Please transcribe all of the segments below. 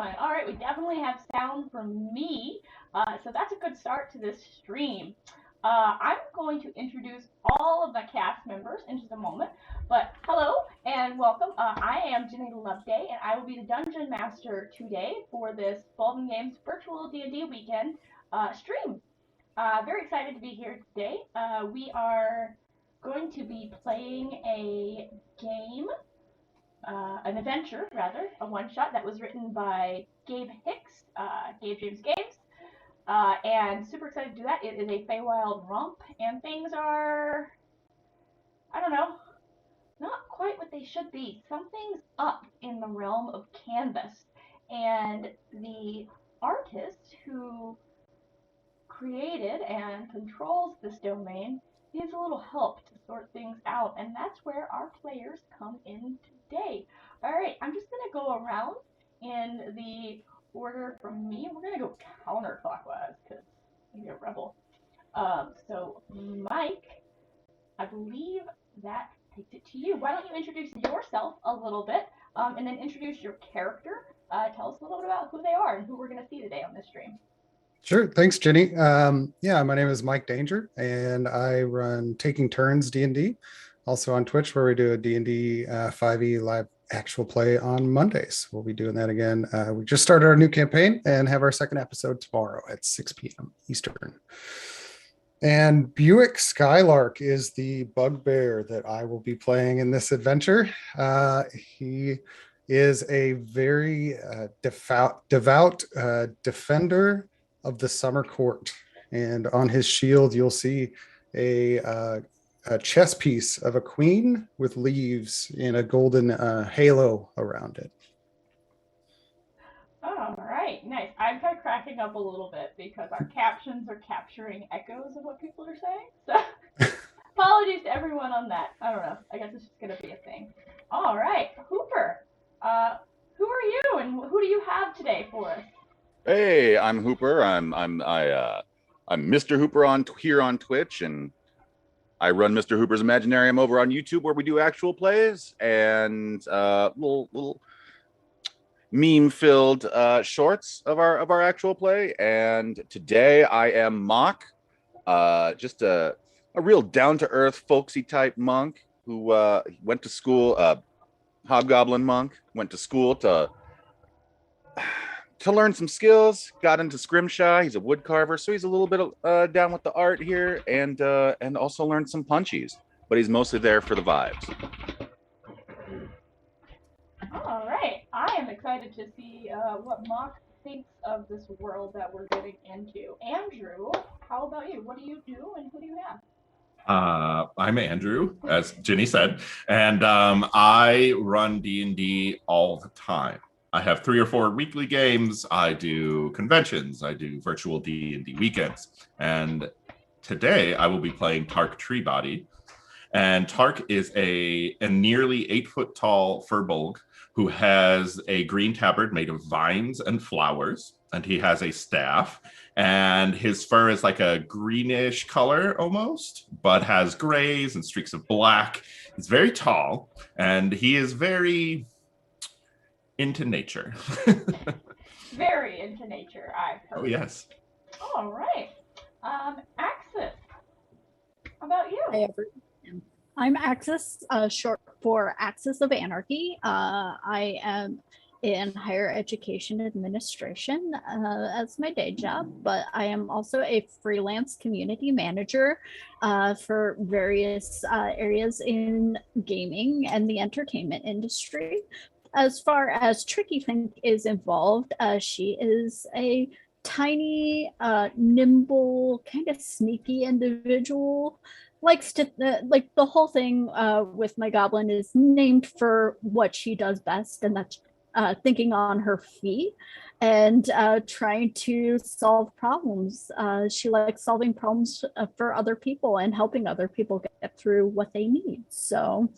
everyone. All right, we definitely have sound from me, so that's a good start to this stream. I'm going to introduce all of the cast members in just a moment, but hello and welcome. I am Jenny LaFae, and I will be the Dungeon Master today for this Baldwin Games virtual D&D weekend stream. Very excited to be here today. We are going to be playing a game, an adventure, rather, a one-shot that was written by Gabe Hicks, Gabe James Games, and super excited to do that. It is a Feywild romp, and things are, I don't know, not quite what they should be. Something's up in the realm of Canvas, and the artist who created and controls this domain needs a little help to sort things out, and that's where our players come in today. All right, I'm just going to go around in the order from me. We're going to go counterclockwise because I'm a rebel. So, Mike, I believe that takes it to you. Why don't you introduce yourself a little bit, and then introduce your character. Tell us a little bit about who they are and who we're going to see today on this stream. Sure. Thanks, Jenny. Yeah, my name is Mike Danger, and I run Taking Turns D&D, also on Twitch, where we do a D&D 5e live actual play on Mondays. We'll be doing that again. We just started our new campaign and have our second episode tomorrow at 6 p.m. Eastern. And Buick Skylark is the bugbear that I will be playing in this adventure. He is a very devout defender of the summer court, and on his shield you'll see a chess piece of a queen with leaves in a golden halo around it. All right, nice. I'm kind of cracking up a little bit because our captions are capturing echoes of what people are saying. So apologies to everyone on that. I don't know. I guess it's just gonna be a thing. All right, Hooper. Who are you, and who do you have today for us? Hey, I'm Hooper. I'm Mr. Hooper here on Twitch, and I run Mr. Hooper's Imaginarium over on YouTube, where we do actual plays and little meme-filled shorts of our actual play. And today I am Mock, just a real down-to-earth, folksy type monk who went to school. Hobgoblin monk, went to school to learn some skills, got into scrimshaw. He's a wood carver, so he's a little bit down with the art here, and also learned some punchies, but he's mostly there for the vibes. All right, I am excited to see what Mock thinks of this world that we're getting into. Andrew, how about you? What do you do, and who do you have? I'm Andrew, as Jenny said, and I run D&D all the time. I have 3 or 4 weekly games. I do conventions. I do virtual D&D weekends. And today I will be playing Tark Treebody. And Tark is a nearly 8-foot tall furbolg who has a green tabard made of vines and flowers. And he has a staff. And his fur is like a greenish color almost, but has grays and streaks of black. He's very tall, and he is very into nature. Very into nature, I've heard. Oh, yes. All right. Axis, how about you? Hi, everyone. I'm Axis, short for Axis of Anarchy. I am in higher education administration as my day job, but I am also a freelance community manager for various areas in gaming and the entertainment industry. As far as Tricky Think is involved, she is a tiny, nimble, kind of sneaky individual. Likes to, like, the whole thing with my goblin is named for what she does best, and that's thinking on her feet and trying to solve problems. She likes solving problems for other people and helping other people get through what they need. So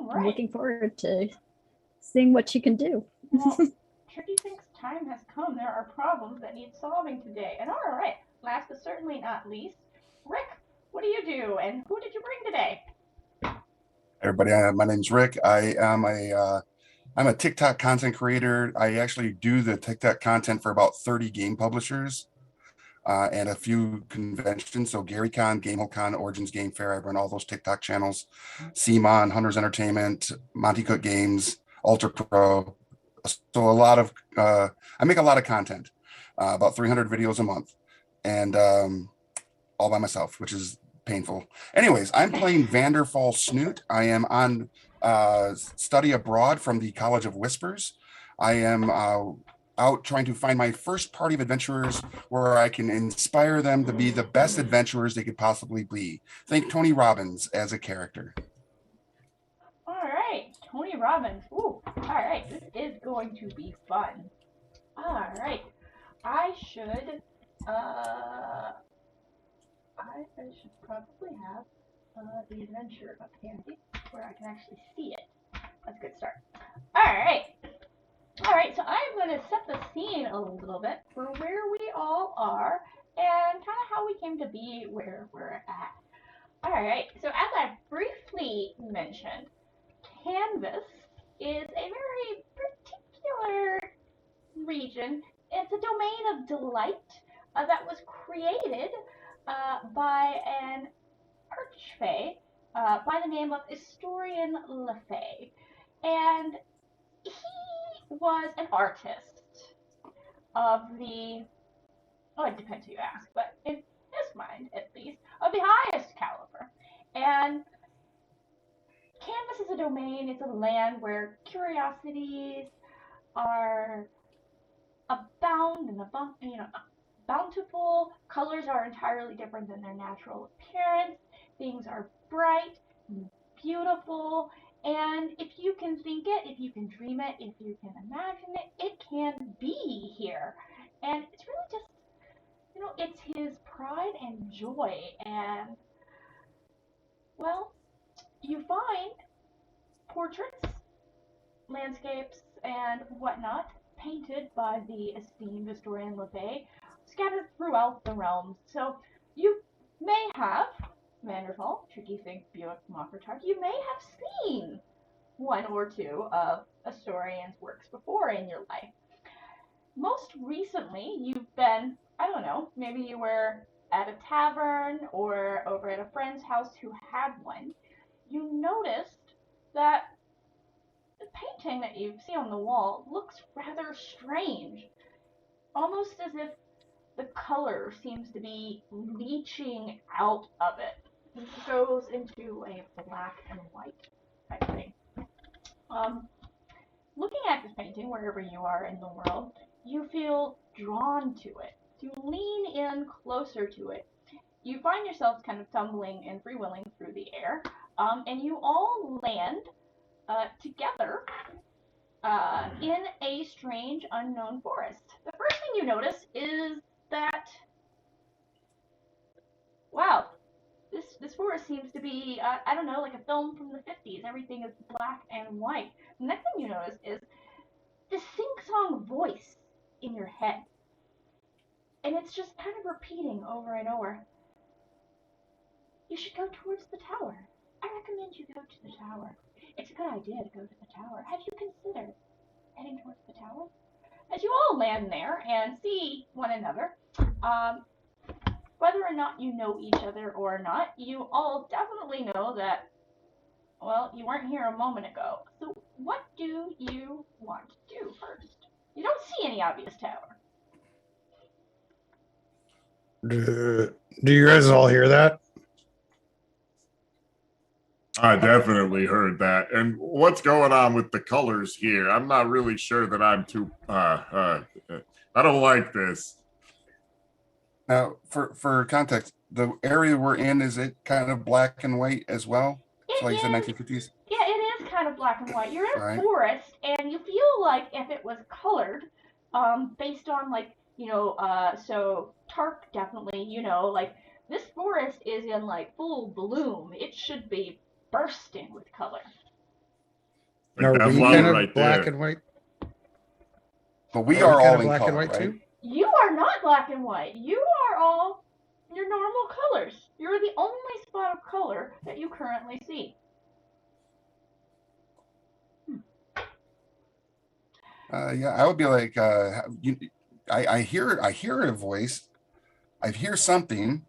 I'm looking forward to seeing what she can do. Well, Tricky thinks time has come. There are problems that need solving today. And all right, last but certainly not least, Rick, what do you do, and who did you bring today? Everybody, my name's Rick. I am a I'm a TikTok content creator. I actually do the TikTok content for about 30 game publishers and a few conventions. So GaryCon, GameholeCon, Origins Game Fair. I run all those TikTok channels. CMON, Hunters Entertainment, Monty Cook Games, Ultra Pro. So I make a lot of content, about 300 videos a month, and all by myself, which is painful. Anyways, I'm playing Vanderfall Snoot. I am on study abroad from the College of Whispers. I am out trying to find my first party of adventurers where I can inspire them to be the best adventurers they could possibly be. Think Tony Robbins as a character. All right, Tony Robbins. Ooh, all right, this is going to be fun. All right, I should probably have the adventure up handy where I can actually see it. That's a good start. All right. All right, so I'm going to set the scene a little bit for where we all are and kind of how we came to be where we're at. All right, so as I briefly mentioned, Canvas is a very particular region. It's a domain of delight that was created by an archfey by the name of Estorian LaFae. And he was an artist of the, oh, it depends who you ask, but in his mind, at least, of the highest caliber. And Canvas is a domain, it's a land where curiosities are abound and bountiful. Colors are entirely different than their natural appearance. Things are bright and beautiful. And if you can think it, if you can dream it, if you can imagine it, it can be here. And it's really just, it's his pride and joy. And, well, you find portraits, landscapes, and whatnot painted by the esteemed historian LaFae scattered throughout the realms. So you may have, Vanderfall, Tricky Think, Buick, Mockertard, you may have seen one or two of Estorian's works before in your life. Most recently, you've been, I don't know, maybe you were at a tavern or over at a friend's house who had one. You noticed that the painting that you see on the wall looks rather strange, almost as if the color seems to be leaching out of it. It goes into a black and white type thing. Looking at this painting, wherever you are in the world, you feel drawn to it. You lean in closer to it. You find yourselves kind of tumbling and freewheeling through the air, and you all land together in a strange unknown forest. The first thing you notice is that, wow, this forest seems to be, I don't know, like a film from the 50s. Everything is black and white. The next thing you notice is this sing-song voice in your head. And it's just kind of repeating over and over. You should go towards the tower. I recommend you go to the tower. It's a good idea to go to the tower. Have you considered heading towards the tower? As you all land there and see one another, whether or not you know each other or not, you all definitely know that, well, you weren't here a moment ago. So what do you want to do first? You don't see any obvious tower. Do you guys all hear that? I definitely heard that. And what's going on with the colors here? I'm not really sure that I'm too, I don't like this. Now, for context, the area we're in, is it kind of black and white as well? So like you said, 1950s? Yeah, it is kind of black and white. You're in a Right. forest, and you feel like if it was colored, based on like, so Tark definitely, like this forest is in like full bloom. It should be bursting with color. Like Are that we flower kind of right black there. and white? But we Are are we kind all of in black and color, white right? too? You are not black and white. You are all your normal colors. You're the only spot of color that you currently see. Yeah, I would be like, I hear a voice. I hear something.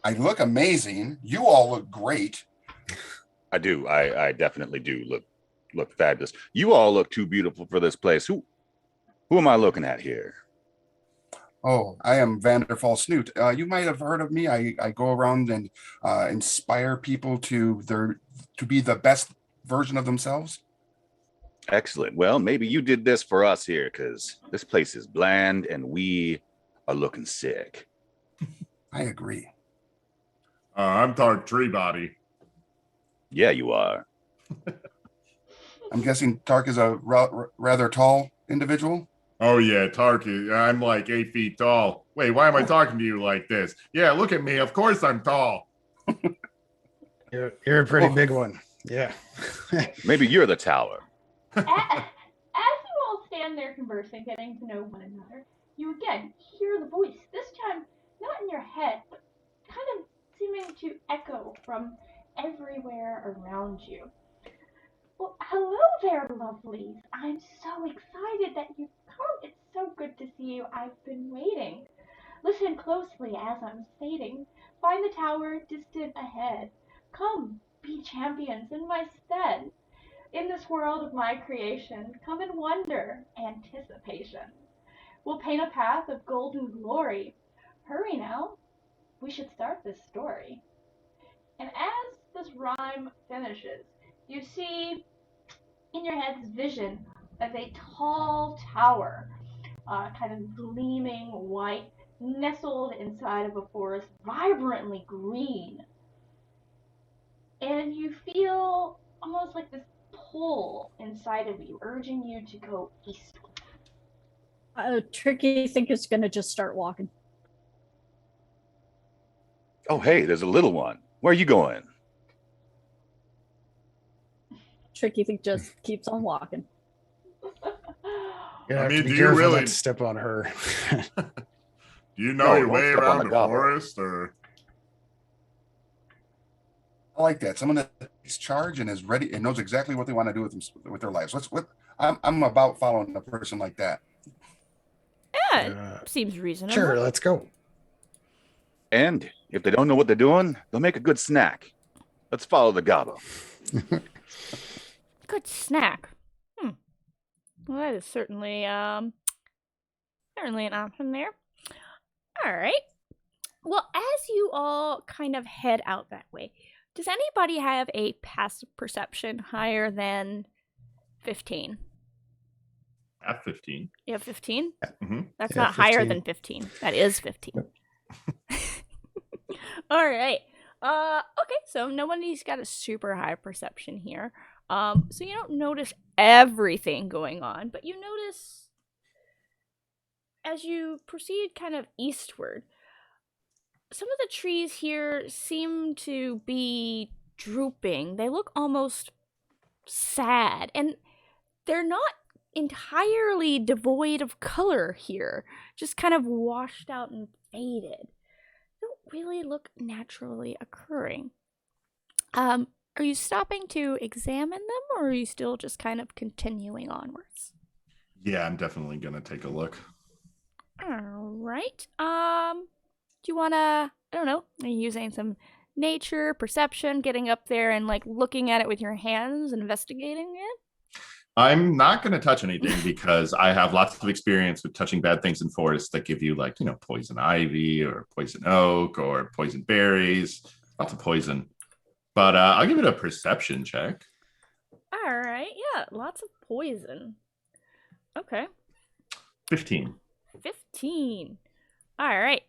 I look amazing. You all look great. I do. I definitely do look fabulous. You all look too beautiful for this place. Who am I looking at here? Oh, I am Vanderfall Snoot. You might have heard of me. I go around and inspire people to be the best version of themselves. Excellent. Well, maybe you did this for us here because this place is bland and we are looking sick. I agree. I'm Dark Tree Body. Yeah, you are. I'm guessing Tark is a rather tall individual. Oh yeah, Tark. I'm like 8 feet tall. Wait, why am I talking to you like this? Yeah, look at me. Of course I'm tall. You're a pretty big one. Yeah. Maybe you're the tower. As you all stand there conversing, getting to know one another, you again hear the voice, this time not in your head, but kind of seeming to echo from everywhere around you. Well, hello there, lovelies. I'm so excited that you've come. It's so good to see you. I've been waiting. Listen closely as I'm stating. Find the tower distant ahead. Come, be champions in my stead. In this world of my creation, come and wonder, anticipation. We'll paint a path of golden glory. Hurry now, we should start this story. And as this rhyme finishes, you see in your head's vision of a tall tower, kind of gleaming white, nestled inside of a forest, vibrantly green. And you feel almost like this pull inside of you, urging you to go east. Tricky think is going to just start walking. Oh, hey, there's a little one. Where are you going? Tricky think just keeps on walking. You I have mean, to be do you careful really- not to step on her. Do you know No, your don't way step on around the the gobbler. forest, or? I like that. Someone that's charged and is ready and knows exactly what they want to do with their lives. I'm about following a person like that. Yeah, it seems reasonable. Sure, let's go. And if they don't know what they're doing, they'll make a good snack. Let's follow the gobbler. Good snack. Well, that is certainly certainly an option there. All right. Well, as you all kind of head out that way, does anybody have a passive perception higher than 15? At 15. You have 15? Mm-hmm. That's Yeah, not higher 15. than 15. That is 15. All right. Okay, so nobody's got a super high perception here. So you don't notice everything going on, but you notice as you proceed kind of eastward, some of the trees here seem to be drooping. They look almost sad, and they're not entirely devoid of color here, just kind of washed out and faded. They don't really look naturally occurring. Are you stopping to examine them, or are you still just kind of continuing onwards? Yeah, I'm definitely gonna take a look. All right. Do you want to, I don't know, are you using some nature, perception, getting up there and like looking at it with your hands, investigating it? I'm not gonna touch anything because I have lots of experience with touching bad things in forests that give you, like, poison ivy or poison oak or poison berries, lots of poison. But I'll give it a perception check. All right. Yeah, lots of poison. Okay. 15. 15. All right.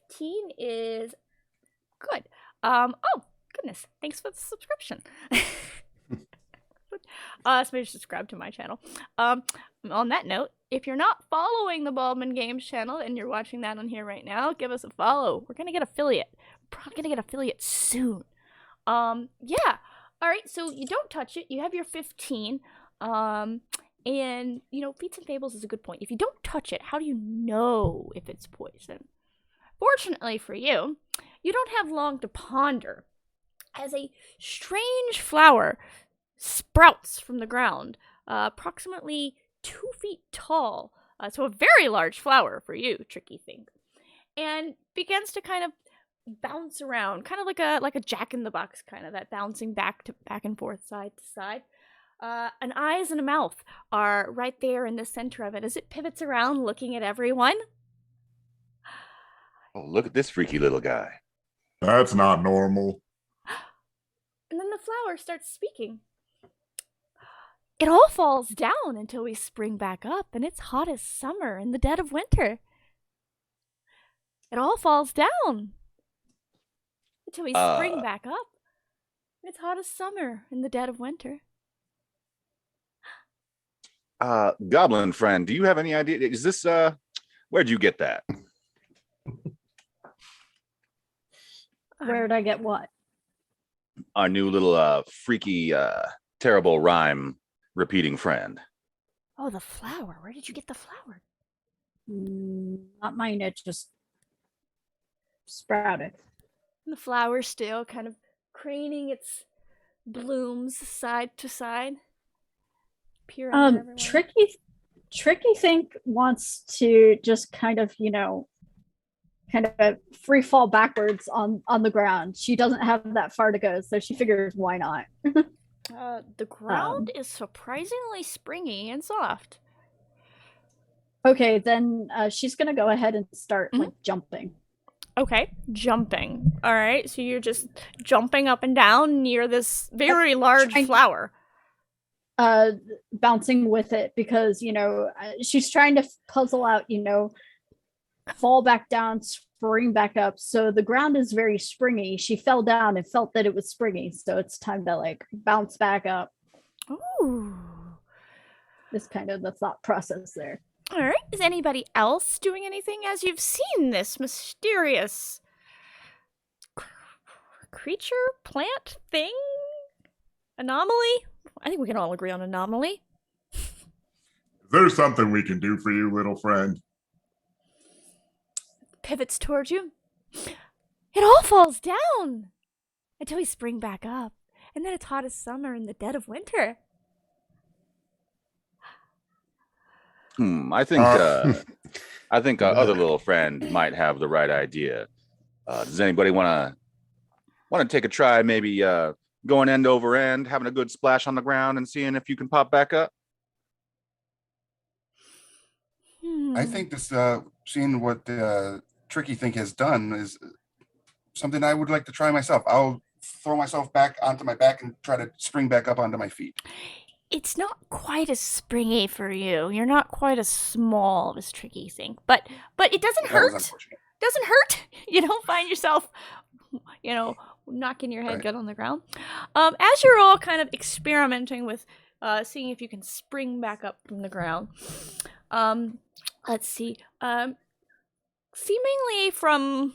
15 is good. Oh, goodness. Thanks for the subscription. Somebody subscribe to my channel. On that note, if you're not following the Baldman Games channel and you're watching that on here right now, give us a follow. We're going to get affiliate. We're probably going to get affiliate soon. Yeah. All right. So you don't touch it. You have your 15. And, Feats and Fables is a good point. If you don't touch it, how do you know if it's poison? Fortunately for you, you don't have long to ponder, as a strange flower sprouts from the ground, approximately 2 feet tall. So a very large flower for you, Tricky Think. And begins to kind of bounce around, kind of like a jack-in-the-box, kind of that bouncing back and forth, side to side. An eyes and a mouth are right there in the center of it as it pivots around, looking at everyone. Oh, look at this freaky little guy. That's not normal. And then the flower starts speaking. It all falls down until we spring back up, and it's hot as summer in the dead of winter. It all falls down until we spring back up. It's hot as summer in the dead of winter. Goblin friend, do you have any idea? Is this where'd you get that? Where'd I get what? Our new little freaky terrible rhyme repeating friend. Oh, the flower. Where did you get the flower? Not mine. It just sprouted. And the flower still kind of craning its blooms side to side. Peering at everyone. Tricky Think wants to just kind of free fall backwards on the ground. She doesn't have that far to go, so she figures why not. The ground is surprisingly springy and soft. Okay, then she's gonna go ahead and start jumping. Okay, jumping. All right, so you're just jumping up and down near this very large flower. Bouncing with it because she's trying to puzzle out, fall back down, spring back up. So the ground is very springy. She fell down and felt that it was springy, so it's time to bounce back up. Ooh. This kind of the thought process there. All right. Is anybody else doing anything as you've seen this mysterious creature, plant, thing, anomaly? I think we can all agree on anomaly. Is there something we can do for you, little friend? Pivots towards you. It all falls down until we spring back up. And then it's hot as summer in the dead of winter. I think our other little friend might have the right idea. Does anybody want to take a try? Maybe going end over end, having a good splash on the ground, and seeing if you can pop back up. I think this, seeing what Tricky Think has done, is something I would like to try myself. I'll throw myself back onto my back and try to spring back up onto my feet. It's not quite as springy for you. You're not quite as small as Tricky Think, but it doesn't hurt. Doesn't hurt. You don't find yourself, knocking your head good on the ground. As you're all kind of experimenting with seeing if you can spring back up from the ground. Let's see. Seemingly from,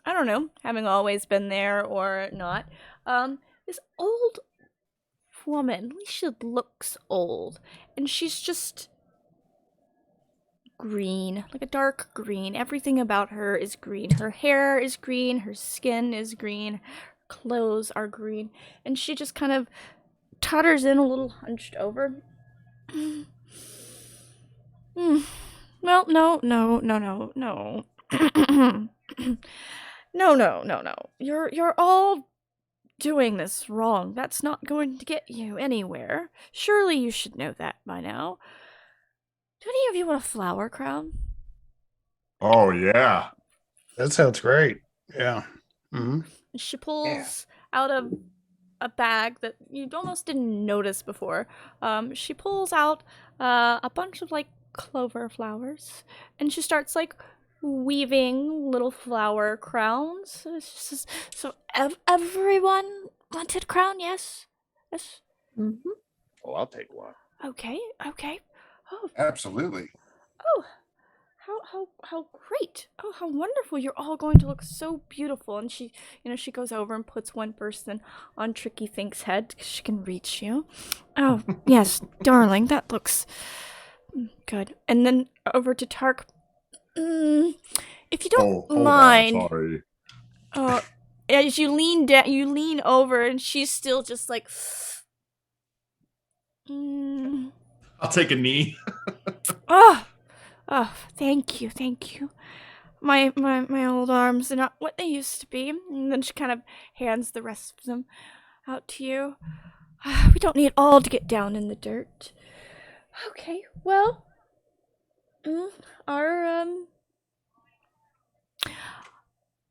I don't know, having always been there or not, this old woman, at least she looks old, and she's just green, like a dark green. Everything about her is green. Her hair is green, her skin is green, her clothes are green, and she just kind of totters in a little hunched over. Well, no. No. You're all doing this wrong. That's not going to get you anywhere. Surely you should know that by now. Do any of you want a flower crown? Oh, yeah. That sounds great. Yeah. Mm-hmm. She pulls out of a bag that you almost didn't notice before. She pulls out a bunch of clover flowers, and she starts weaving little flower crowns. So everyone wanted a crown, yes? Yes? Mm-hmm. Oh, I'll take one. Okay. Oh. Absolutely. Oh, how great. Oh, how wonderful. You're all going to look so beautiful. And she goes over and puts one person on Tricky Think's head because she can reach you. Oh, yes, darling, that looks good. And then over to Tark. If you don't mind. On, sorry. As you lean down, you lean over, and she's still just I'll take a knee. Oh, thank you. My old arms are not what they used to be. And then she kind of hands the rest of them out to you. We don't need all to get down in the dirt. Okay, well,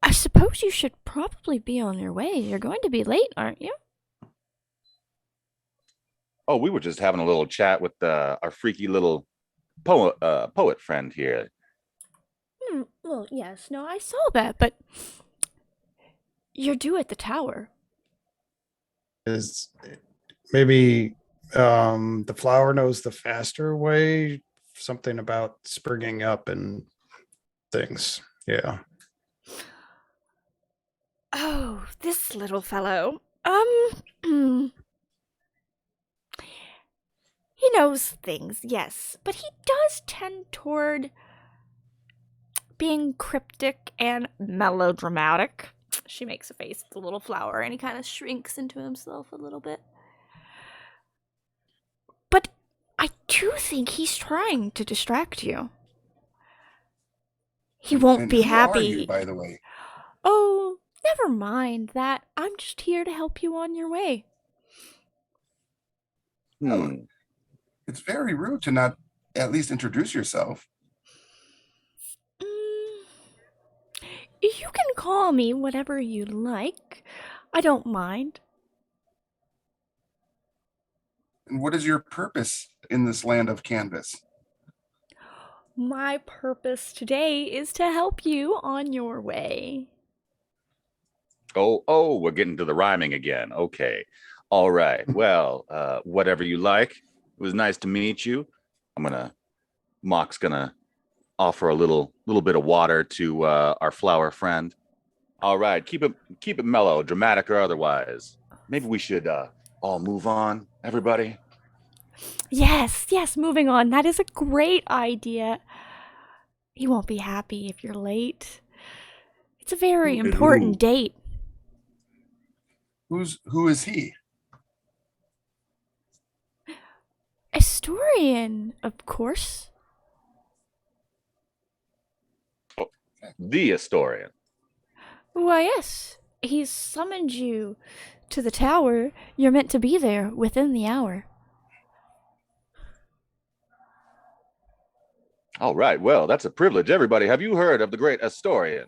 I suppose you should probably be on your way. You're going to be late, aren't you? Oh, we were just having a little chat with our freaky little poet friend here. Well, yes, no, I saw that, but you're due at the tower. Is maybe the flower knows the faster way, something about springing up and things. Yeah. Oh, this little fellow. He knows things, yes, but he does tend toward being cryptic and melodramatic. She makes a face at the little flower and he kind of shrinks into himself a little bit. But I do think he's trying to distract you. He won't And be who happy. are you, by the way? Oh, never mind that. I'm just here to help you on your way. It's very rude to not at least introduce yourself. You can call me whatever you like. I don't mind. And what is your purpose in this land of canvas? My purpose today is to help you on your way. Oh, we're getting to the rhyming again. Okay. All right. Well, whatever you like. It was nice to meet you. Mock's gonna offer a little bit of water to our flower friend. All right. Keep it mellow, dramatic or otherwise. Maybe we should all move on, everybody. Yes, moving on. That is a great idea. He won't be happy if you're late. It's a very important date. Who is he? Estorian, of course. Oh, the Estorian. Why, yes. He's summoned you to the tower. You're meant to be there within the hour. All right. Well, that's a privilege. Everybody, have you heard of the great Estorian?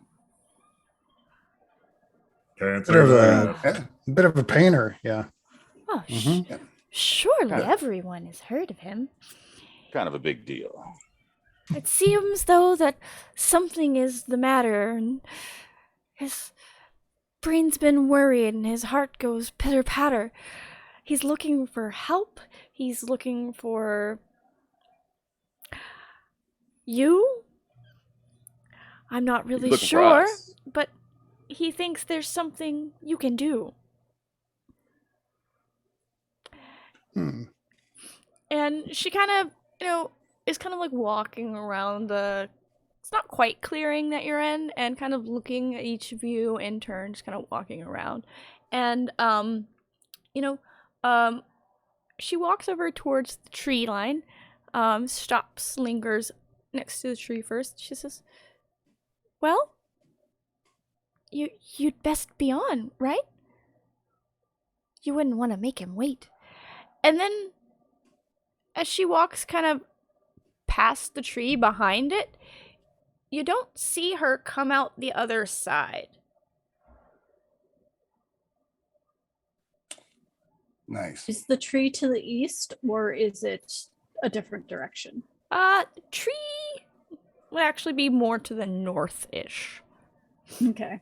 Bit of a painter, yeah. Oh, Mhm. Surely Yeah. everyone has heard of him. Kind of a big deal. It seems, though, that something is the matter, and his brain's been worried, and his heart goes pitter-patter. He's looking for help. He's looking for you. I'm not really Looking for sure, us. but he thinks there's something you can do. And she kind of, is kind of like walking around it's not quite clearing that you're in, and kind of looking at each of you in turn, just kind of walking around. And, she walks over towards the tree line, stops, lingers next to the tree first. She says, well, you'd best be on, right? You wouldn't want to make him wait. And then, as she walks kind of past the tree behind it, you don't see her come out the other side. Nice. Is the tree to the east, or is it a different direction? Tree would actually be more to the north-ish. Okay.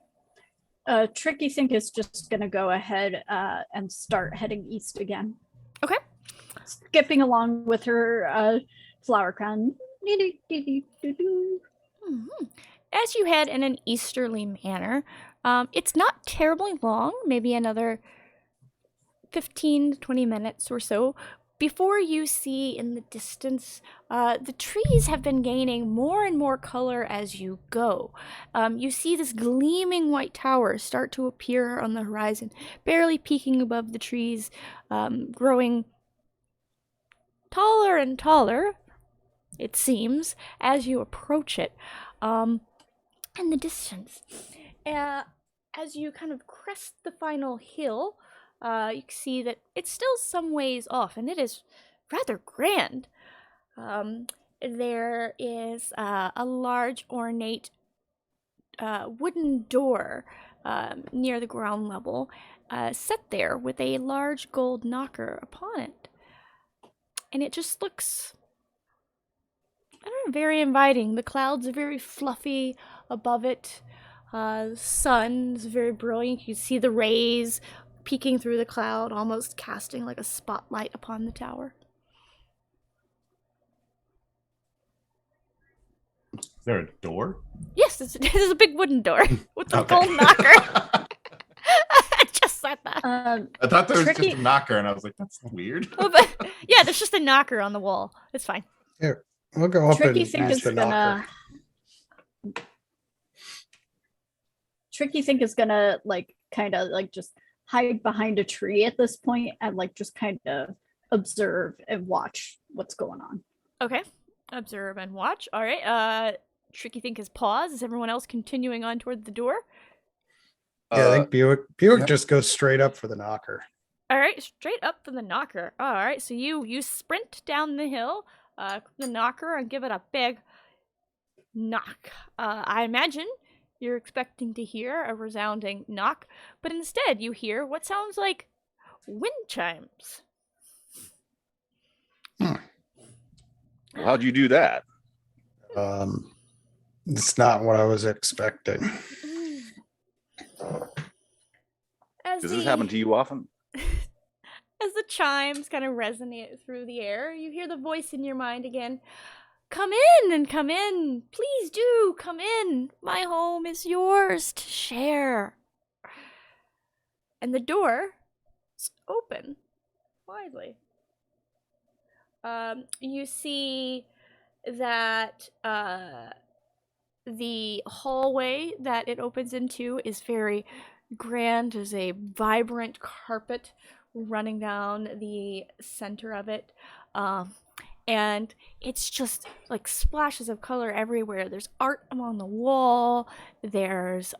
Trick, you think, is just going to go ahead and start heading east again. Okay. Skipping along with her flower crown. As you head in an easterly manner, it's not terribly long, maybe another 15 to 20 minutes or so, before you see in the distance, the trees have been gaining more and more color as you go. You see this gleaming white tower start to appear on the horizon, barely peeking above the trees, growing taller and taller, it seems, as you approach it. In the distance. As you kind of crest the final hill, you can see that it's still some ways off, and it is rather grand. There is a large, ornate wooden door near the ground level, set there with a large gold knocker upon it. And it just looks, I don't know, very inviting. The clouds are very fluffy above it. The sun is very brilliant. You see the rays peeking through the cloud, almost casting like a spotlight upon the tower. Is there a door? Yes, there's a big wooden door with a gold knocker. I just said that. I thought there was just a knocker, and I was like, that's weird. Oh, but, yeah, there's just a knocker on the wall. It's fine. Here, we'll go up Tricky and think use is the knocker. Tricky think is gonna like kind of like just hide behind a tree at this point and like just kind of observe and watch what's going on. Okay. Observe and watch. All right. Tricky think has paused. Is everyone else continuing on toward the door? Yeah, I think Buick Yep. just goes straight up for the knocker. All right, straight up for the knocker. All right, so you sprint down the hill, the knocker, and give it a big knock. I imagine you're expecting to hear a resounding knock, but instead you hear what sounds like wind chimes. How'd you do that? It's not what I was expecting. Does this happen to you often? As the chimes kind of resonate through the air, you hear the voice in your mind again. Come in and come in. Please do come in. My home is yours to share. And the door is open widely. You see that the hallway that it opens into is very grand. There's a vibrant carpet running down the center of it. And it's just like splashes of color everywhere. There's art along the wall. There's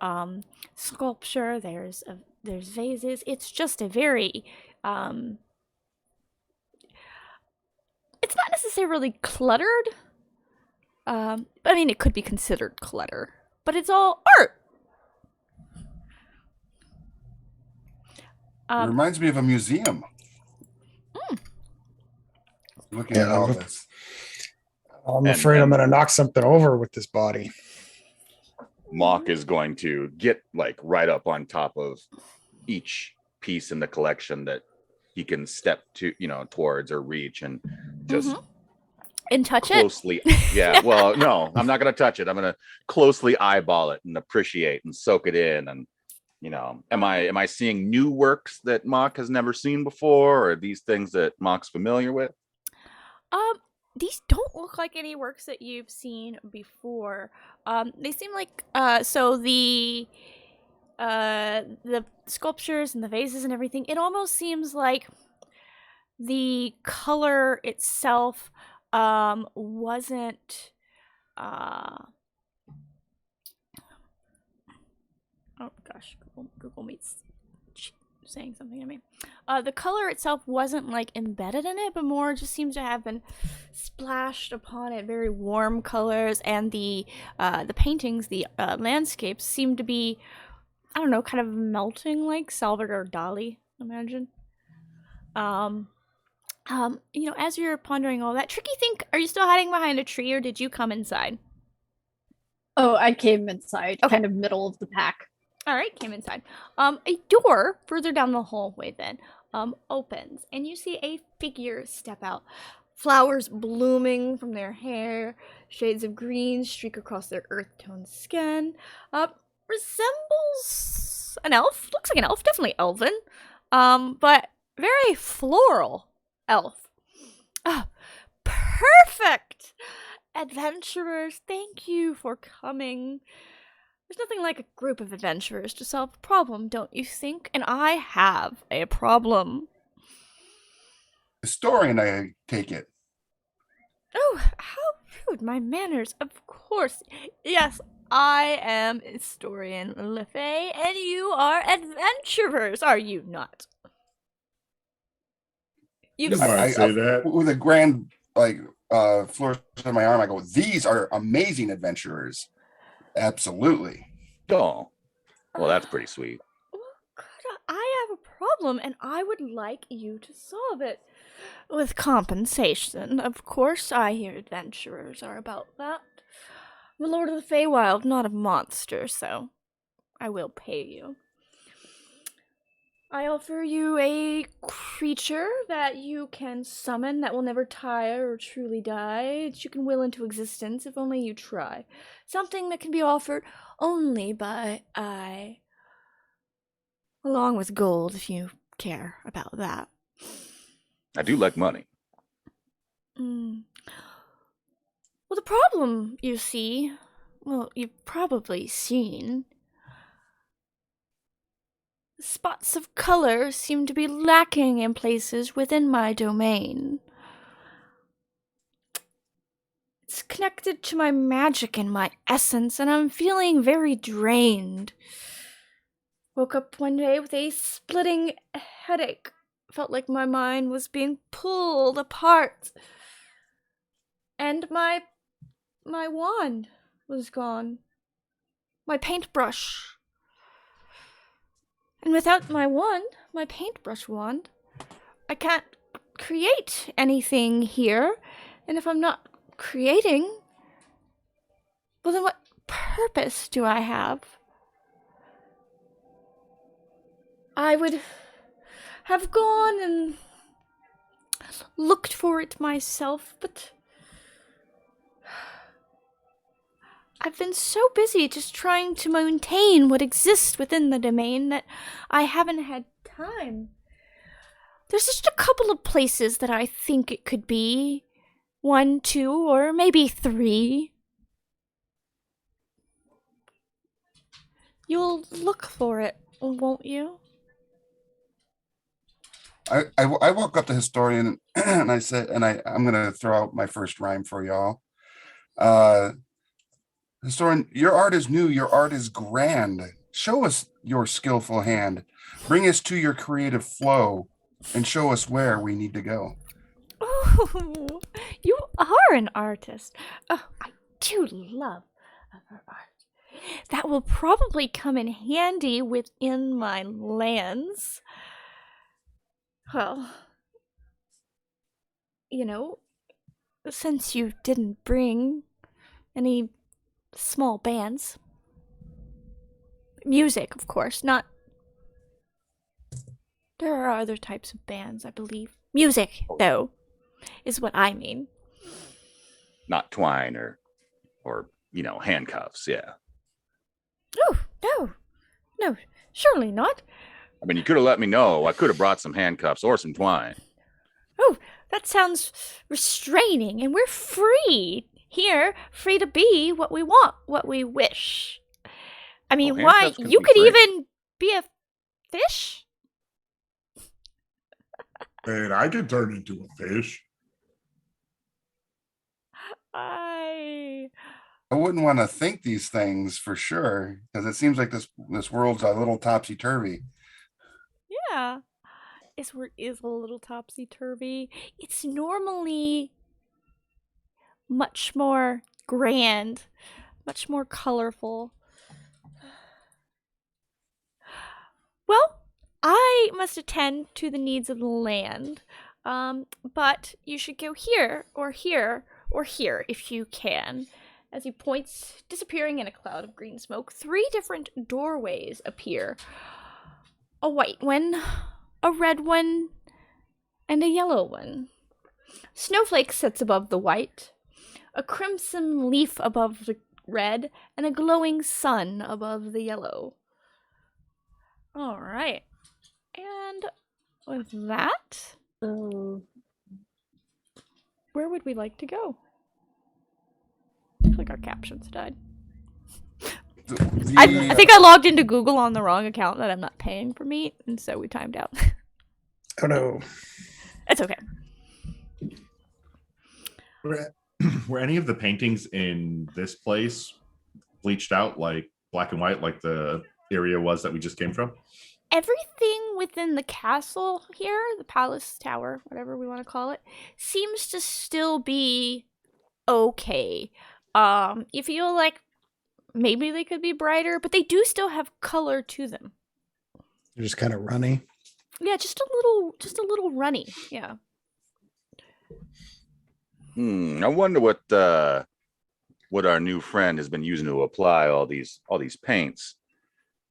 sculpture. There's vases. It's just a very it's not necessarily cluttered. I mean, it could be considered clutter, but it's all art. It reminds me of a museum. Looking at all this. I'm afraid I'm going to knock something over with this body. Mock is going to get like right up on top of each piece in the collection that he can step to, towards or reach, and just and touch closely. Yeah. Well, no, I'm not going to touch it. I'm going to closely eyeball it and appreciate and soak it in. And am I seeing new works that Mock has never seen before, or these things that Mock's familiar with? These don't look like any works that you've seen before. They seem like so the sculptures and the vases and everything. It almost seems like the color itself wasn't. Oh gosh, Google Meet's saying something to me. The color itself wasn't like embedded in it, but more just seems to have been splashed upon it. Very warm colors, and the paintings, the landscapes seem to be, I don't know, kind of melting like Salvador Dali. Imagine. As you're pondering all that, Tricky think, are you still hiding behind a tree, or did you come inside? Oh, I came inside, Okay. kind of middle of the pack. All right, came inside. A door further down the hallway then opens, and you see a figure step out. Flowers blooming from their hair, shades of green streak across their earth-toned skin. Resembles an elf. Looks like an elf, definitely elven. But very floral elf. Oh, perfect! Adventurers, thank you for coming. There's nothing like a group of adventurers to solve a problem, don't you think? And I have a problem. Estorian, I take it. Oh, how rude! My manners, of course. Yes, I am Estorian LaFae, and you are adventurers, are you not? You You've might say that. With a grand flourish of my arm, I go, "These are amazing adventurers." Absolutely. Oh, well, that's pretty sweet. Well, I have a problem, and I would like you to solve it. With compensation, of course. I hear adventurers are about that. I'm a Lord of the Feywild, not a monster, so I will pay you. I offer you a creature that you can summon that will never tire or truly die, that you can will into existence if only you try. Something that can be offered only by I. Along with gold, if you care about that. I do like money. Well, the problem, you see, well, you've probably seen. Spots of color seem to be lacking in places within my domain. It's connected to my magic and my essence, and I'm feeling very drained. Woke up one day with a splitting headache. Felt like my mind was being pulled apart. And my wand was gone. My paintbrush. And without my wand, my paintbrush wand, I can't create anything here. And if I'm not creating, well, then what purpose do I have? I would have gone and looked for it myself, but I've been so busy just trying to maintain what exists within the domain that I haven't had time. There's just a couple of places that I think it could be. 1, 2, or maybe 3. You'll look for it, won't you? I walk up to Historian and I said, I'm gonna throw out my first rhyme for y'all. Historian, your art is new, your art is grand. Show us your skillful hand. Bring us to your creative flow and show us where we need to go. Oh, you are an artist. Oh, I do love her art. That will probably come in handy within my lands. Well, you know, since you didn't bring any small bands. Music, of course, not... There are other types of bands, I believe. Music, though, is what I mean. Not twine or handcuffs, yeah. Oh, no, surely not. I mean, you could have let me know. I could have brought some handcuffs or some twine. Oh, that sounds restraining, and we're free here, free to be what we want, what we wish. I mean, Well, why? handcuffs can You be could free. even be a fish? And I can turn into a fish. I wouldn't want to think these things for sure, because it seems like this world's a little topsy-turvy. Yeah. This word is a little topsy-turvy. It's normally much more grand, much more colorful. Well, I must attend to the needs of the land, but you should go here, or here, or here, if you can. As he points, disappearing in a cloud of green smoke, 3 different doorways appear. A white one, a red one, and a yellow one. Snowflake sits above the white, a crimson leaf above the red, and a glowing sun above the yellow. All right. And with that, where would we like to go? Looks like our captions died. I think I logged into Google on the wrong account that I'm not paying for Meet, and so we timed out. Oh no. It's okay. were any of the paintings in this place bleached out like black and white, like the area was that we just came from? Everything within the castle here, the palace tower, whatever we want to call it, seems to still be okay. You feel like maybe they could be brighter, but they do still have color to them. They're just kind of runny. Yeah, just a little runny. Yeah. I wonder what our new friend has been using to apply all these paints,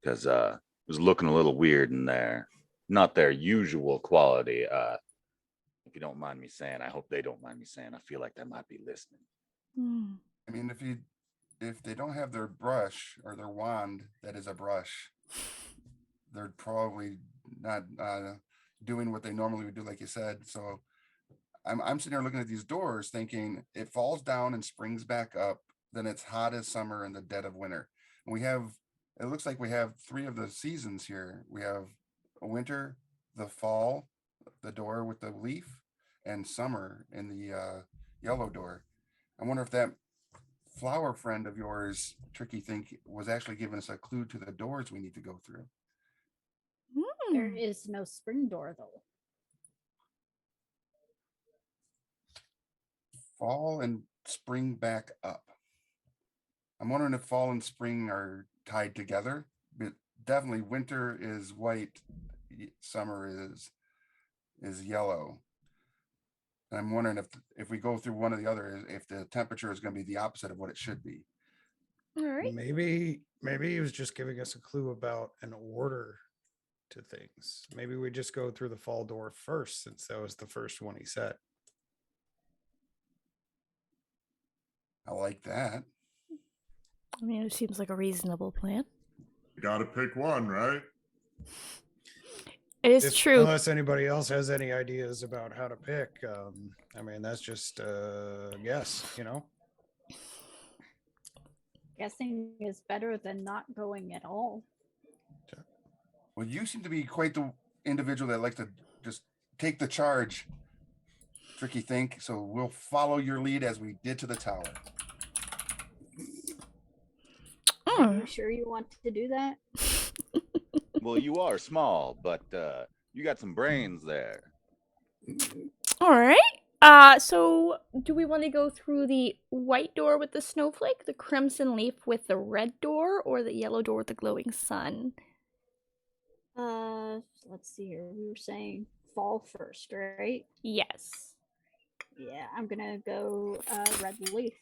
because it was looking a little weird in there. Not their usual quality. If you don't mind me saying, I hope they don't mind me saying. I feel like they might be listening. I mean, if they don't have their brush or their wand, that is a brush, they're probably not doing what they normally would do, like you said. So I'm sitting here looking at these doors thinking it falls down and springs back up, then it's hot as summer in the dead of winter. And it looks like we have 3 of the seasons here. We have winter, the fall, the door with the leaf, and summer in the yellow door. I wonder if that flower friend of yours, Tricky Think, was actually giving us a clue to the doors we need to go through. There is no spring door though. Fall and spring back up. I'm wondering if fall and spring are tied together, but definitely winter is white, summer is yellow. And I'm wondering if we go through one or the other, if the temperature is going to be the opposite of what it should be. All right. Maybe he was just giving us a clue about an order to things. Maybe we just go through the fall door first, since that was the first one he said. I like that. I mean, it seems like a reasonable plan. You gotta pick one, right? It is true. Unless anybody else has any ideas about how to pick. I mean, that's just guess, Guessing is better than not going at all. Well, you seem to be quite the individual that likes to just take the charge, Tricky Think. So we'll follow your lead as we did to the tower. Are you sure you want to do that? Well, you are small, but you got some brains there. All right. So do we want to go through the white door with the snowflake, the crimson leaf with the red door, or the yellow door with the glowing sun? Let's see here. We were saying fall first, right? Yes. Yeah, I'm gonna go red leaf.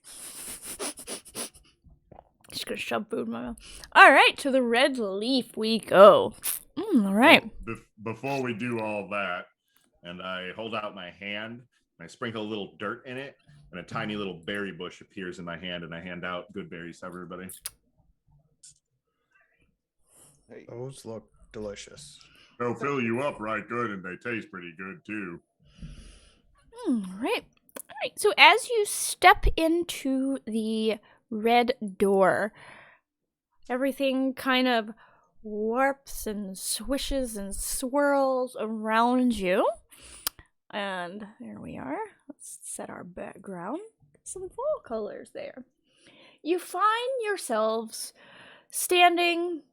Just gonna shove food in my mouth. All right, to the red leaf we go. All right. Well, before we do all that, and I hold out my hand, and I sprinkle a little dirt in it, and a tiny little berry bush appears in my hand, and I hand out good berries to everybody. Hey. Those look delicious. They'll fill you up right good, and they taste pretty good too. All right. All right. So as you step into the red door, everything kind of warps and swishes and swirls around you. And there we are. Let's set our background. Some fall colors there. You find yourselves standing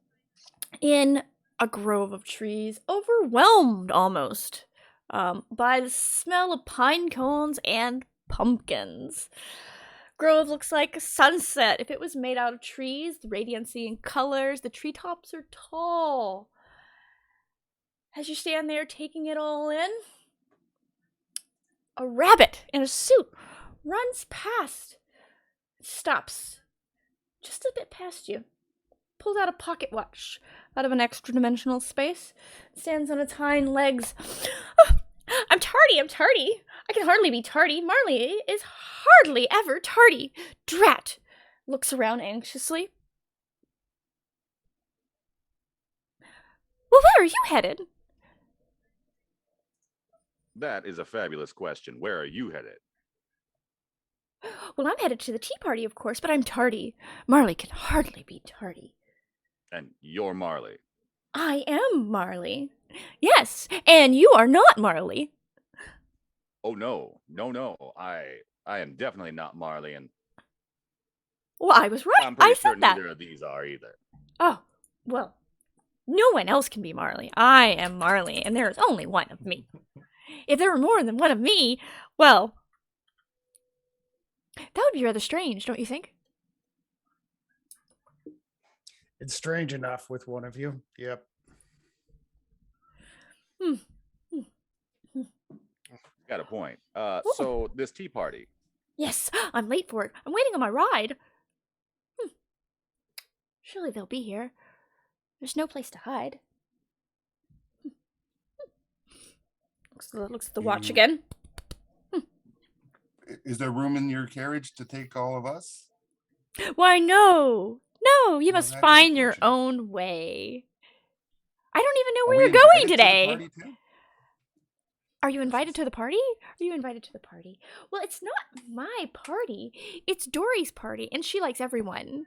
in a grove of trees, overwhelmed almost by the smell of pine cones and pumpkins. Grove looks like a sunset if it was made out of trees, the radiancy and colors. The treetops are tall. As you stand there taking it all in, a rabbit in a suit runs past, stops just a bit past you, pulls out a pocket watch out of an extra dimensional space, stands on its hind legs. Oh, I'm tardy. I can hardly be tardy. Marley is hardly ever tardy. Drat! Looks around anxiously. Well, where are you headed? That is a fabulous question. Where are you headed? Well, I'm headed to the tea party, of course, but I'm tardy. Marley can hardly be tardy. And you're Marley. I am Marley. Yes, and you are not Marley. Oh, no. I am definitely not Marley, and Well, I was right. I'm pretty I sure said that. neither of these are either. Oh, well, no one else can be Marley. I am Marley, and there is only one of me. If there were more than one of me, well, that would be rather strange, don't you think? It's strange enough with one of you. Yep. Got a point. So this tea party. Yes, I'm late for it. I'm waiting on my ride. Surely they'll be here. There's no place to hide. Looks at the watch again. Is there room in your carriage to take all of us? Why, no. No, you Well, must that's find your unfortunate. own way. I don't even know Are where we you're going invited to the today. party too? Are you invited to the party? Are you invited to the party? Well, it's not my party. It's Dory's party, and she likes everyone.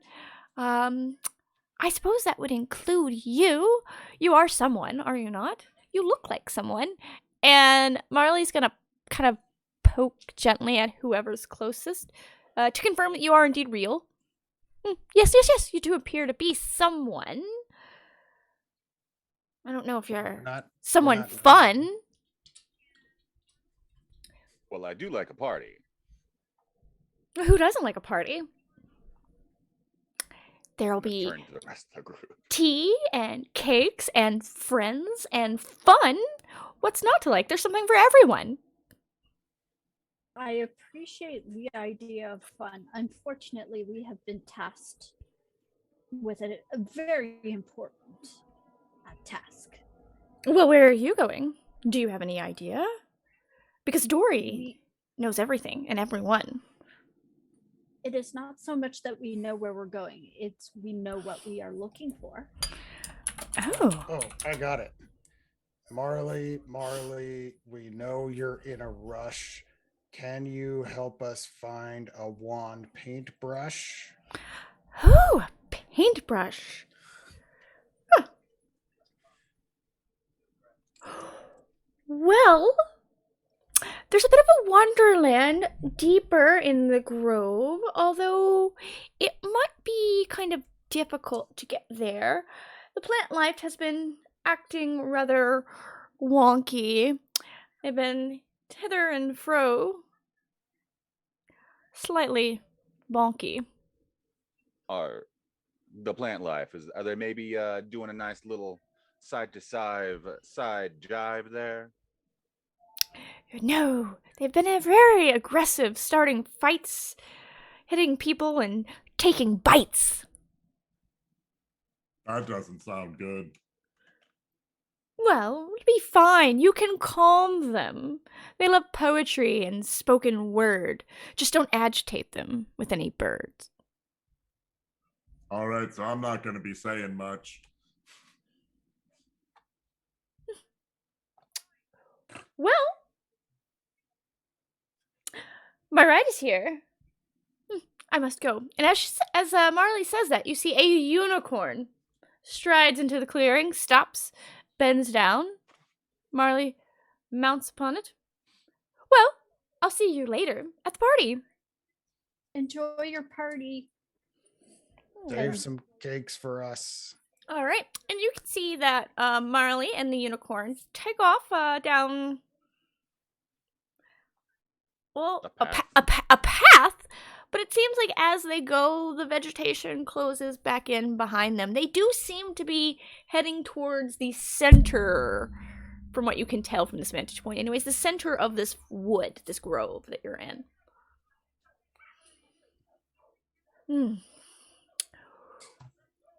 I suppose that would include you. You are someone, are you not? You look like someone. And Marley's gonna kind of poke gently at whoever's closest to confirm that you are indeed real. Yes, you do appear to be someone. I don't know if you're someone not- fun. Well, I do like a party. Who doesn't like a party? There'll I'm gonna be turn to the rest of the group. tea and cakes and friends and fun. What's not to like? There's something for everyone. I appreciate the idea of fun. Unfortunately, we have been tasked with a very important task. Well, where are you going? Do you have any idea? Because Dory knows everything and everyone. It is not so much that we know where we're going, it's we know what we are looking for. Oh, I got it. Marley, we know you're in a rush. Can you help us find a wand paintbrush? Oh, a paintbrush. Huh. Well, there's a bit of a wonderland deeper in the grove, although it might be kind of difficult to get there. The plant life has been acting rather wonky. They've been hither and fro, slightly bonky. Are the plant life are they maybe doing a nice little side to side jive there? No, they've been very aggressive, starting fights, hitting people, and taking bites. That doesn't sound good. Well, it'll be fine. You can calm them. They love poetry and spoken word. Just don't agitate them with any birds. All right, so I'm not going to be saying much. Well, my ride is here. I must go. And as Marley says that, you see a unicorn strides into the clearing, stops, bends down. Marley mounts upon it. Well, I'll see you later at the party. Enjoy your party. Save some cakes for us. All right, and you can see that Marley and the unicorn take off down, well, a path, but it seems like as they go, the vegetation closes back in behind them. They do seem to be heading towards the center, from what you can tell from this vantage point. Anyways, the center of this wood, this grove that you're in.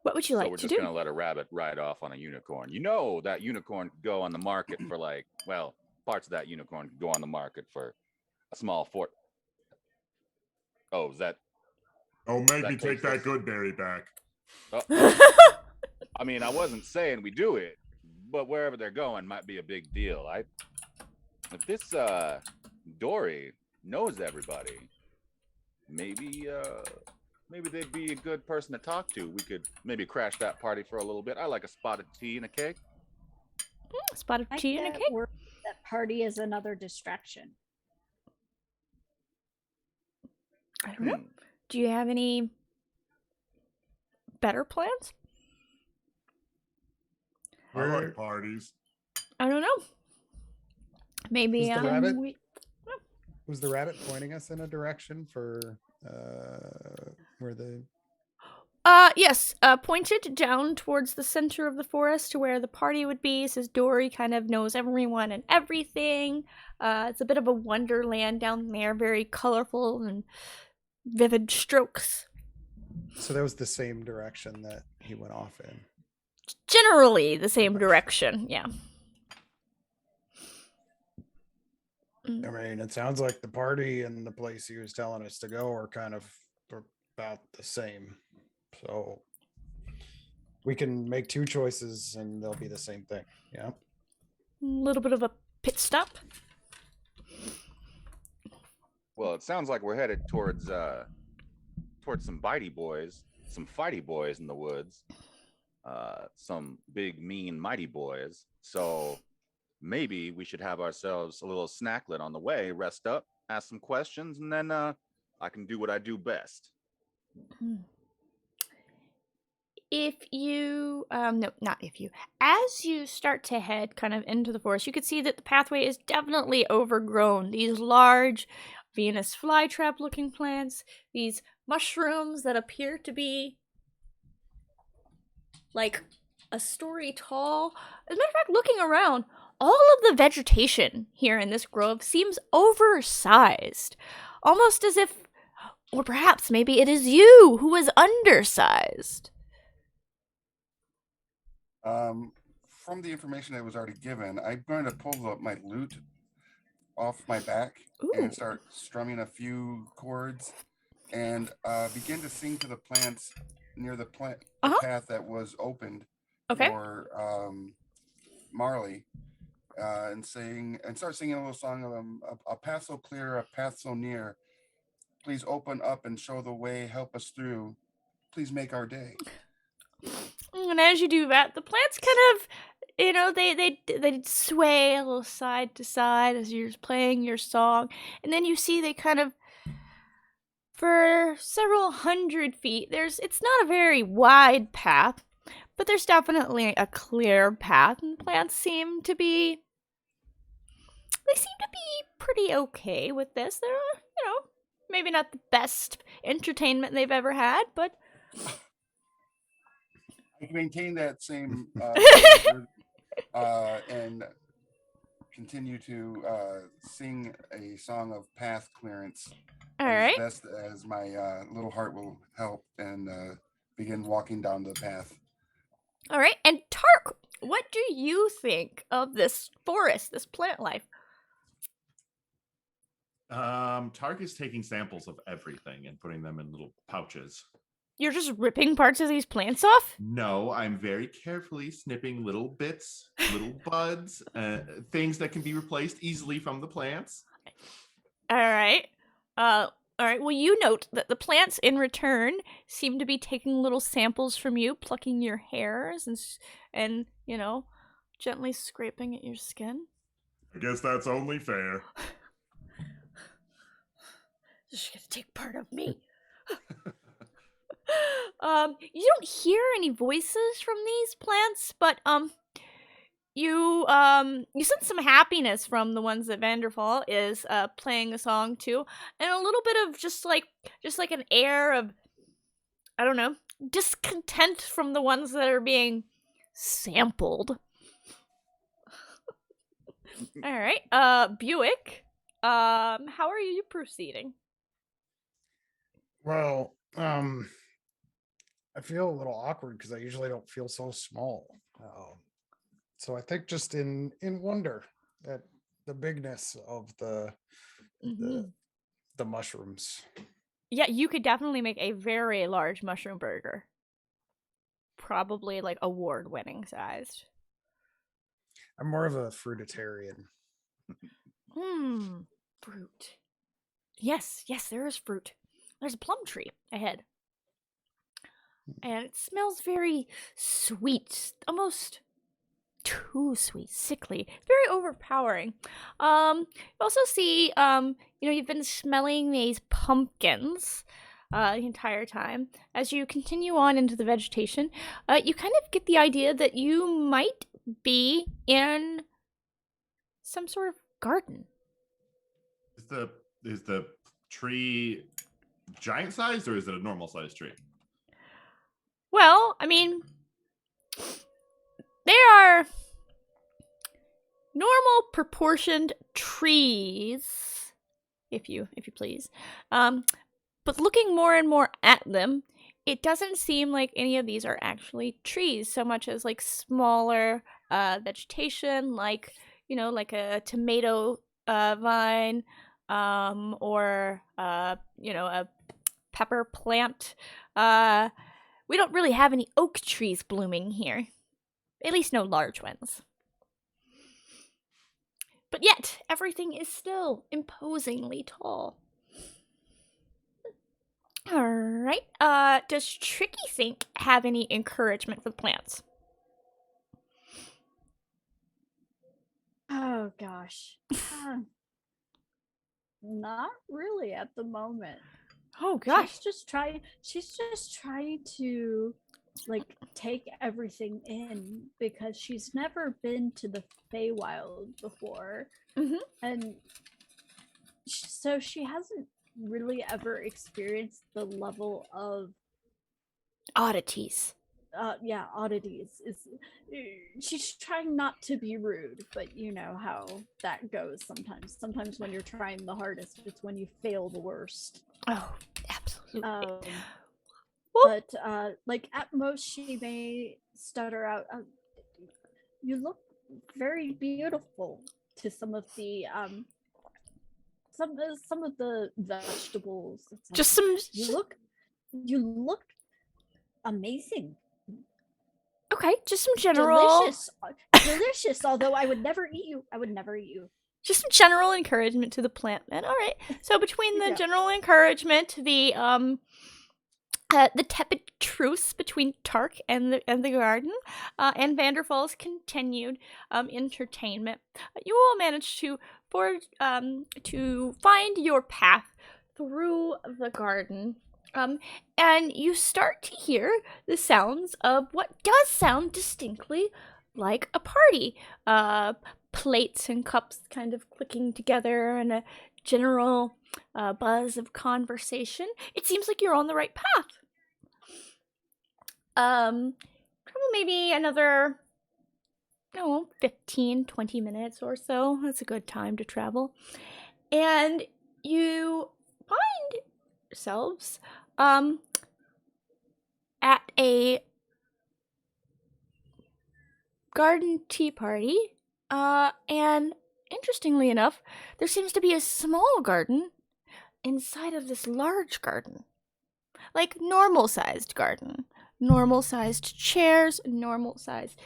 What would you like we're to just do? gonna let a rabbit ride off on a unicorn. You know that unicorn could go on the market for parts of that unicorn could go on the market for a small fort. Oh, is that? Oh, maybe that take that takes us- good berry back. Oh. I mean, I wasn't saying we do it, but wherever they're going might be a big deal. If this Dory knows everybody, maybe they'd be a good person to talk to. We could maybe crash that party for a little bit. I like a spot of tea and a cake. A spot of tea and a cake? That party is another distraction. I don't know. Do you have any better plans? I like parties. I don't know. Maybe Is the rabbit- we. Was the rabbit pointing us in a direction for where the... Yes, pointed down towards the center of the forest to where the party would be. Says Dory kind of knows everyone and everything. It's a bit of a wonderland down there, very colorful and vivid strokes. So that was the same direction that he went off in. Generally the same direction, yeah. I mean, it sounds like the party and the place he was telling us to go are kind of about the same. So we can make two choices and they'll be the same thing. Yeah. A little bit of a pit stop. Well, it sounds like we're headed towards some bitey boys, some fighty boys in the woods. Some big, mean, mighty boys. So maybe we should have ourselves a little snacklet on the way, rest up, ask some questions, and then I can do what I do best. If you, no, not if you, as you start to head kind of into the forest, you can see that the pathway is definitely overgrown. These large Venus flytrap looking plants, these mushrooms that appear to be like a story tall. As a matter of fact, looking around, all of the vegetation here in this grove seems oversized. Almost as if, or perhaps maybe it is you who is undersized. From the information that was already given, I'm going to pull up my lute off my back and start strumming a few chords and begin to sing to the plants near the path that was opened for Marley, and start singing a little song of a path so clear, a path so near. Please open up and show the way, help us through. Please make our day. And as you do that, the plants kind of, they sway a little side to side as you're playing your song. And then you see they kind of, for several hundred feet, it's not a very wide path, but there's definitely a clear path. And plants seem to be pretty okay with this. They're, maybe not the best entertainment they've ever had, but I can maintain that same and continue to sing a song of path clearance as best as my little heart will help, and begin walking down the path. All right, and Tark, what do you think of this forest, this plant life? Tark is taking samples of everything and putting them in little pouches. You're just ripping parts of these plants off? No, I'm very carefully snipping little bits, little buds, things that can be replaced easily from the plants. All right. Well, you note that the plants in return seem to be taking little samples from you, plucking your hairs and gently scraping at your skin. I guess that's only fair. She's gonna take part of me. You don't hear any voices from these plants, but you sense some happiness from the ones that Vanderfall is playing a song to, and a little bit of just like an air of, I don't know, discontent from the ones that are being sampled. All right, Buick, how are you proceeding? Well, I feel a little awkward because I usually don't feel so small. So I think just in wonder at the bigness of the mushrooms. Yeah, you could definitely make a very large mushroom burger. Probably like award-winning sized. I'm more of a fruitarian. Fruit. Yes, there is fruit. There's a plum tree ahead. And it smells very sweet, almost too sweet, sickly, very overpowering. You also see, you've been smelling these pumpkins the entire time. As you continue on into the vegetation, you kind of get the idea that you might be in some sort of garden. Is the tree giant sized, or is it a normal sized tree? Well, I mean, there are normal proportioned trees, if you please. But looking more and more at them, it doesn't seem like any of these are actually trees so much as like smaller vegetation, like a tomato vine, or a pepper plant. We don't really have any oak trees blooming here, at least no large ones. But yet, everything is still imposingly tall. Alright, does Tricky Think have any encouragement for the plants? Oh gosh. Not really at the moment. Oh gosh. She's just trying to like take everything in because she's never been to the Feywild before. Mm-hmm. And so she hasn't really ever experienced the level of oddities. Oddities. She's trying not to be rude, but you know how that goes sometimes. Sometimes when you're trying the hardest, it's when you fail the worst. Oh, absolutely. But like at most she may stutter out, you look very beautiful to some of the some of the vegetables. Just some. You look amazing. Okay, just some general delicious. Although I would never eat you. Just some general encouragement to the plant then. All right. So between the general encouragement, the tepid truce between Tark and the garden, and Vanderfall's continued entertainment, you all managed to find your path through the garden. And you start to hear the sounds of what does sound distinctly like a party. Plates and cups kind of clicking together and a general buzz of conversation. It seems like you're on the right path. Probably maybe another 15, 20 minutes or so. That's a good time to travel. And you find yourselves at a garden tea party, and interestingly enough, there seems to be a small garden inside of this large garden, like normal-sized garden, normal-sized chairs, normal-sized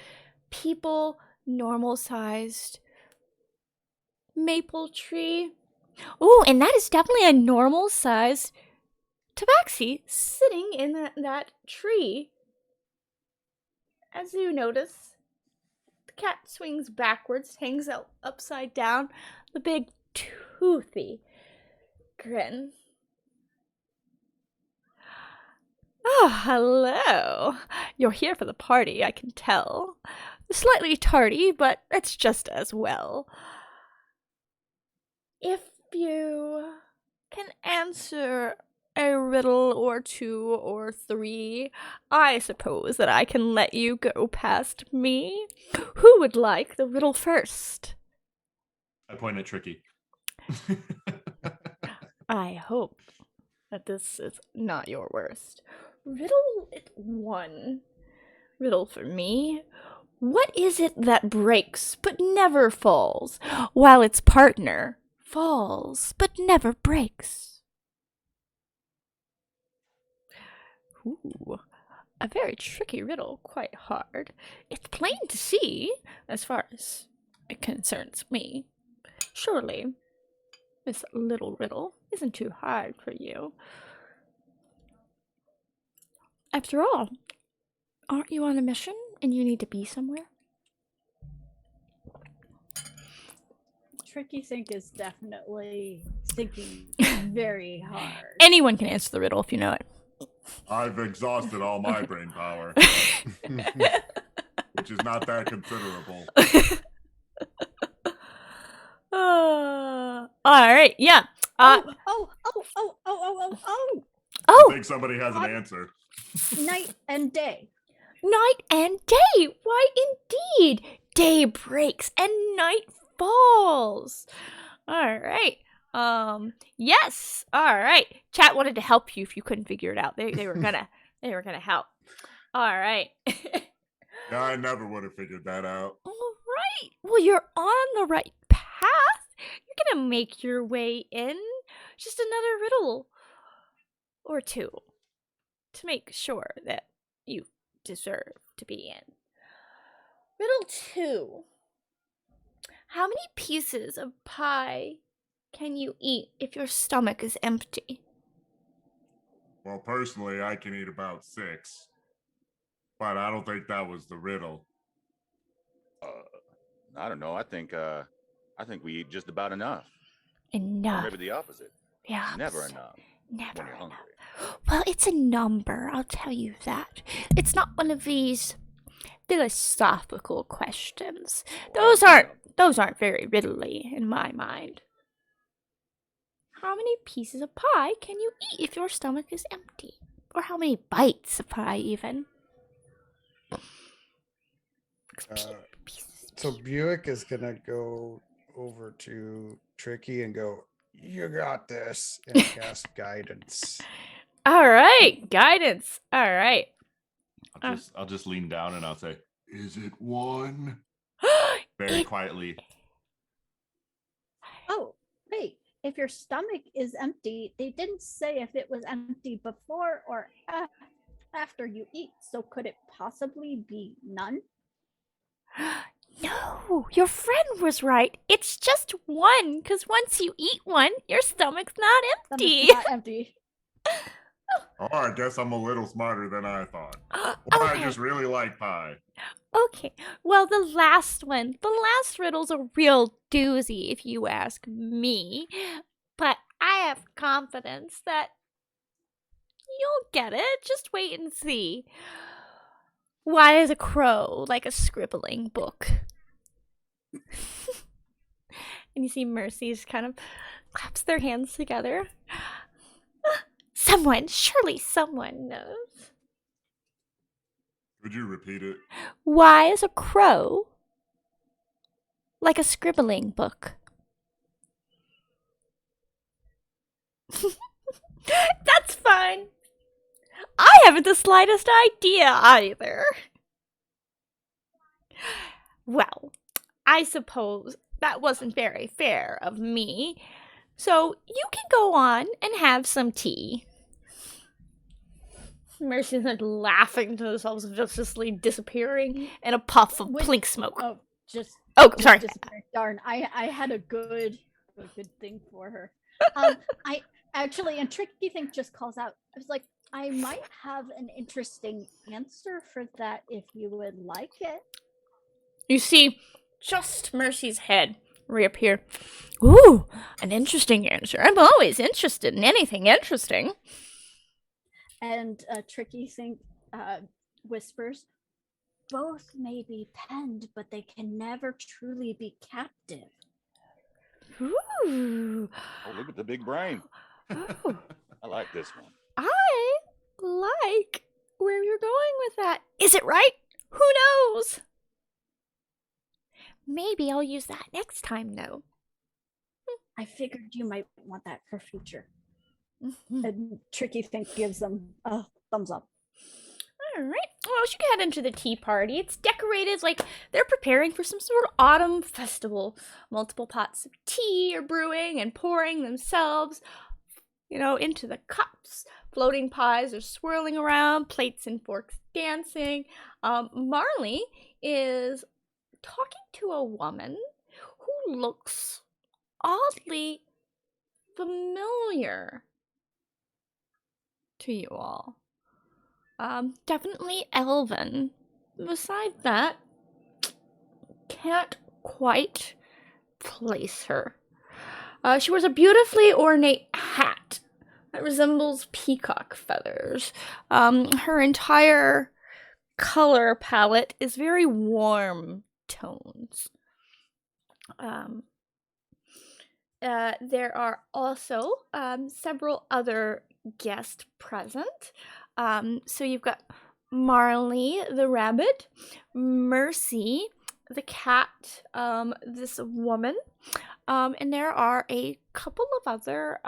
people, normal-sized maple tree. Oh, and that is definitely a normal-sized tabaxi sitting in that tree. As you notice, the cat swings backwards, hangs out upside down, the big toothy grin. Oh, hello. You're here for the party, I can tell. Slightly tardy, but it's just as well. If you can answer a riddle or two or three, I suppose that I can let you go past me. Who would like the riddle first? I point at Tricky. I hope that this is not your worst. Riddle 1. Riddle for me. What is it that breaks but never falls, while its partner falls but never breaks? Ooh, a very tricky riddle, quite hard. It's plain to see, as far as it concerns me. Surely, this little riddle isn't too hard for you. After all, aren't you on a mission and you need to be somewhere? Tricky Think is definitely thinking very hard. Anyone can answer the riddle if you know it. I've exhausted all my brain power, which is not that considerable. All right, yeah. Oh! I think somebody has an answer. Night and day. Night and day. Why, indeed. Day breaks and night falls. All right. Yes. All right. Chat wanted to help you if you couldn't figure it out. They were gonna help. All right. Yeah, I never would have figured that out. All right. Well, you're on the right path. You're gonna make your way in. Just another riddle or two to make sure that you deserve to be in. Riddle 2. How many pieces of pie can you eat if your stomach is empty? Well, personally, I can eat about 6. But I don't think that was the riddle. I don't know. I think we eat just about enough. Or Enough. maybe the opposite. Yeah. Never enough. Never when you're enough. hungry. Well, it's a number, I'll tell you that. It's not one of these philosophical questions. Those aren't very riddly in my mind. How many pieces of pie can you eat if your stomach is empty? Or how many bites of pie even? So Buick is gonna go over to Tricky and go, "You got this," and cast guidance. All right, guidance. All right. I'll just lean down and I'll say, "Is it 1?" Very quietly. Oh, wait. If your stomach is empty, they didn't say if it was empty before or after you eat. So could it possibly be none? No, your friend was right. It's just 1, because once you eat one, your stomach's not empty. Stomach's not empty. Oh, I guess I'm a little smarter than I thought. Okay. I just really like pie. Okay, well, the last riddle's a real doozy, if you ask me. But I have confidence that you'll get it. Just wait and see. Why is a crow like a scribbling book? And you see Mercy's kind of claps their hands together. Surely someone knows. Could you repeat it? Why is a crow like a scribbling book? That's fine. I haven't the slightest idea either. Well, I suppose that wasn't very fair of me. So you can go on and have some tea. Mercy's like laughing to themselves, viciously disappearing in a puff of plink smoke. Sorry. Darn, I had a good thing for her. I actually, and Tricky Think just calls out. I was like, I might have an interesting answer for that if you would like it. You see just Mercy's head reappear. Ooh, an interesting answer. I'm always interested in anything interesting. And Tricky Think whispers, both may be penned, but they can never truly be captive. Ooh. Oh, look at the big brain. Oh. I like this one. I like where you're going with that. Is it right? Who knows? Maybe I'll use that next time, though. I figured you might want that for future. Mm-hmm. And Tricky Think gives them a thumbs up. All right. Well, you can head into the tea party. It's decorated like they're preparing for some sort of autumn festival. Multiple pots of tea are brewing and pouring themselves, into the cups. Floating pies are swirling around, plates and forks dancing. Marley is talking to a woman who looks oddly familiar to you all. Definitely elven. Besides that, can't quite place her. She wears a beautifully ornate hat that resembles peacock feathers. Her entire color palette is very warm tones. There are also several other guests present. So you've got Marley the rabbit, Mercy the cat, this woman, and there are a couple of other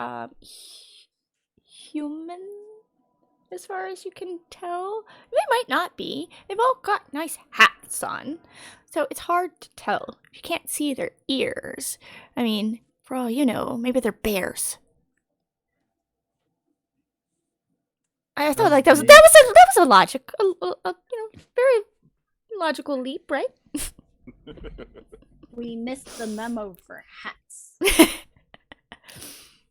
human, as far as you can tell. They might not be. They've all got nice hats on, so it's hard to tell. You can't see their ears. I mean, for all you know, maybe they're bears. I thought like that was a logic, very logical leap, right? We missed the memo for hats.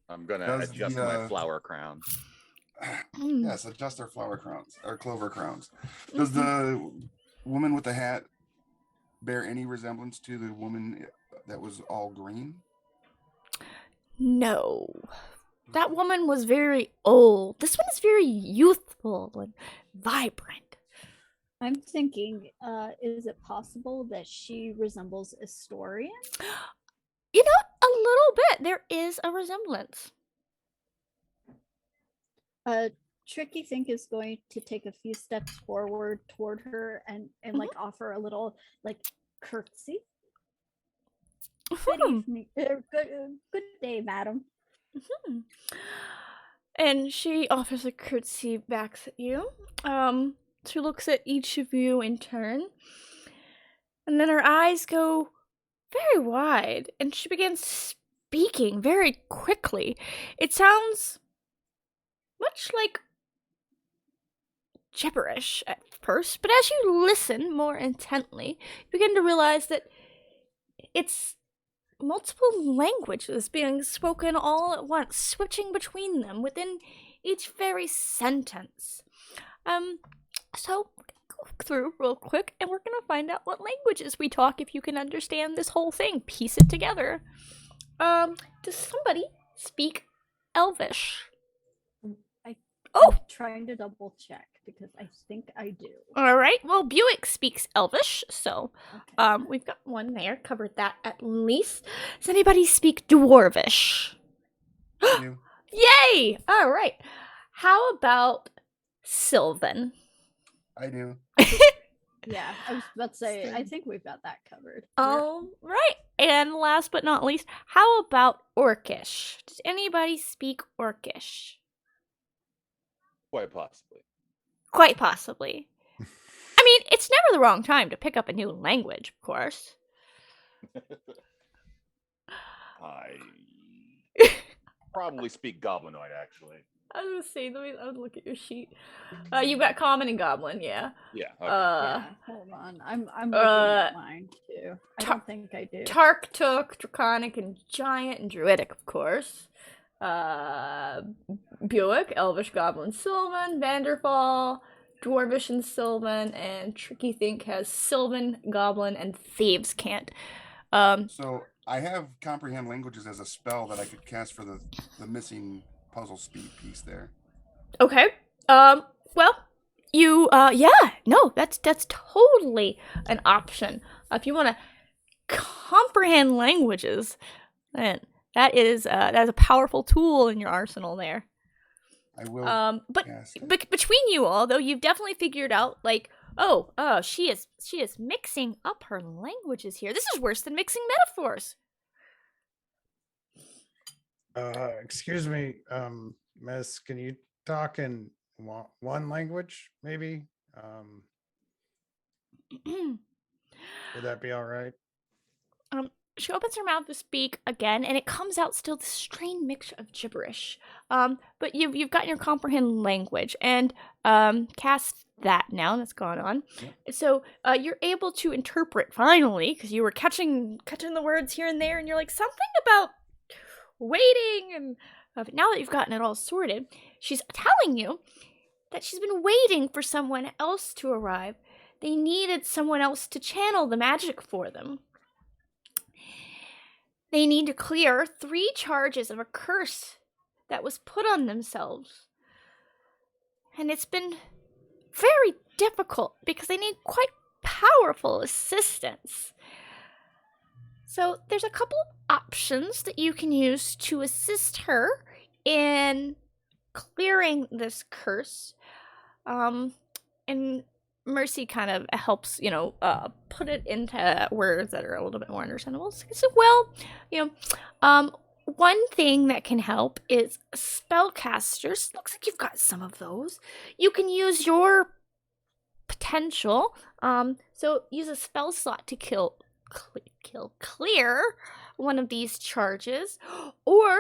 I'm gonna Does adjust the, my flower crown. Yes, adjust their flower crowns or clover crowns. Does the woman with the hat bear any resemblance to the woman that was all green? No. That woman was very old. This one is very youthful and vibrant. I'm thinking, is it possible that she resembles Estorian? You know, a little bit. There is a resemblance. Tricky Think is going to take a few steps forward toward her and like offer a little like curtsy. Good evening, good day, madam. And she offers a curtsy back at you. She looks at each of you in turn, and then her eyes go very wide, and she begins speaking very quickly. It sounds much like gibberish at first, but as you listen more intently, you begin to realize that it's multiple languages being spoken all at once, switching between them within each very sentence. So go through real quick, and we're gonna find out what languages we talk if you can understand this whole thing. Piece it together. Does somebody speak Elvish? I'm trying to double check because I think I do. All right. Well, Buick speaks Elvish, so Okay. we've got one there. Covered that at least. Does anybody speak Dwarvish? You. Yay! All right. How about Sylvan? I do. Yeah, I was about to say, I think we've got that covered. All right. And last but not least, how about Orcish? Does anybody speak Orcish? Quite possibly. Quite possibly. I mean, it's never the wrong time to pick up a new language, of course. I probably speak Goblinoid, actually. I was gonna say, I would look at your sheet. You've got Common and Goblin, yeah. Yeah. Okay. Yeah, hold on. I'm looking at mine too. I don't think I do. Tarktuk, Draconic, and Giant, and Druidic, of course. Buick, Elvish, Goblin, Sylvan, Vanderfall, Dwarvish, and Sylvan, and Tricky Think has Sylvan, Goblin, and Thieves' Cant. So I have comprehend languages as a spell that I could cast for the missing puzzle speed piece there. Okay. Well, you that's totally an option. If you want to comprehend languages, then that is a powerful tool in your arsenal there. I will. But between you all, though, you've definitely figured out like, she is mixing up her languages here. This is worse than mixing metaphors. Excuse me, miss, can you talk in one language, maybe? Would that be all right? She opens her mouth to speak again, and it comes out still this strange mixture of gibberish. But you've gotten your comprehend language, and cast that now. That's gone on. Yep. So you're able to interpret finally, because you were catching the words here and there, and you're like, something about waiting, and now that you've gotten it all sorted, she's telling you that she's been waiting for someone else to arrive. They needed someone else to channel the magic for them. they need to clear 3 charges of a curse that was put on themselves. And it's been very difficult because they need quite powerful assistance. So there's a couple options that you can use to assist her in clearing this curse. And Mercy kind of helps, put it into words that are a little bit more understandable. So, one thing that can help is spellcasters. Looks like you've got some of those. You can use your potential. So use a spell slot to clear one of these charges, or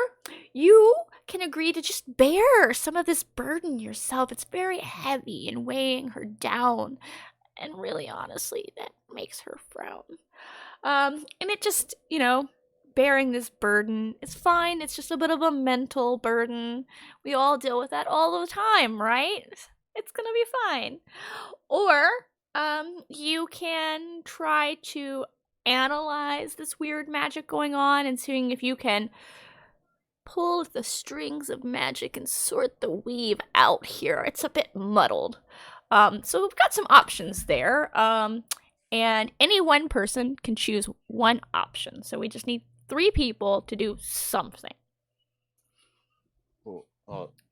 you can agree to just bear some of this burden yourself. It's very heavy and weighing her down, and really, honestly, that makes her frown. And it just, bearing this burden is fine. It's just a bit of a mental burden. We all deal with that all the time, right? It's gonna be fine. Or you can try to analyze this weird magic going on and seeing if you can pull the strings of magic and sort the weave out here. It's a bit muddled. So we've got some options there. And any one person can choose one option. So we just need 3 people to do something. Cool.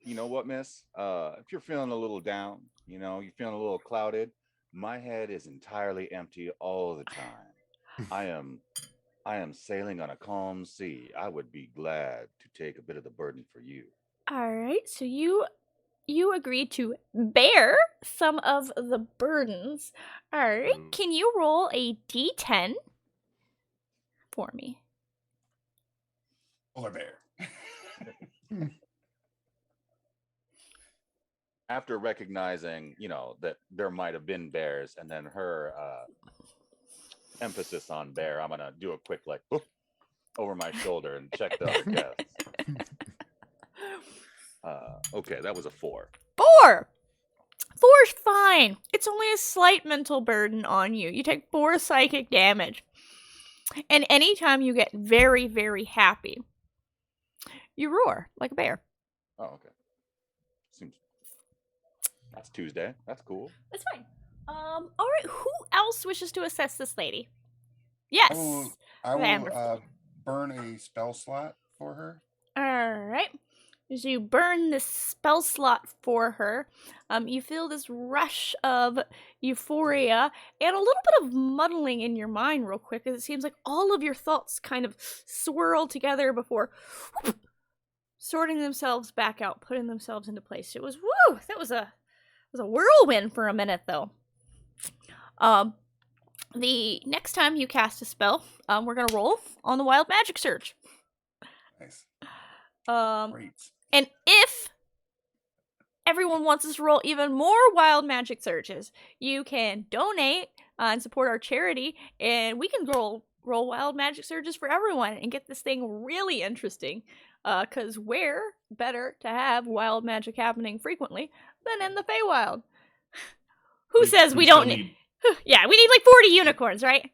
You know what, miss? If you're feeling a little down, you're feeling a little clouded, my head is entirely empty all the time. I am sailing on a calm sea. I would be glad to take a bit of the burden for you. All right. So you agreed to bear some of the burdens. All right. Can you roll a d10 for me? Polar bear. After recognizing, that there might have been bears, and then her emphasis on bear, I'm gonna do a quick over my shoulder and check the other guests. Okay, that was a 4. 4! 4's fine. It's only a slight mental burden on you. You take 4 psychic damage. And anytime you get very, very happy, you roar like a bear. Oh, okay. That's Tuesday. That's cool. That's fine. All right. Who else wishes to assess this lady? Yes. I will burn a spell slot for her. All right. As you burn this spell slot for her, you feel this rush of euphoria and a little bit of muddling in your mind real quick, as it seems like all of your thoughts kind of swirl together before sorting themselves back out, putting themselves into place. It was, that was a whirlwind for a minute, though. The next time you cast a spell, we're going to roll on the Wild Magic Surge. Nice. Great. And if everyone wants us to roll even more Wild Magic Surges, you can donate and support our charity, and we can roll Wild Magic Surges for everyone and get this thing really interesting. Because where better to have wild magic happening frequently than in the Feywild? Who says we don't need... Yeah, we need like 40 unicorns, right?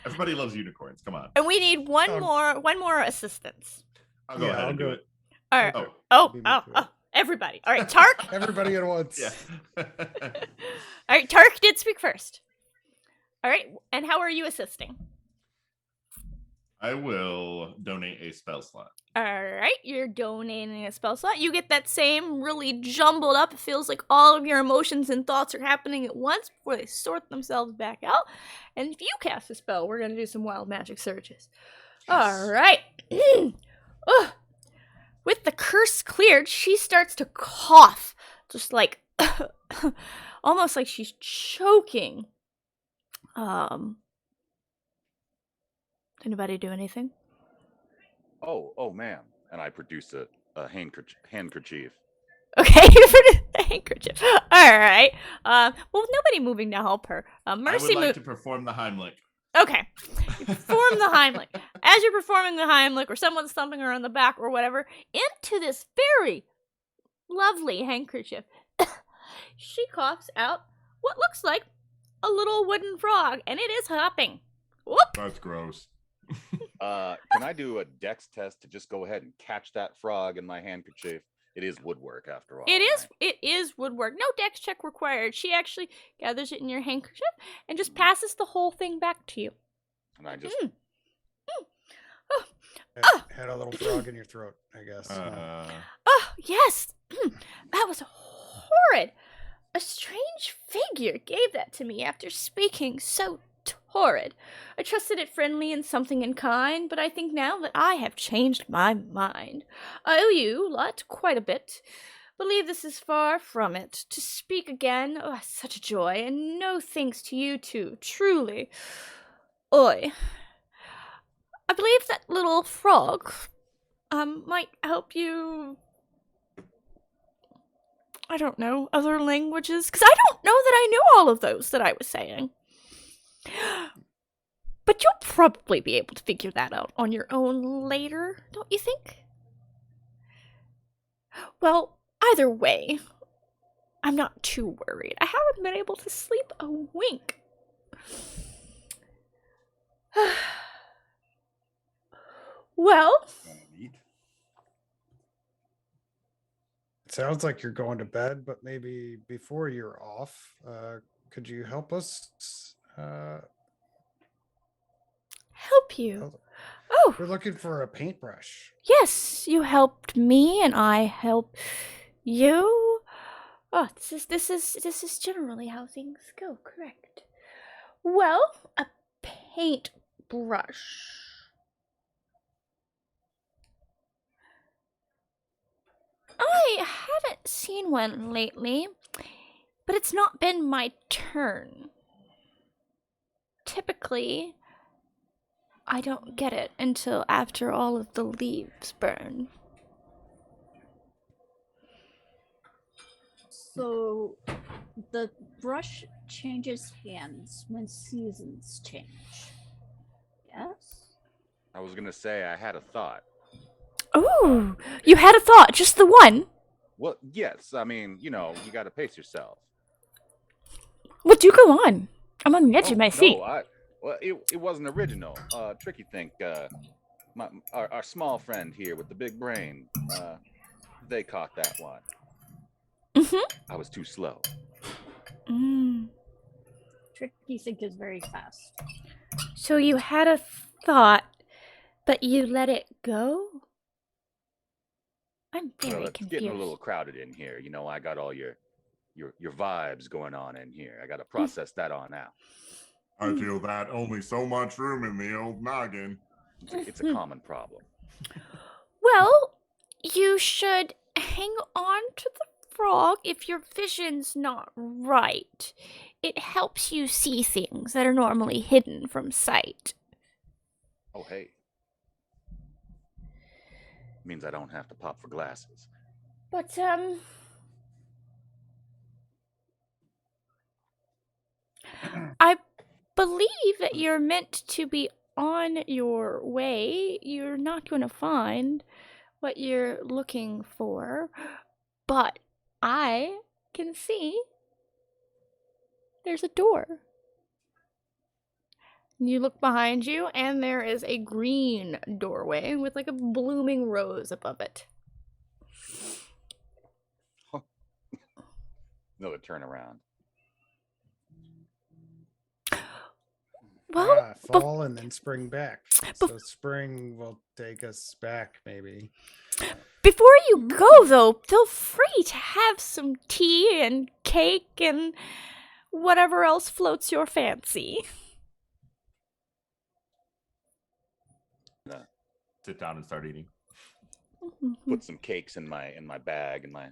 Everybody loves unicorns. Come on. And we need one more assistance. I'll go ahead and do it. All right. Oh, everybody. All right, Tark. Everybody at once. Yeah. All right, Tark did speak first. All right, and how are you assisting? I will donate a spell slot. All right, you're donating a spell slot. You get that same really jumbled up. It feels like all of your emotions and thoughts are happening at once before they sort themselves back out. And if you cast a spell, we're going to do some wild magic surges. Yes. All right. With the curse cleared, she starts to cough. Just like, almost like she's choking. Anybody do anything? Oh, ma'am. And I produce a handkerchief. Okay, you produce a handkerchief. All right. Well, nobody moving to help her. Mercy I would like to perform the Heimlich. Okay. You perform the Heimlich. As you're performing the Heimlich, or someone's thumping her on the back or whatever, into this very lovely handkerchief, she coughs out what looks like a little wooden frog, and it is hopping. Whoop. That's gross. Can I do a dex test to just go ahead and catch that frog in my handkerchief? It is woodwork after all. It is. right? It is woodwork. No dex check required. She actually gathers it in your handkerchief and just passes the whole thing back to you. And I just Had a little frog in your throat, I guess. Oh yes, that was horrid. A strange figure gave that to me after speaking so torrid. I trusted it friendly and something in kind, but I think now that I have changed my mind. I owe you lot quite a bit. Believe this is far from it. To speak again, oh, such a joy, and no thanks to you too, truly. Oi. I believe that little frog, might help you, I don't know, other languages, because I don't know that I knew all of those that I was saying. But you'll probably be able to figure that out on your own later, don't you think? Well, either way, I'm not too worried. I haven't been able to sleep a wink. Well, Neat. It sounds like you're going to bed, but maybe before you're off, could you help us? help you. Oh, We're looking for a paintbrush. yes, you helped me and I help you. Oh, this is generally how things go, correct? Well, a paintbrush. I haven't seen one lately, but it's not been my turn. Typically, I don't get it until after all of the leaves burn. So the brush changes hands when seasons change. Yes? I was gonna say I had a thought. Ooh, you had a thought, just the one. Well, yes, I mean, you got to pace yourself. Well, do go on. I'm on the edge of my seat. Well, it wasn't original. Tricky think, our small friend here with the big brain, they caught that one. I was too slow. Tricky think is very fast. So you had a thought, but you let it go? I'm very Well, it's confused. getting a little crowded in here. I got all your vibes going on in here. I got to process that on out. I feel that only so much room in the old noggin. It's a common problem. Well, you should hang on to the frog if your vision's not right. It helps you see things that are normally hidden from sight. Oh, hey. Means I don't have to pop for glasses. But, I believe that you're meant to be on your way. You're not going to find what you're looking for, but I can see there's a door. You look behind you, and there is a green doorway with like a blooming rose above it. Another turnaround. Well, Fall and then spring back. So spring will take us back, maybe. before you go, though, feel free to have some tea and cake and whatever else floats your fancy. Sit down and start eating. Put some cakes in my bag and my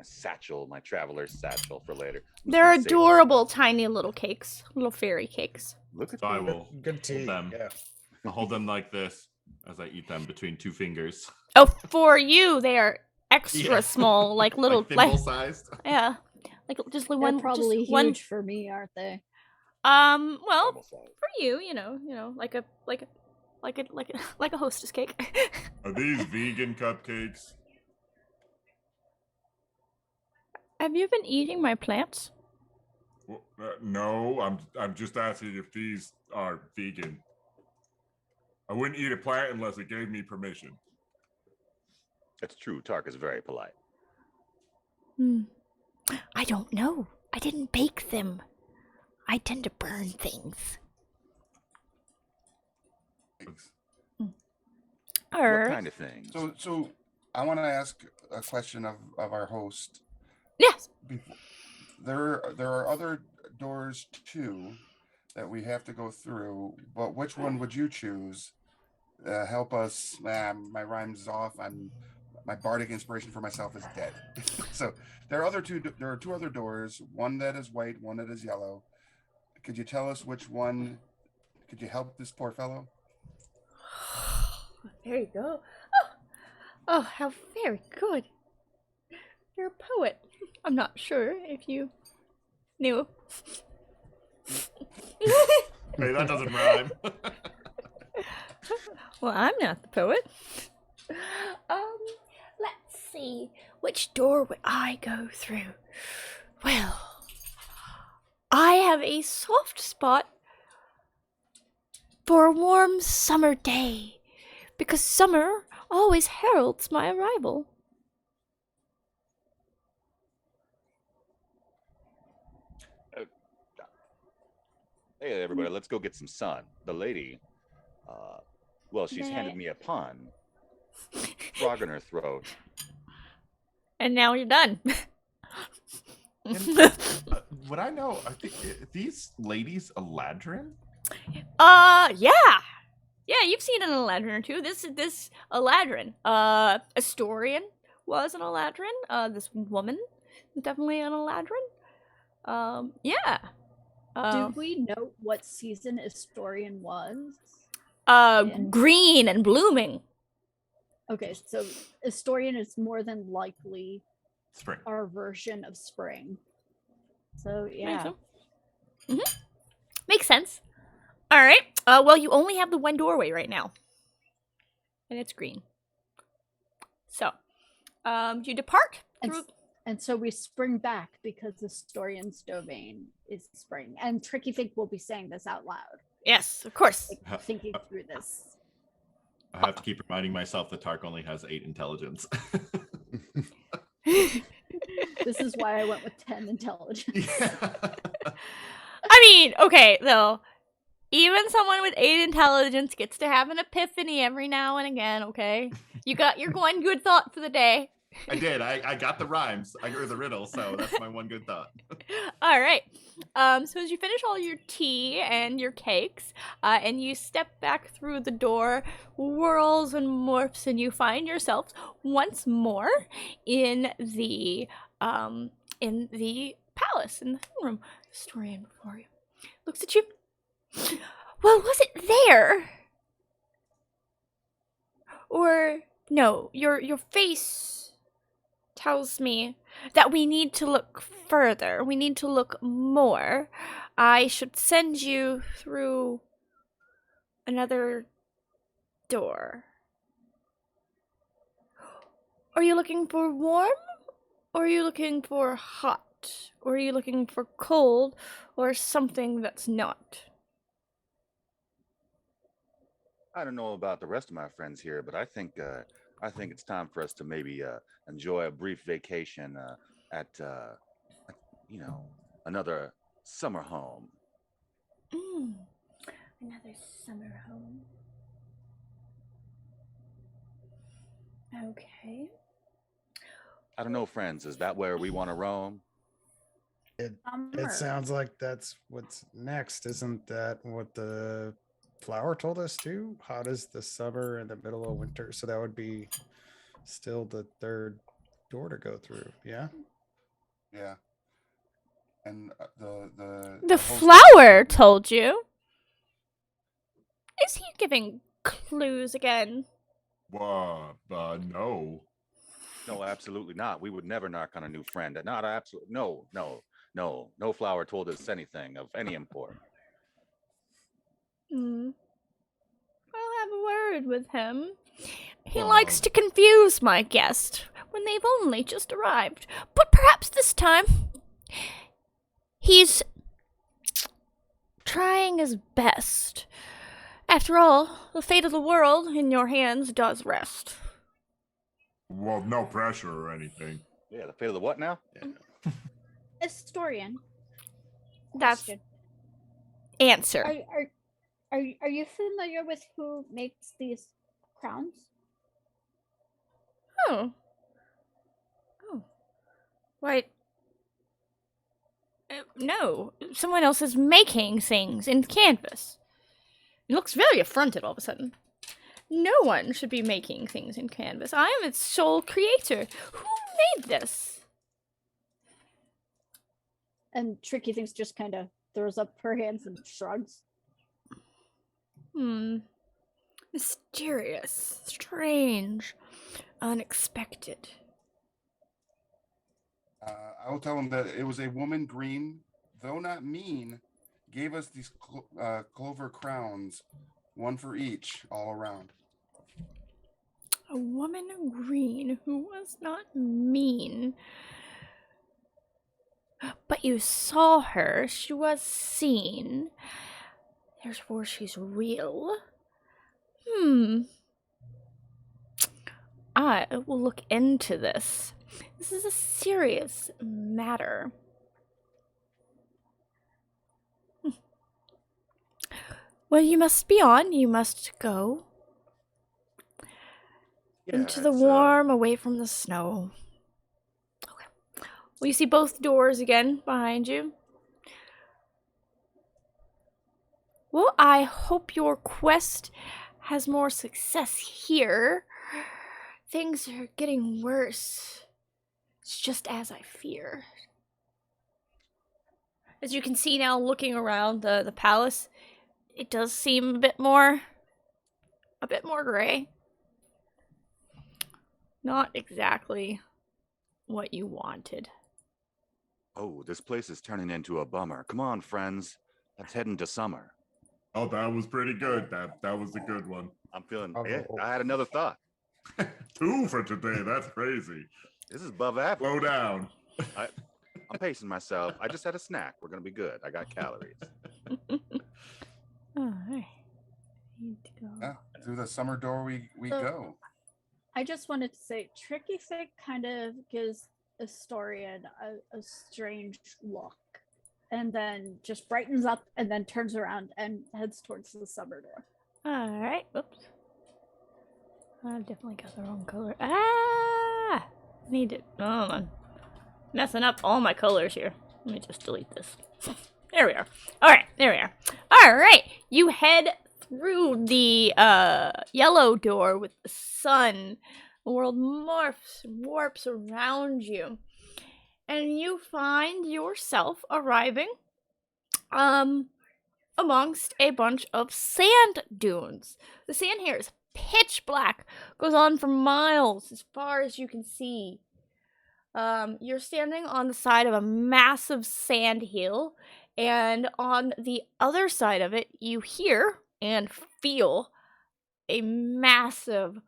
satchel, my traveler's satchel for later. They're adorable, tiny little cakes, little fairy cakes. Look at So I them. will Good tea. hold them. Yeah. I'll hold them like this as I eat them between two fingers. Oh, for you, they are extra Yeah. small, like little, like thimble sized. yeah, like just They're one, probably just huge one. for me, aren't they? Well, Almost all. for you, like a hostess cake. Are these vegan cupcakes? Have you been eating my plants? Well, no, I'm just asking if these are vegan. I wouldn't eat a plant unless it gave me permission. That's true. Tark is very polite. I don't know. I didn't bake them. I tend to burn things. What kind of things? So I want to ask a question of our host. Yes. There are other doors too that we have to go through, but which one would you choose? Help us. My rhyme's off. My bardic inspiration for myself is dead. So there are two other doors. One that is white, one that is yellow. Could you tell us which one? Could you help this poor fellow? There you go. Oh, how very good. You're a poet. I'm not sure if you knew. Hey, that doesn't rhyme. Well, I'm not the poet. Let's see. Which door would I go through? Well, I have a soft spot for a warm summer day, because summer always heralds my arrival. Hey, everybody, let's go get some sun. The lady, well, she's handed me a pun. Frog in her throat. And now you're done. Would I know? I think these ladies Eladrin? Yeah. Yeah, you've seen an Eladrin or two. This Eladrin. Estorian was an Eladrin. This woman, definitely an Eladrin. Yeah. Did we note what season Estorian was? Green and blooming. Okay, so Estorian is more than likely Spring. our version of spring. So yeah. Makes sense. All right. Well, you only have the one doorway right now, and it's green. So, you depart through. And so we spring back because the Estorian's domain is spring. And Tricky Fink will be saying this out loud. Yes, of course. Like, thinking through this. I have to keep reminding myself that Tark only has 8 intelligence. This is why I went with 10 intelligence. Yeah. I mean, okay, though. Even someone with 8 intelligence gets to have an epiphany every now and again, okay? You got your one good thought for the day. I did. I got the rhymes. I heard the riddle, so that's my one good thought. All right. So as you finish all your tea and your cakes, and you step back through the door, whirls and morphs, and you find yourselves once more in the palace, in the throne room. Historian before you looks at you. Well, was it there? Or no, your face tells me that we need to look further. We need to look more. I should send you through another door. Are you looking for warm? Or are you looking for hot? Or are you looking for cold? Or something that's not? I don't know about the rest of my friends here, but I think it's time for us to maybe enjoy a brief vacation at another summer home. Another summer home. Okay. I don't know, friends. Is that where we want to roam? It sounds like that's what's next. Isn't that what the flower told us too? Hot as the summer in the middle of winter. So that would be still the third door to go through. Yeah. Yeah. And the flower told you. Is he giving clues again? No. No, absolutely not. We would never knock on a new friend. Not absolutely. No flower told us anything of any import. I'll have a word with him. He likes to confuse my guest when they've only just arrived. But perhaps this time, he's trying his best. After all, the fate of the world in your hands does rest. Well, no pressure or anything. Yeah, the fate of the what now? Estorian. That's Question. answer. Are you familiar with who makes these crowns? Oh. Wait. No. Someone else is making things in canvas. It looks very affronted all of a sudden. No one should be making things in canvas. I am its sole creator. Who made this? And Tricky Things just kind of throws up her hands and shrugs. Mysterious, strange, unexpected. I will tell him that it was a woman green, though not mean, gave us these clover crowns, one for each, all around. A woman green who was not mean. But you saw her. She was seen. Therefore, she's real. I will look into this. This is a serious matter. Well, you must be on. You must go. Yeah, Into the it's, warm, away from the snow. Okay. Well, you see both doors again behind you. Well, I hope your quest has more success here. Things are getting worse. It's just as I fear. As you can see now, looking around the palace, it does seem a bit more gray. Not exactly what you wanted. Oh, this place is turning into a bummer. Come on, friends. Let's head into summer. Oh, that was pretty good. That was a good one. I'm feeling. Oh. Yeah, I had another thought. 2 for today. That's crazy. This is above average. Slow down. I'm pacing myself. I just had a snack. We're gonna be good. I got calories. All right. Need to go. Yeah, through the summer door we So- go. I just wanted to say, Tricky Thing kind of gives Estorian a strange look, and then just brightens up, and then turns around and heads towards the summer door. All right. Oops. I definitely got the wrong color. Ah! Need it. Oh, I'm messing up all my colors here. Let me just delete this. There we are. All right. There we are. All right. You head through the yellow door with the sun. The world morphs and warps around you. And you find yourself arriving amongst a bunch of sand dunes. The sand here is pitch black, goes on for miles as far as you can see. You're standing on the side of a massive sand hill, and on the other side of it, you hear and feel a massive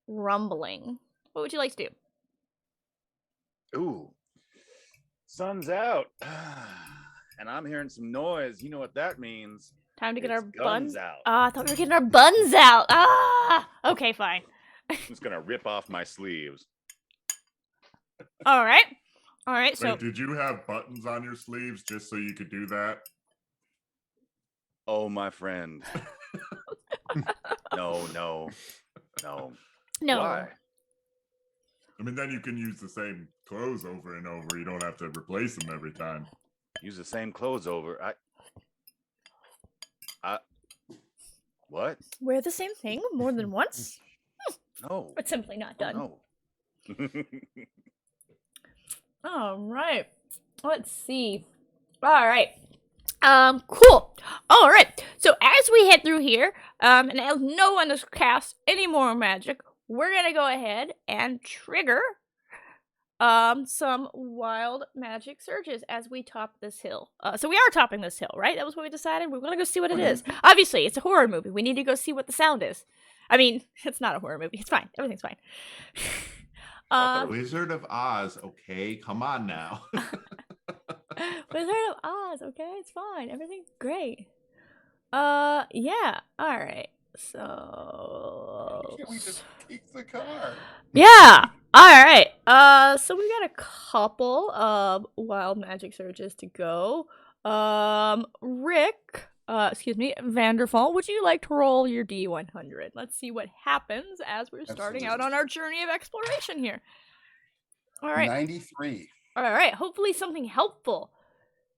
rumbling. What would you like to do? Ooh, sun's out, and I'm hearing some noise. You know what that means? Time to get our It's buns guns out. Ah, I thought we were getting our buns out. Ah, okay, fine. I'm just gonna rip off my sleeves. All right. So Wait, did you have buttons on your sleeves just so you could do that? Oh, my friend. No. no. Why? I mean, then you can use the same clothes over and over. You don't have to replace them every time. Use the same clothes over. What? Wear the same thing more than once? No. It's simply not done. No. All right. Let's see. All right. Cool. All right. So as we head through here, and as no one has cast any more magic, we're gonna go ahead and trigger some wild magic surges as we top this hill. So we are topping this hill, right? That was what we decided. We're gonna go see what it is. Obviously, it's a horror movie. We need to go see what the sound is. I mean, it's not a horror movie. It's fine. Everything's fine. Wizard of Oz, okay? Come on now. Wizard of Oz, okay? It's fine. Everything's great. Yeah. All right. So Can't we just take the car? yeah. All right. So we got a couple of wild magic surges to go. Rick, excuse me, Vanderfall, would you like to roll your D100? Let's see what happens as we're starting out on our journey of exploration here. All right. 93. All right. Hopefully something helpful.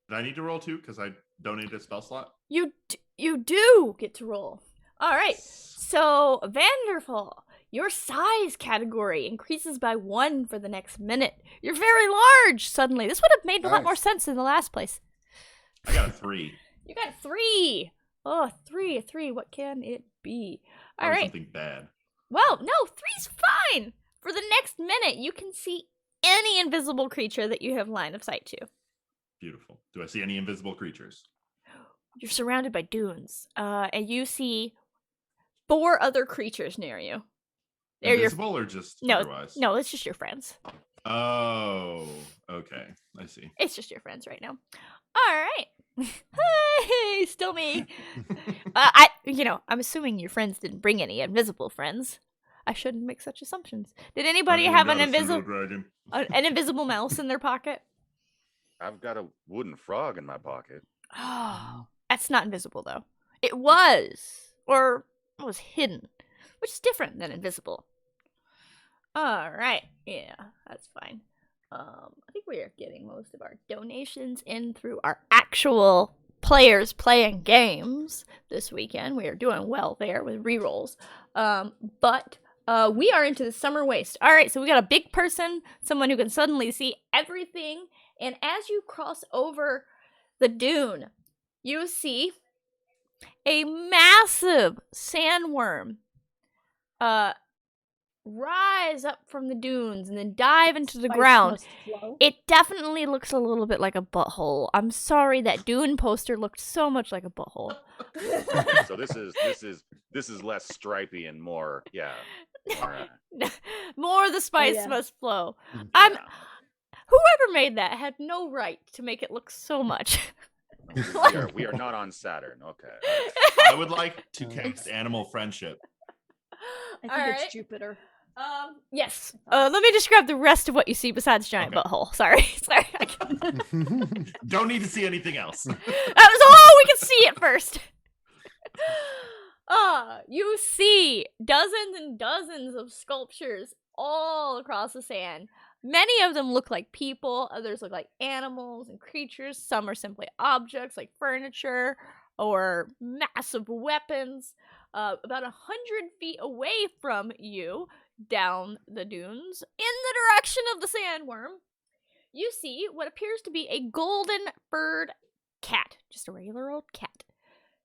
Did I need to roll too because I donated a spell slot? You do get to roll. All right. So Vanderfall, your size category increases by 1 for the next minute. You're very large suddenly. This would have made a lot more sense in the last place. I got a 3. You got 3. Oh, 3, a 3. What can it be? All right. Something bad. Well, no, 3's fine. For the next minute, you can see any invisible creature that you have line of sight to. Beautiful. Do I see any invisible creatures? You're surrounded by dunes, and you see 4 other creatures near you. They're Invisible or just otherwise? No, it's just your friends. Oh, okay. I see. It's just your friends right now. All right. Hey, still me. I'm assuming your friends didn't bring any invisible friends. I shouldn't make such assumptions. Did anybody have an invisible mouse in their pocket? I've got a wooden frog in my pocket. Oh, that's not invisible though. It was, or it was hidden, which is different than invisible. All right, yeah, that's fine. I think we are getting most of our donations in through our actual players playing games this weekend. We are doing well there with rerolls. But we are into the summer waste. All right, so we got a big person, someone who can suddenly see everything. And as you cross over the dune, you see a massive sandworm rise up from the dunes and then dive into the ground. It definitely looks a little bit like a butthole. I'm sorry, that dune poster looked so much like a butthole. So this is less stripy and more, yeah. All right. More of the spice must flow. Yeah. Whoever made that had no right to make it look so much. We are not on Saturn. Okay. I would like to cast animal friendship. I think it's Jupiter. Yes. Let me describe the rest of what you see besides giant butthole. Sorry. Don't need to see anything else. That was all we can see at first. You see dozens and dozens of sculptures all across the sand. Many of them look like people, others look like animals and creatures. Some are simply objects like furniture or massive weapons. About 100 feet away from you, down the dunes, in the direction of the sandworm, you see what appears to be a golden furred cat, just a regular old cat,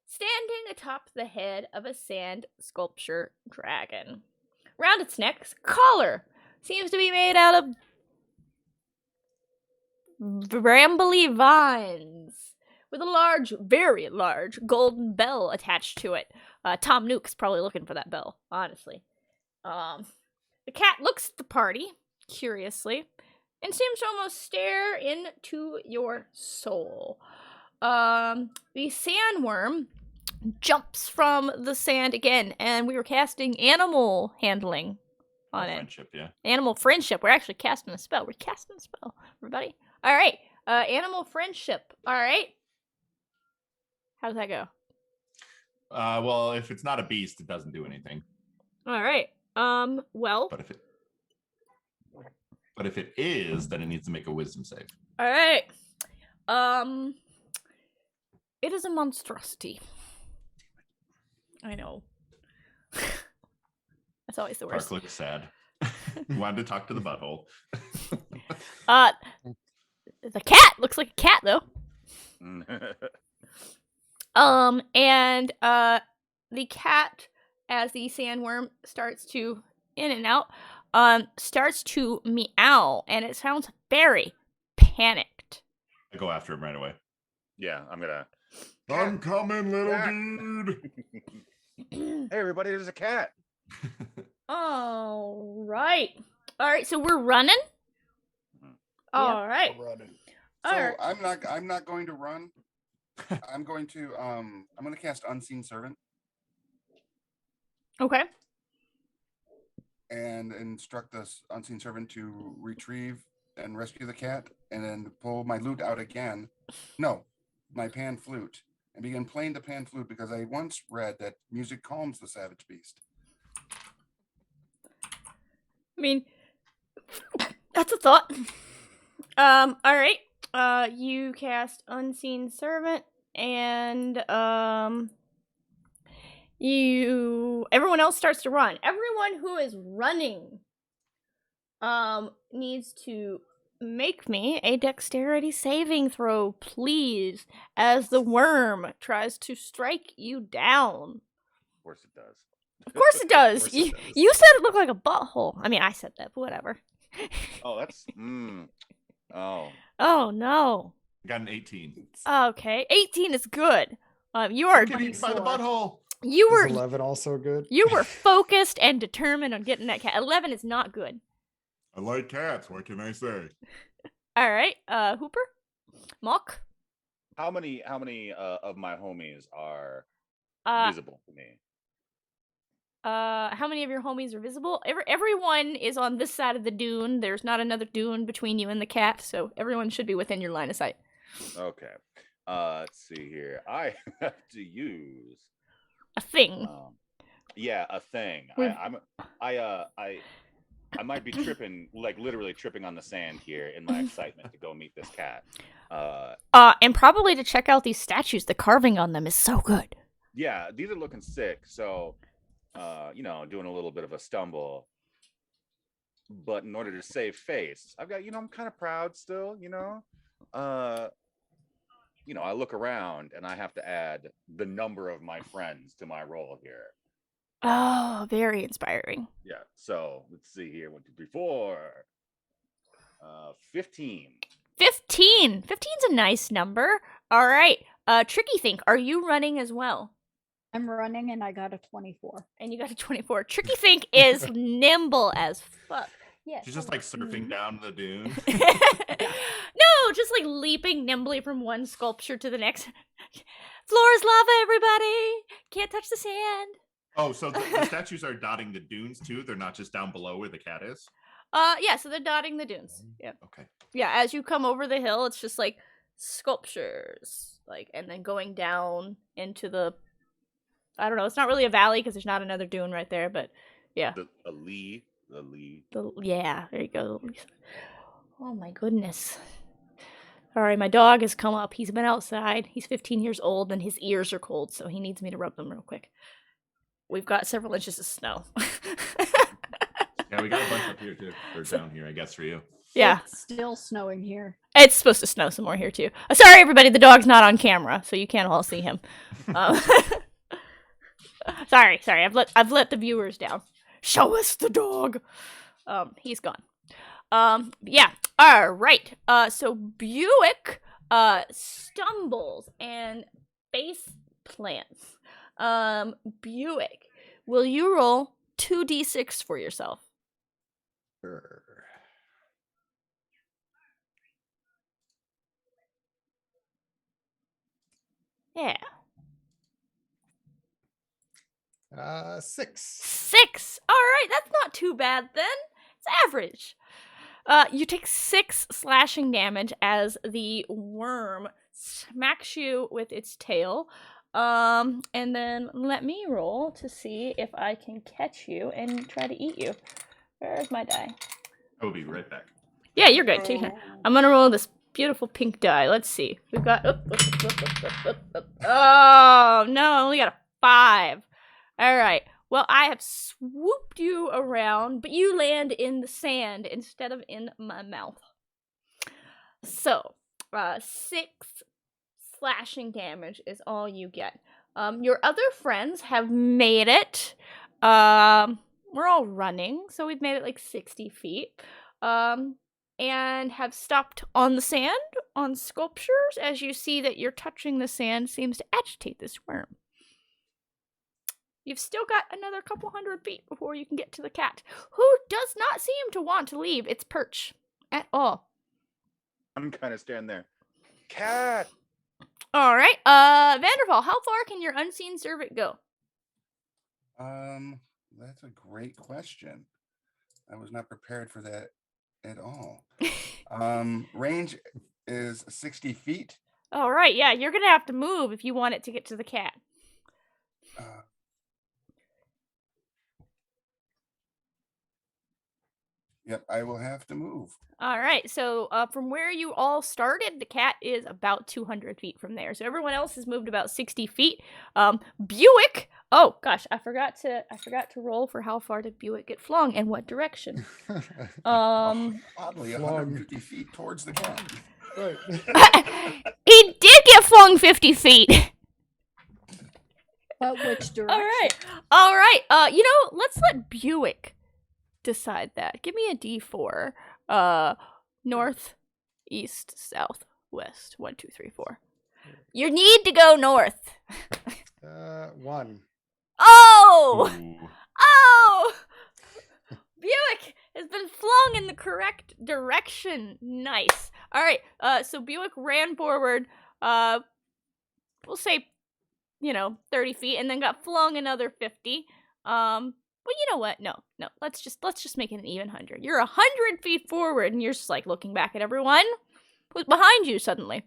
standing atop the head of a sand sculpture dragon. Round its neck's collar seems to be made out of brambly vines with a large, very large golden bell attached to it. Tom Nook's probably looking for that bell, honestly. The cat looks at the party, curiously, and seems to almost stare into your soul. The sandworm jumps from the sand again, and we were casting animal handling on it. Friendship, yeah. Animal friendship. We're actually casting a spell. We're casting a spell, everybody. All right. Animal friendship. All right. How does that go? Well, if it's not a beast, it doesn't do anything. All right. Well. But if it is, then it needs to make a wisdom save. All right. It is a monstrosity. I know. That's always the worst. Park looks sad. Wanted to talk to the butthole. The cat looks like a cat though. And the cat, as the sandworm starts to in and out, starts to meow, and it sounds very panicked. I go after him right away. Yeah, I'm coming, little dude. Hey, everybody, there's a cat. All right. So we're running. All right. So I'm not going to run. I'm going to cast Unseen Servant. Okay. and instruct the unseen servant to retrieve and rescue the cat, and then pull my lute out again. No, my pan flute, and begin playing the pan flute because I once read that music calms the savage beast. I mean, that's a thought. All right. You cast Unseen Servant, and everyone else starts to run. Everyone who is running, needs to make me a dexterity saving throw, please, as the worm tries to strike you down. Of course it does. Of course it does. Of course it does. You said it looked like a butthole. I mean, I said that, but whatever. Oh, that's oh. Oh no. Got an 18. Okay, 18 is good. You are Get eaten by the butthole. you Is were 11 also good? you were focused and determined on getting that cat. 11 is not good. I like cats. What can I say? All right, Hooper, Mock. How many of my homies are Uh, visible to me? how many of your homies are visible? Everyone is on this side of the dune. There's not another dune between you and the cat, so everyone should be within your line of sight. Okay. Let's see here. I have to use A thing. yeah, a thing. We've- I might be tripping, like literally tripping on the sand here in my excitement to go meet this cat. And probably to check out these statues. The carving on them is so good. Yeah, these are looking sick. So, doing a little bit of a stumble. But in order to save face, I've got, I'm kind of proud still, I look around and I have to add the number of my friends to my roll here. Oh, very inspiring. Yeah. So let's see here. 1, 2, 3, 4. 15. 15. 15's a nice number. All right. Tricky Think, are you running as well? I'm running and I got a 24. And you got a 24. Tricky Think is nimble as fuck. Yeah. She's just like surfing down the dune. No, just like leaping nimbly from one sculpture to the next. Floor is lava, everybody. Can't touch the sand. Oh, so the statues are dotting the dunes too? They're not just down below where the cat is? Yeah, so they're dotting the dunes. Yeah. Okay. Yeah, as you come over the hill, it's just like sculptures. And then going down into the, I don't know, it's not really a valley because there's not another dune right there, but yeah. The Lee. Yeah, there you go. Oh my goodness. All right, my dog has come up. He's been outside. He's 15 years old and his ears are cold, so he needs me to rub them real quick. We've got several inches of snow. Yeah, we got a bunch up here too. Or down here, I guess, for you. Yeah. It's still snowing here. It's supposed to snow some more here too. Sorry, everybody, the dog's not on camera, so you can't all see him. Sorry. I've let the viewers down. Show us the dog. He's gone. Yeah. All right. So Buick stumbles and base plants. Buick, will you roll 2d6 for yourself? Sure. Yeah. 6. 6. All right, that's not too bad then. It's average. You take 6 slashing damage as the worm smacks you with its tail. And then let me roll to see if I can catch you and try to eat you. Where's my die? I will be right back. Yeah, you're good. Take care. I'm gonna roll this beautiful pink die. Let's see. We've got. Oh no! I only got a 5. All right. Well, I have swooped you around, but you land in the sand instead of in my mouth. So, 6 slashing damage is all you get. Your other friends have made it. We're all running, so we've made it like 60 feet. And have stopped on the sand, on sculptures, as you see that you're touching the sand seems to agitate this worm. You've still got another couple hundred feet before you can get to the cat, who does not seem to want to leave its perch at all. I'm kind of standing there. Cat. All right, Vanderval, how far can your unseen servant go? That's a great question. I was not prepared for that at all. Range is 60 feet. All right, yeah, you're gonna have to move if you want it to get to the cat. Yep, I will have to move. All right, so from where you all started, the cat is about 200 feet from there. So everyone else has moved about 60 feet. Buick. Oh gosh, I forgot to roll for how far did Buick get flung and what direction. Oddly, Flung. 150 feet towards the cat. Right. He did get flung 50 feet. But which direction? All right. Let's let Buick decide that. Give me a D4. North, east, south, west. 1, 2, 3, 4. You need to go north. 1. Oh! Ooh. Oh! Buick has been flung in the correct direction. Nice. All right. So Buick ran forward. We'll say, 30 feet, and then got flung another 50. Well, you know what? No. Let's just make it an even 100. You're 100 feet forward, and you're just like looking back at everyone who's behind you suddenly.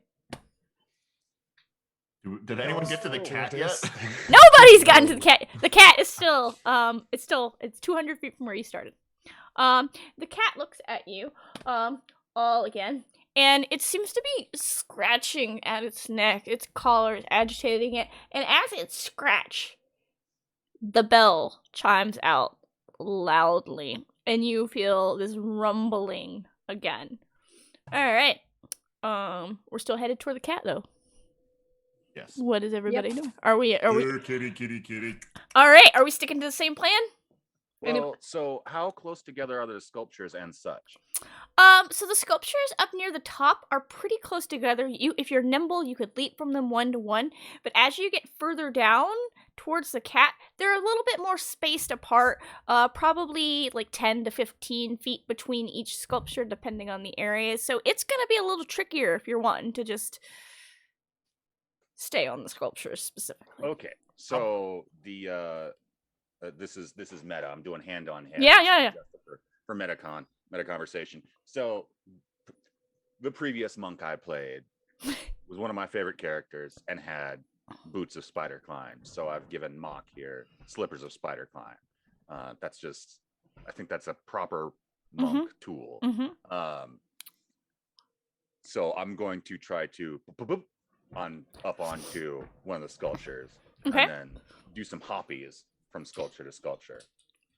Did anyone get to the cat yet? Nobody's gotten to the cat. The cat is still, it's 200 feet from where you started. The cat looks at you, all again, and it seems to be scratching at its neck. Its collar is agitating it, and as it scratch, the bell chimes out loudly, and you feel this rumbling again. All right. We're still headed toward the cat, though. Yes. What is everybody Yep. doing? Are we? Kitty. All right. Are we sticking to the same plan? Well, so how close together are the sculptures and such? So the sculptures up near the top are pretty close together. If you're nimble, you could leap from them 1 to 1. But as you get further down towards the cat, they're a little bit more spaced apart. Probably like 10 to 15 feet between each sculpture, depending on the area. So it's gonna be a little trickier if you're wanting to just stay on the sculptures specifically. Okay, so the this is meta. I'm doing hand on hand. Yeah. For meta conversation. So the previous monk I played was one of my favorite characters and had boots of spider climb. So I've given Mock here slippers of spider climb. I think that's a proper monk tool. So I'm going to try to up onto one of the sculptures, Okay. and then do some hoppies from sculpture to sculpture.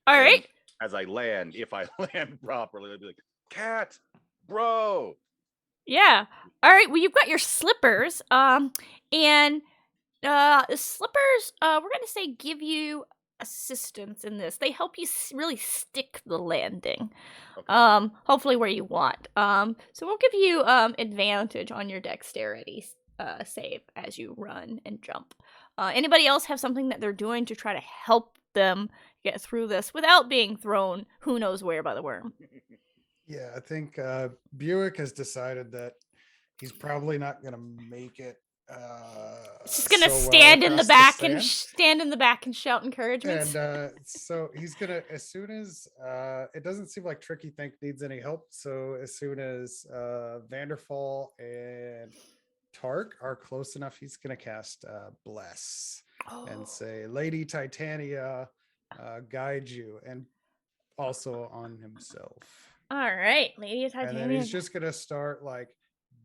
All right. As I land, if I land properly, I'll be like, "Cat, bro." Yeah. All right. Well, you've got your slippers. And the slippers, we're gonna say, give you assistance in this. They help you really stick the landing. Okay. Hopefully where you want. So we'll give you advantage on your dexterity save as you run and jump. Anybody else have something that they're doing to try to help them get through this without being thrown who knows where by the worm? Yeah, I think Buick has decided that he's probably not going to make it. Just gonna so stand well in the across back sand. and stand in the back and shout encouragements. And so he's gonna, as soon as it doesn't seem like Tricky Think needs any help. So as soon as Vanderfall and Tark are close enough, he's gonna cast Bless and say, "Lady Titania, guide you," and also on himself. All right, Lady of And then Titania. he's just gonna start like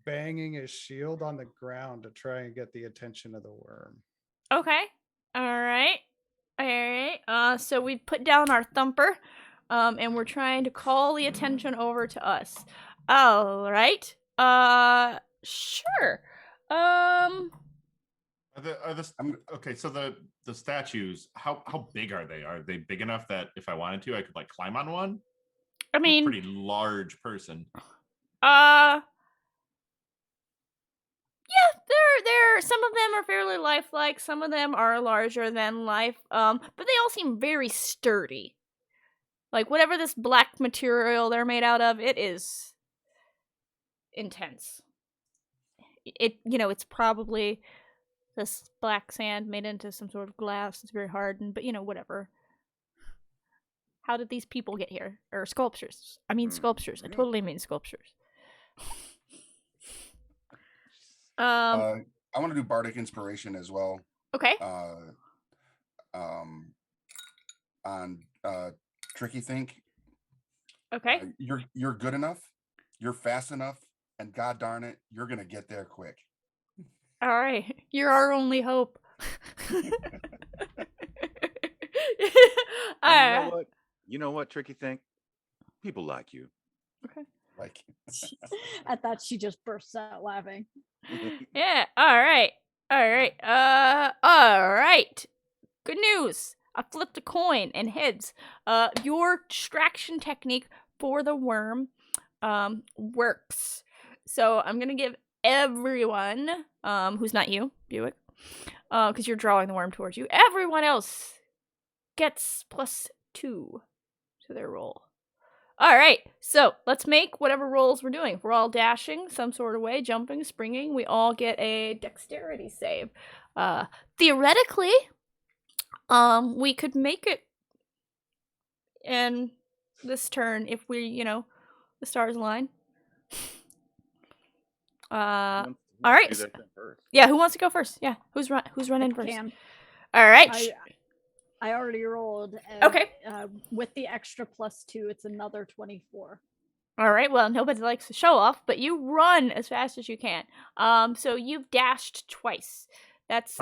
banging his shield on the ground to try and get the attention of the worm. Okay. All right. So we've put down our thumper, and we're trying to call the attention over to us. All right. Sure. Okay, so the statues, how big are they? Are they big enough that if I wanted to, I could like climb on one? I I'm mean, a pretty large person. Yeah, they're some of them are fairly lifelike, some of them are larger than life, but they all seem very sturdy. Like whatever this black material they're made out of, it is intense. It's probably this black sand made into some sort of glass. It's very hardened, but whatever. How did these people get here? Or sculptures. I mean sculptures. I totally mean sculptures. I want to do bardic inspiration as well. Okay. On Tricky Think. Okay. You're good enough. You're fast enough, and god darn it, you're gonna get there quick. All right. You're our only hope. You know what, Tricky Think? People like you. Okay. Like At that, she just bursts out laughing. Yeah. All right. All right. Good news. I flipped a coin and heads. Your distraction technique for the worm works. So I'm gonna give everyone who's not you, Buick, because you're drawing the worm towards you. Everyone else gets +2 to their roll. All right, so let's make whatever rolls we're doing. If we're all dashing some sort of way, jumping, springing, we all get a dexterity save. Theoretically, we could make it in this turn if we, the stars align. All right. Yeah, who wants to go first? Yeah, who's running first? Can. All right. I already rolled. Okay. With the extra +2, it's another 24. All right. Well, nobody likes to show off, but you run as fast as you can. So you've dashed twice. That's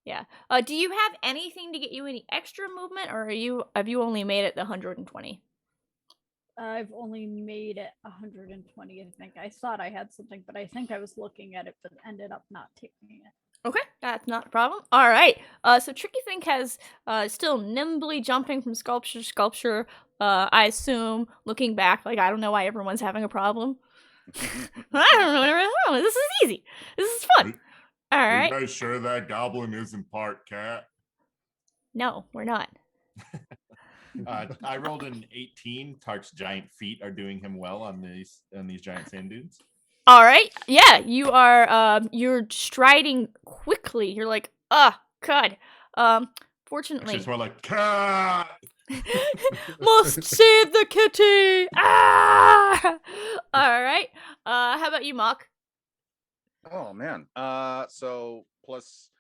yeah. Do you have anything to get you any extra movement, or have you only made it the 120? I've only made it 120, I think. I thought I had something, but I think I was looking at it, but ended up not taking it. Okay, that's not a problem. All right. So Tricky Think has still nimbly jumping from sculpture to sculpture. I assume looking back, like I don't know why everyone's having a problem. I don't know. This is easy. This is fun. All right. Are you guys sure that goblin isn't part cat? No, we're not. I rolled an 18. Tark's giant feet are doing him well on these giant sand dunes. All right. Yeah, you are. You're striding quickly. You're like, God. Fortunately, She's more like cat. Must save the kitty. Ah. All right. How about you, Mock? Oh man. So plus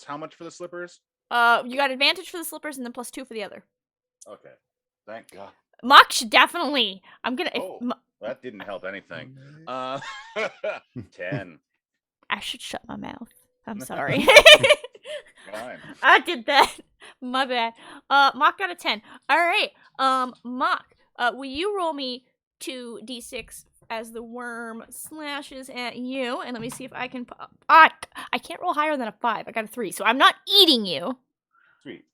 how much for the slippers? You got advantage for the slippers and then +2 for the other. Okay. Thank God. Mock should definitely. I'm gonna. That didn't help anything. 10. I should shut my mouth. I'm sorry. Fine. I did that. My bad. Mock got a 10. All right. Mock, will you roll me 2d6 as the worm slashes at you? And let me see if I can. I can't roll higher than a 5. I got a 3, so I'm not eating you. Sweet.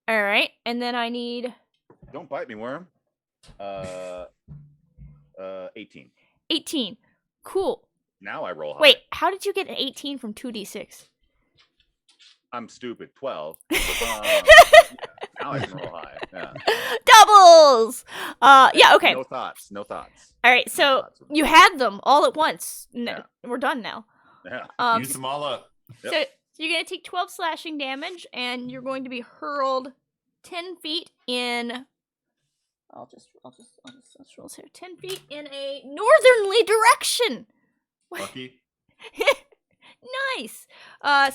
All right, and then I need. Don't bite me, worm. 18. 18. Cool. Now I roll high. Wait, how did you get an 18 from 2d6? I'm stupid. 12. Now I can roll high. Yeah. Doubles. Yeah. Okay. No thoughts. All right. So you had them all at once. Yeah. We're done now. Yeah. Use them all up. Yep. So you're gonna take 12 slashing damage, and you're going to be hurled 10 feet in. I'll just roll here. 10 feet in a northerly direction. Lucky. Nice.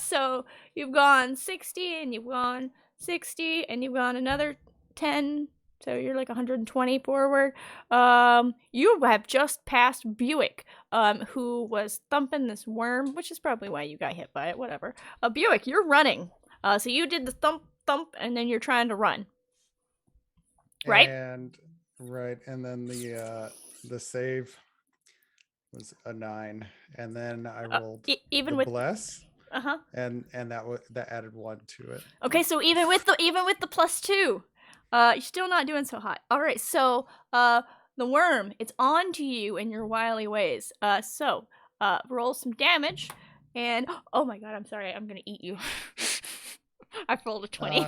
So you've gone 60, and you've gone 60, and you've gone another 10. So you're like 120 forward. You have just passed Buick, who was thumping this worm, which is probably why you got hit by it. Whatever. Buick, you're running. So you did the thump, and then you're trying to run. Right. And then the save was a 9, and then I rolled even the with bless. Uh-huh. And that added 1 to it. Okay, so even with the +2, you're still not doing so hot. All right, so the worm, it's on to you in your wily ways. So roll some damage, and oh my God, I'm sorry, I'm gonna eat you. I rolled a 20.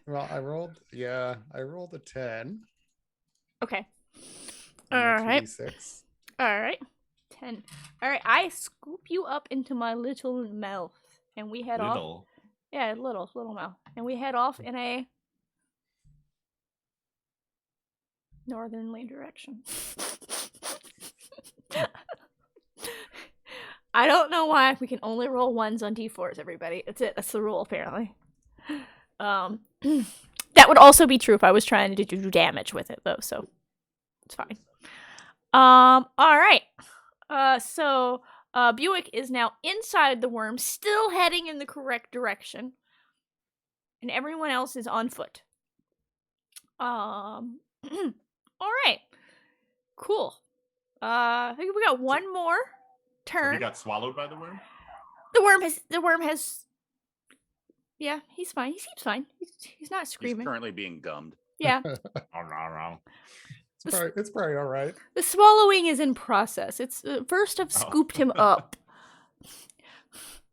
Well, I rolled a 10. Okay. All right. 2d6. All right. 10. All right, I scoop you up into my little mouth, and we head off. Little. Yeah, little mouth, and we head off in a northernly direction. I don't know why we can only roll ones on d4s, everybody. That's it. That's the rule, apparently. That would also be true if I was trying to do damage with it, though, so it's fine. All right. So Buick is now inside the worm, still heading in the correct direction, and everyone else is on foot. All right. Cool. I think we got one more So turn. he got swallowed by the worm? The worm has. Yeah, he's fine. He seems fine. He's not He's screaming. currently being gummed. Yeah. It's probably all right. The swallowing is in process. It's first I've scooped him up.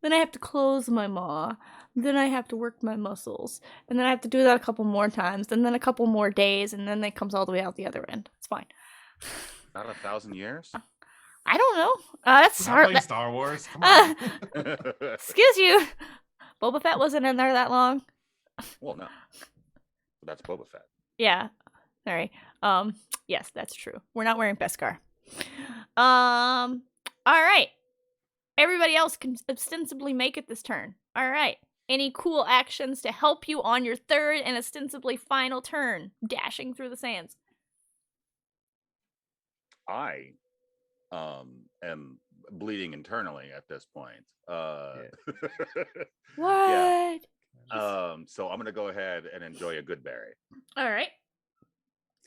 Then I have to close my maw. Then I have to work my muscles. And then I have to do that a couple more times. And then a couple more days. And then it comes all the way out the other end. It's fine. Not 1,000 years? I don't know. That's Not hard. playing Star Wars. Come on. Excuse you. Boba Fett wasn't in there that long. Well, no. But that's Boba Fett. Yeah. Sorry. Yes, that's true. We're not wearing Beskar. All right. Everybody else can ostensibly make it this turn. All right. Any cool actions to help you on your third and ostensibly final turn, dashing through the sands? I am bleeding internally at this point. What? So I'm gonna go ahead and enjoy a good berry. All right.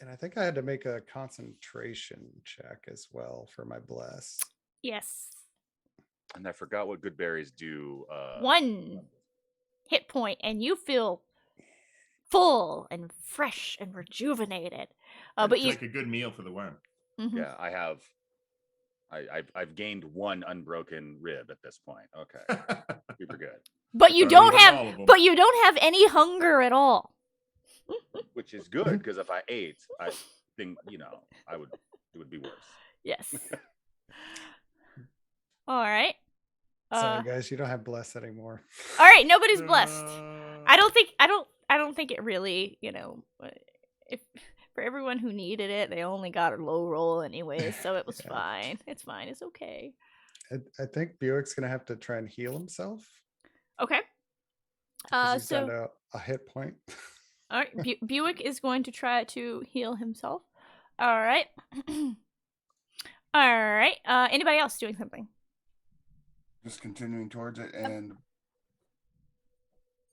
And I think I had to make a concentration check as well for my bless. Yes. And I forgot what good berries do. 1 hit point, and you feel full and fresh and rejuvenated. But It's you. like a good meal for the worm. Mhm. Yeah, I have. I've gained 1 unbroken rib at this point. Okay, super good. But you Better don't than have. all of 'em. But you don't have any hunger at all. Which is good because if I ate, I think it would be worse. Yes. All right. Sorry, guys, you don't have bless anymore. All right. Nobody's blessed. I don't think it really. If for everyone who needed it, they only got a low roll anyways, so it was Yeah. fine. It's fine. It's okay. I think Buick's gonna have to try and heal himself. Okay. 'Cause he's So. down to a hit point. All right, Buick is going to try to heal himself. All right. All right. Anybody else doing something? Just continuing towards it, and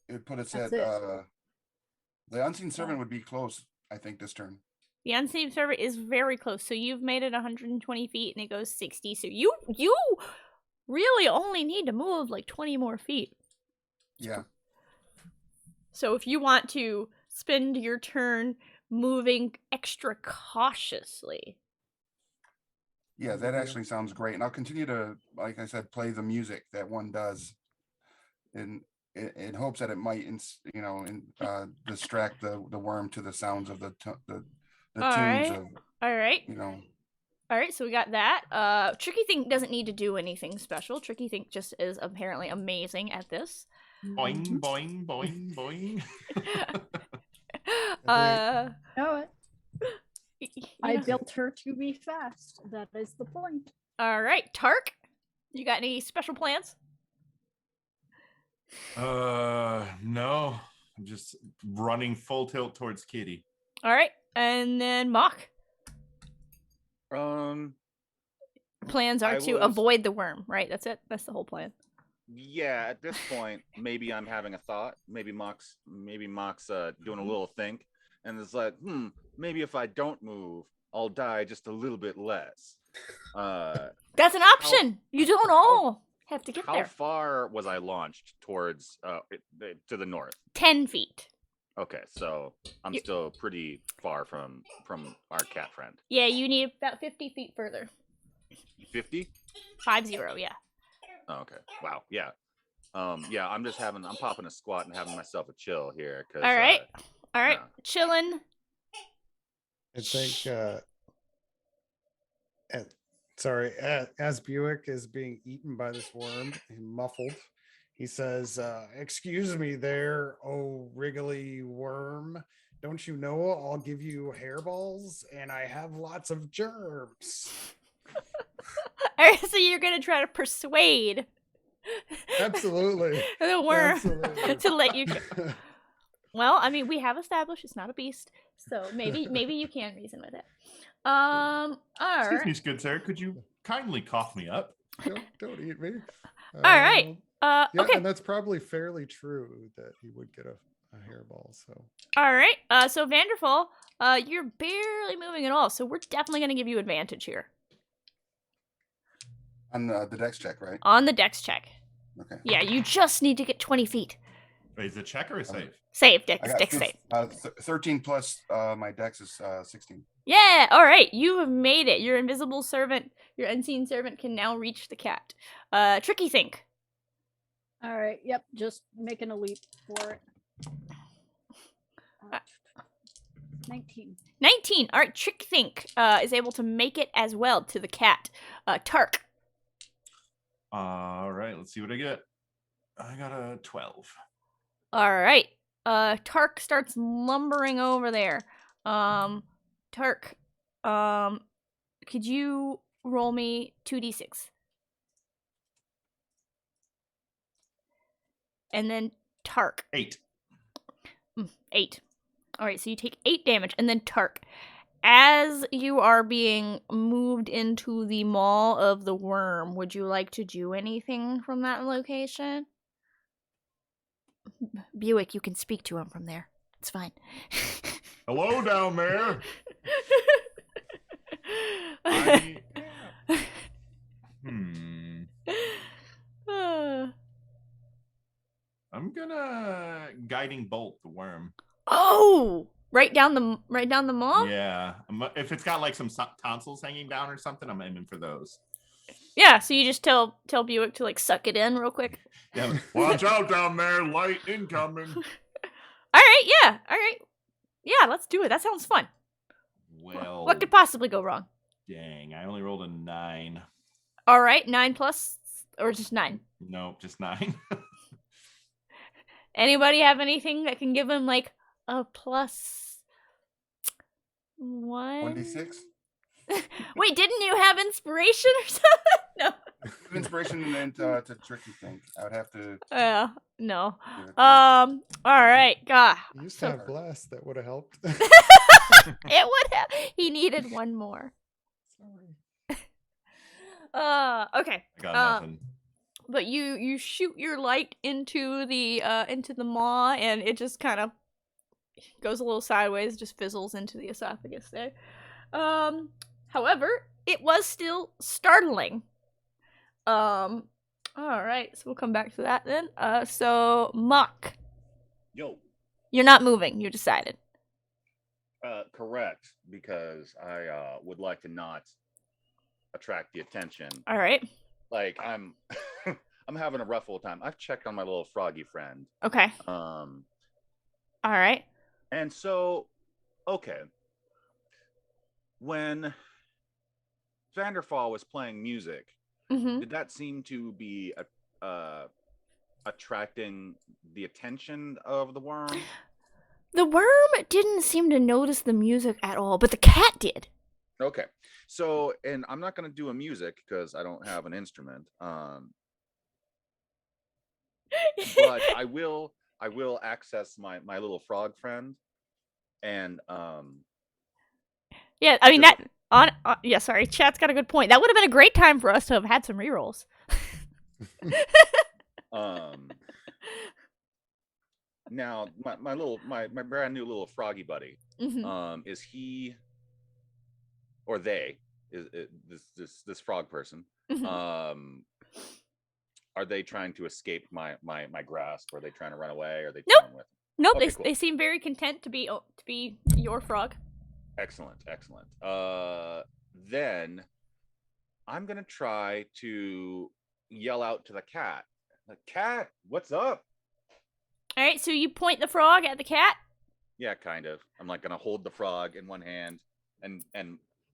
it put us That's at it. the unseen servant would be close, I think, this turn. The unseen servant is very close. So you've made it 120 feet, and it goes 60. So you really only need to move like 20 more feet. Yeah. So if you want to spend your turn moving extra cautiously. Yeah, that actually sounds great. And I'll continue to, like I said, play the music that one does in hopes that it might, distract the worm to the sounds of the tunes right. of, All right. All right, so we got that. Tricky Think doesn't need to do anything special. Tricky Think just is apparently amazing at this. Boing, boing, boing, boing. No, I Yeah. built her to be fast. That is the point. All right, Tark, you got any special plans? No. I'm just running full tilt towards Kitty. All right, and then Mock. Plans are I to was- avoid the worm, right? That's it. That's the whole plan. Yeah, at this point, maybe I'm having a thought. Maybe Mock's doing a little think, and it's like, maybe if I don't move, I'll die just a little bit less. That's an option. You don't all have to get How there. far was I launched towards to the north? 10 feet. Okay, so I'm still pretty far from our cat friend. Yeah, you need about 50 feet further. 50? 50, yeah. Oh, okay. Wow. Yeah. Yeah. I'm popping a squat and having myself a chill here. All right. Yeah. Chillin'. I think Sorry, as Buick is being eaten by this worm, muffled, he says, "Excuse me, there, oh wriggly worm. Don't you know I'll give you hairballs, and I have lots of germs." Alright, so you're gonna try to persuade Absolutely. the worm Absolutely. to let you go. Well, I mean, we have established it's not a beast, so maybe you can reason with it. All Excuse me, right. good sir. Could you kindly cough me up? Don't eat me. All right. Yeah, Okay. and that's probably fairly true that he would get a hairball. So All right. So Vanderfall, you're barely moving at all, so we're definitely gonna give you advantage here On the dex check, right? on the dex check. Okay. Yeah, you just need to get 20 feet. Wait, is it check or a save? Save, I got dex save. 13 plus my dex is 16. Yeah, all right. You have made it. Your invisible servant, your unseen servant can now reach the cat. Tricky think. All right. Yep. Just making a leap for it. 19. 19. All right, Trick Think is able to make it as well to the cat. Tark. All right, let's see what I get. I got a 12. All right. Tark starts lumbering over there. Tark, could you roll me 2d6? And then Tark. 8. 8. All right, so you take 8 damage, and then Tark. As you are being moved into the maw of the worm, would you like to do anything from that location? Buick, you can speak to him from there. It's fine. Hello down there. I'm gonna guiding bolt the worm. Oh, right down the maw. Yeah, if it's got like some tonsils hanging down or something, I'm aiming for those. Yeah, so you just tell Buick to like suck it in real quick. Yeah, watch out down there, light incoming. All right, yeah, all right, yeah, let's do it. That sounds fun. Well, What could possibly go wrong? Dang, I only rolled a 9. All right, 9 plus, or just 9? Nope, just 9. Anybody have anything that can give him like a plus 1? 1d6? Wait, didn't you have inspiration or something? No. Inspiration and to tricky think. I would have to. No. give it All right, God. you used to have blast. That would have helped. It would have. He needed one more. Sorry. Okay. I got nothing. But you shoot your light into the maw, and it just kind of goes a little sideways, just fizzles into the esophagus there. However, it was still startling. All right, so we'll come back to that then. So Mock, Yo, you're not moving. You decided. correct, because I would like to not attract the attention. All right. Like I'm I'm having a rough old time. I've checked on my little froggy friend. Okay. All right. And so, okay. When Vanderfall was playing music, Mm-hmm. did that seem to be attracting the attention of the worm? The worm didn't seem to notice the music at all, but the cat did. Okay. So, and I'm not going to do a music because I don't have an instrument. But I will access my little frog friend, and Yeah, I mean yeah, sorry, chat's got a good point. That would have been a great time for us to have had some rerolls. now my brand new little froggy buddy, Mm-hmm. is he or they is this frog person? Mm-hmm. Are they trying to escape my grasp? Are they trying to run away? Are they Nope. chilling with? Nope, Okay, they cool. they seem very content to be your frog. Excellent. Then I'm gonna try to yell out to the cat. The cat, what's up? All right, so you point the frog at the cat. Yeah, kind of. I'm like gonna hold the frog in one hand, and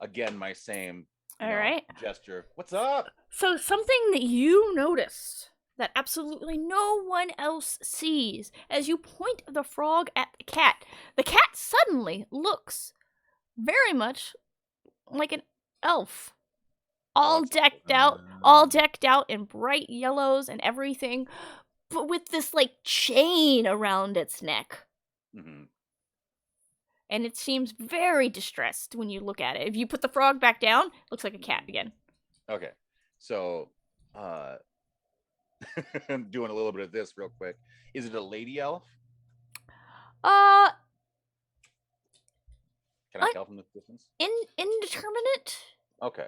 again my same All right. gesture. What's up? So something that you notice that absolutely no one else sees as you point the frog at the cat suddenly looks very much like an elf. All decked out in bright yellows and everything, but with this like chain around its neck. Mm-hmm. And it seems very distressed when you look at it. If you put the frog back down, it looks like a cat again. Okay. So I'm doing a little bit of this real quick. Is it a lady elf? Uh Can I tell from the distance? Indeterminate? Okay.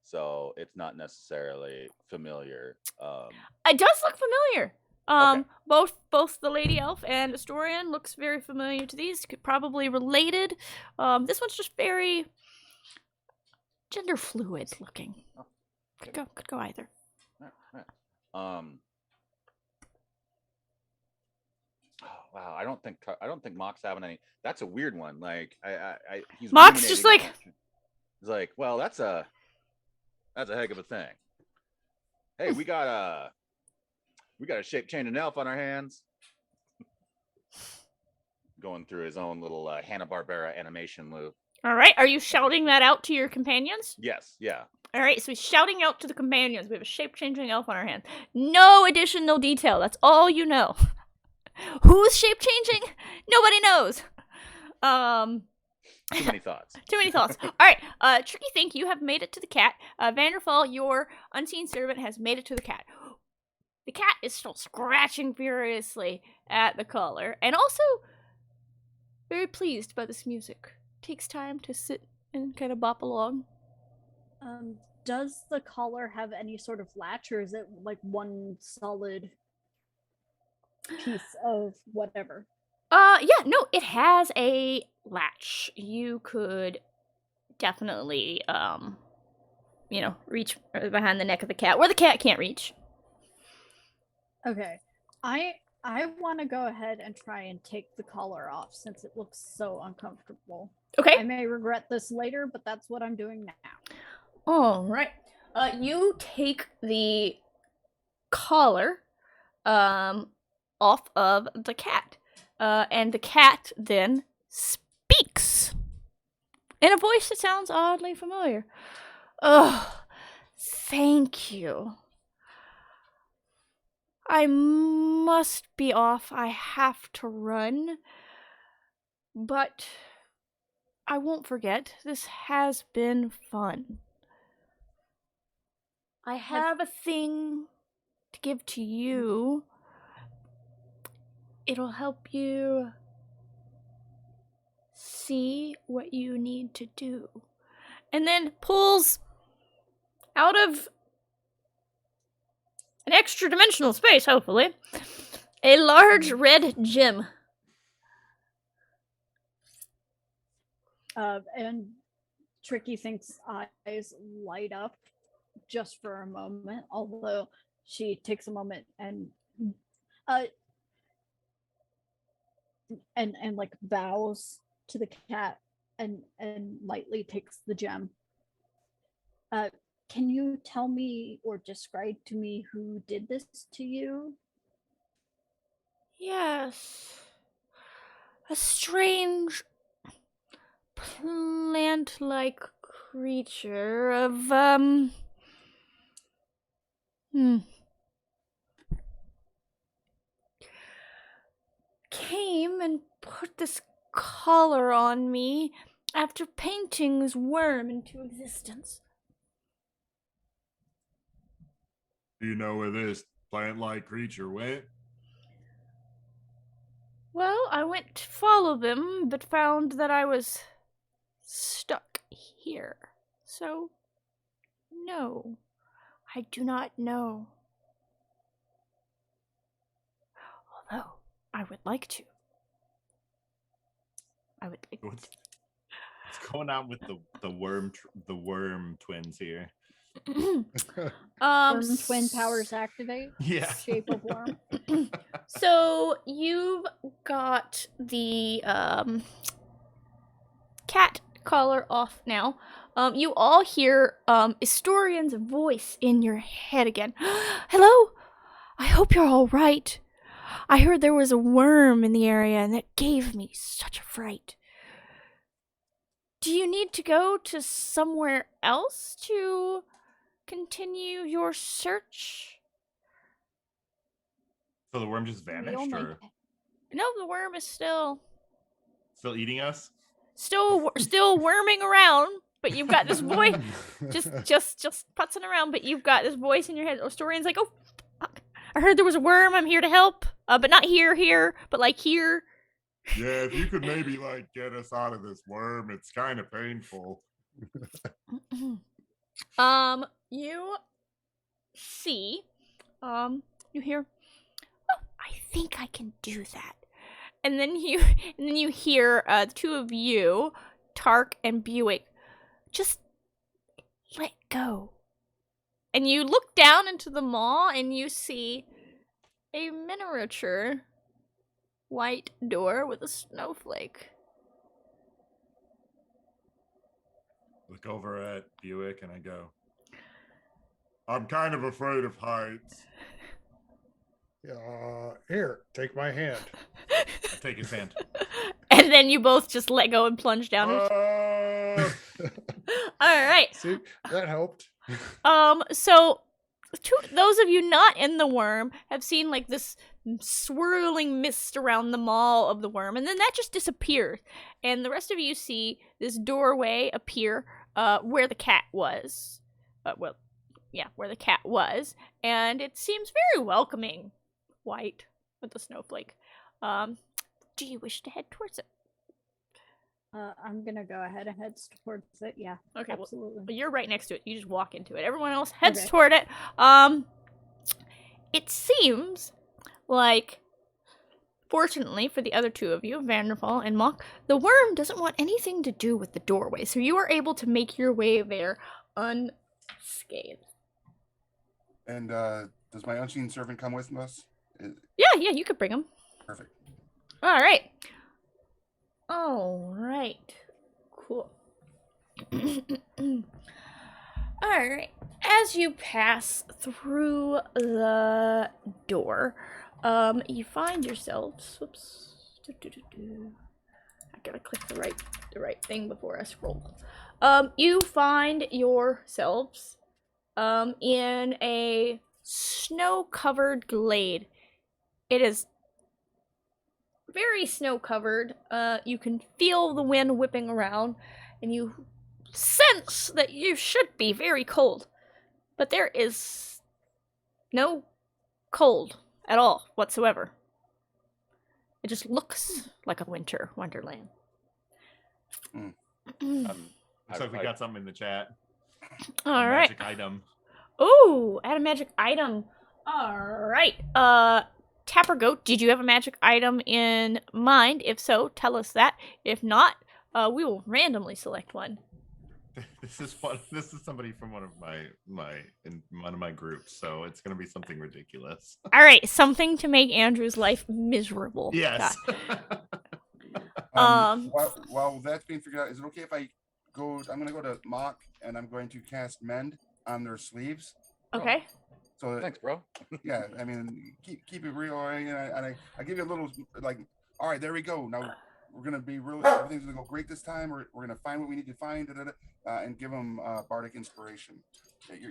So it's not necessarily familiar. It does look familiar. Okay. Both the lady elf and Estorian looks very familiar to these. Probably related. This one's just very gender fluid looking. Oh, Could go either. Right. Oh, wow, I don't think Mock's having any. That's a weird one. Like he's Mock's just like, he's like, well, that's a heck of a thing. Hey, we got a shape changing elf on our hands. Going through his own little Hanna-Barbera animation loop. all right. Are you shouting that out to your companions? Yes, yeah. All right. So he's shouting out to the companions. We have a shape-changing elf on our hands. No additional detail. That's all you know. Who's shape-changing? Nobody knows. Too many thoughts. Too many thoughts. All right. Tricky Think, you have made it to the cat. Vanderfall, your unseen servant, has made it to the cat. The cat is still scratching furiously at the collar, and also very pleased by this music. Takes time to sit and kind of bop along. Does the collar have any sort of latch, or is it like one solid piece of whatever? Yeah, no, it has a latch. You could definitely, reach behind the neck of the cat, where the cat can't reach. Okay. I want to go ahead and try and take the collar off since it looks so uncomfortable. Okay. I may regret this later, but that's what I'm doing now. All right. You take the collar, off of the cat, and the cat then speaks in a voice that sounds oddly familiar. Oh, thank you. I must be off. I have to run. But I won't forget. This has been fun. I have a thing to give to you. It'll help you see what you need to do. And then pulls out of an extra dimensional space, hopefully, a large red gem. And Tricky Think's eyes light up just for a moment, although she takes a moment and like bows to the cat and lightly takes the gem. Can you tell me or describe to me who did this to you? Yes. A strange plant-like creature of, came and put this collar on me after painting this worm into existence. Do you know where this plant-like creature went? Well, I went to follow them, but found that I was stuck here. So, no, I do not know. Although, I would like to. I would like to. What's going on with the worm twins here? Worm twin powers activate. Yeah. Shape of worm. So you've got the cat collar off now, you all hear Estorian's voice in your head again. Hello? I hope you're all right. I heard there was a worm in the area and that gave me such a fright. Do you need to go to somewhere else to continue your search? So the worm just vanished, or No, the worm is still eating us? still worming around, but you've got this voice just putzing around, but you've got this voice in your head. Estorian's like, oh, fuck. I heard there was a worm. I'm here to help, but not here, but like here. Yeah, if you could maybe like get us out of this worm, it's kind of painful. You see, you hear, oh, I think I can do that. And then you hear the two of you, Tark and Buick, just let go. And you look down into the maw and you see a miniature white door with a snowflake. Look over at Buick and I go, I'm kind of afraid of heights. Here, take my hand. I take his hand. And then you both just let go and plunge down. Ah! All right. See, that helped. So those of you not in the worm have seen like this swirling mist around the maw of the worm, and then that just disappears. And the rest of you see this doorway appear where the cat was. Where the cat was, and it seems very welcoming, white with the snowflake. Do you wish to head towards it? I'm gonna go ahead and head towards it. Yeah. Okay, absolutely. Well, you're right next to it. You just walk into it. Everyone else heads Okay. toward it. It seems like, fortunately for the other two of you, Vanderfall and Mock, the worm doesn't want anything to do with the doorway, so you are able to make your way there unscathed. And does my unseen servant come with us? Yeah, you could bring him. Perfect. All right. Cool. All right. As you pass through the door, you find yourselves. Whoops. I gotta click the right thing before I scroll. You find yourselves in a snow-covered glade. It is very snow-covered. You can feel the wind whipping around, and you sense that you should be very cold. But there is no cold at all whatsoever. It just looks like a winter wonderland. Looks like we got something in the chat. All right. Magic item. Ooh, add a magic item. All right. Tapper Goat, did you have a magic item in mind? If so, tell us that. If not, we will randomly select one. This is somebody from one of my groups, so it's gonna be something ridiculous. All right, something to make Andrew's life miserable. Yes. While that's being figured out, is it okay if I go? I'm going to go to Mock and I'm going to cast Mend on their sleeves. Okay. So Thanks, bro. yeah, I mean, keep it real, and I give you a little like, all right, there we go. Now we're gonna be really, everything's gonna go great this time. We're gonna find what we need to find, and give them bardic inspiration.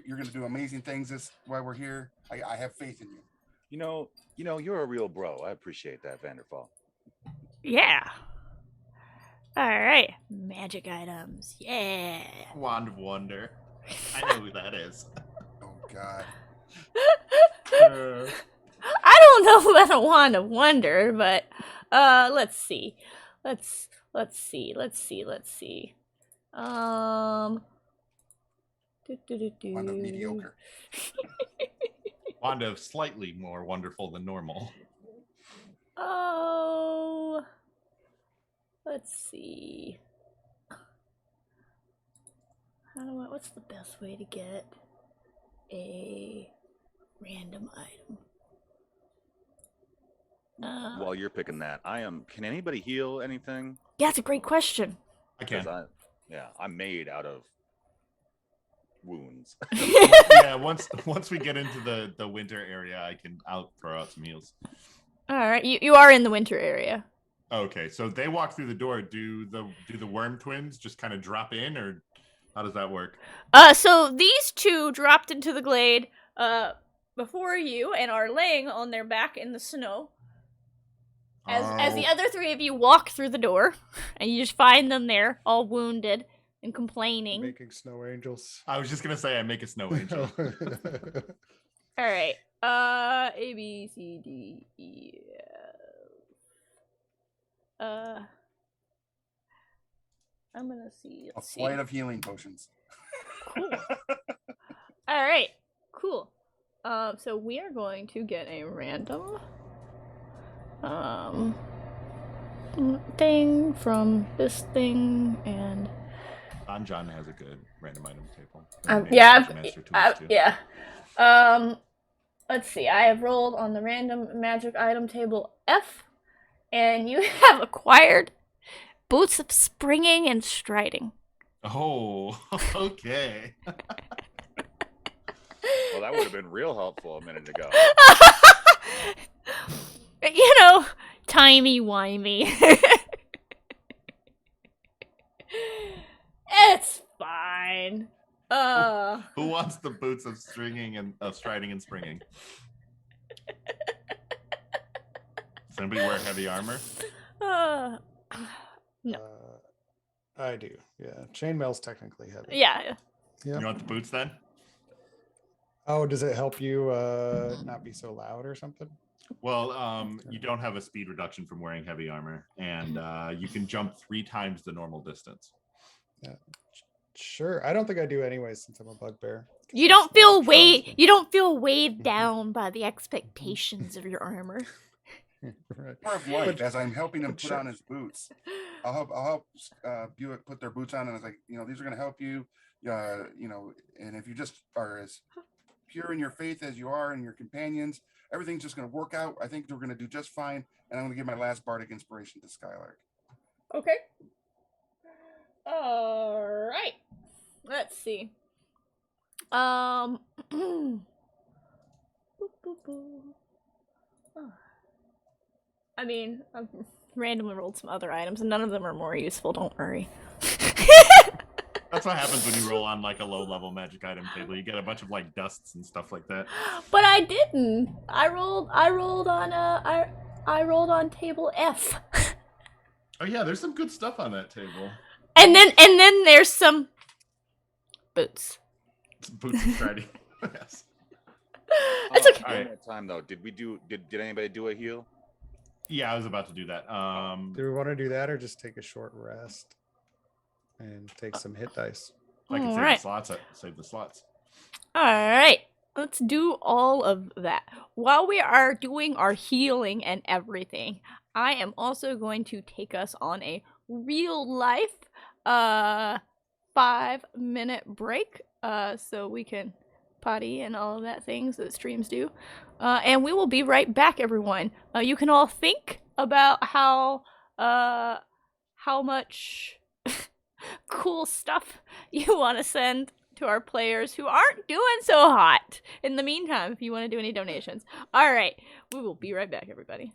You're gonna do amazing things. This why we're here. I have faith in you. You know, you're a real bro. I appreciate that, Vanderfall. Yeah. All right. Magic items. Yeah. Wand of Wonder. I know who that is. Oh God. I don't know about a wand of wonder, but let's see. Let's see. Wand of mediocre. Wand of slightly more wonderful than normal. Oh, let's see. What's the best way to get a random item? While you're picking that, can anybody heal anything? Yeah, that's a great question. I can. 'Cause Yeah, I'm made out of wounds. Yeah, once we get into the winter area, I'll throw out some heals. All right, you are in the winter area. Okay, so they walk through the door. Do the worm twins just kind of drop in, or how does that work? So these two dropped into the glade before you and are laying on their back in the snow. As the other three of you walk through the door, and you just find them there, all wounded and complaining. Making snow angels. I was just gonna say I make a snow angel. All right. A B C D E F. I'm gonna see. A flight of healing potions. Cool. All right. Cool. So we are going to get a random thing from this thing, and John has a good random item table. yeah. Let's see. I have rolled on the random magic item table F, and you have acquired boots of springing and striding. Oh, okay. Well, that would have been real helpful a minute ago. You know, timey-wimey. It's fine. Who wants the boots of striding and springing? Does anybody wear heavy armor? No. I do. Yeah, chainmail's technically heavy. Yeah. Yeah. You want the boots then? Oh, does it help you not be so loud or something? Well, you don't have a speed reduction from wearing heavy armor, and you can jump 3 times the normal distance. Yeah. Sure. I don't think I do anyway, since I'm a bugbear. You don't feel weighed down by the expectations of your armor. Right. More of life, as I'm helping him put Sure. on his boots. I'll help Buick put their boots on, and I was like, these are going to help you. And if you just are as pure in your faith as you are in your companions, everything's just going to work out. I think we're going to do just fine. And I'm going to give my last bardic inspiration to Skylark. Okay. All right. Let's see. Boop, boop, boop. Oh. I mean, I've randomly rolled some other items, and none of them are more useful. Don't worry. That's what happens when you roll on like a low-level magic item table. You get a bunch of like dusts and stuff like that. But I didn't. I rolled on table F. Oh yeah, there's some good stuff on that table. And then there's some boots. Some boots and striding. Yes. That's okay. One more time though. Did anybody do a heal? Yeah, I was about to do that. Do we want to do that or just take a short rest and take some hit dice? I can save the slots. All right. Let's do all of that. While we are doing our healing and everything, I am also going to take us on a real life 5-minute break so we can potty and all of that things that streams do. And we will be right back, everyone. You can all think about how much cool stuff you want to send to our players who aren't doing so hot. In the meantime, if you want to do any donations. All right, we will be right back, everybody.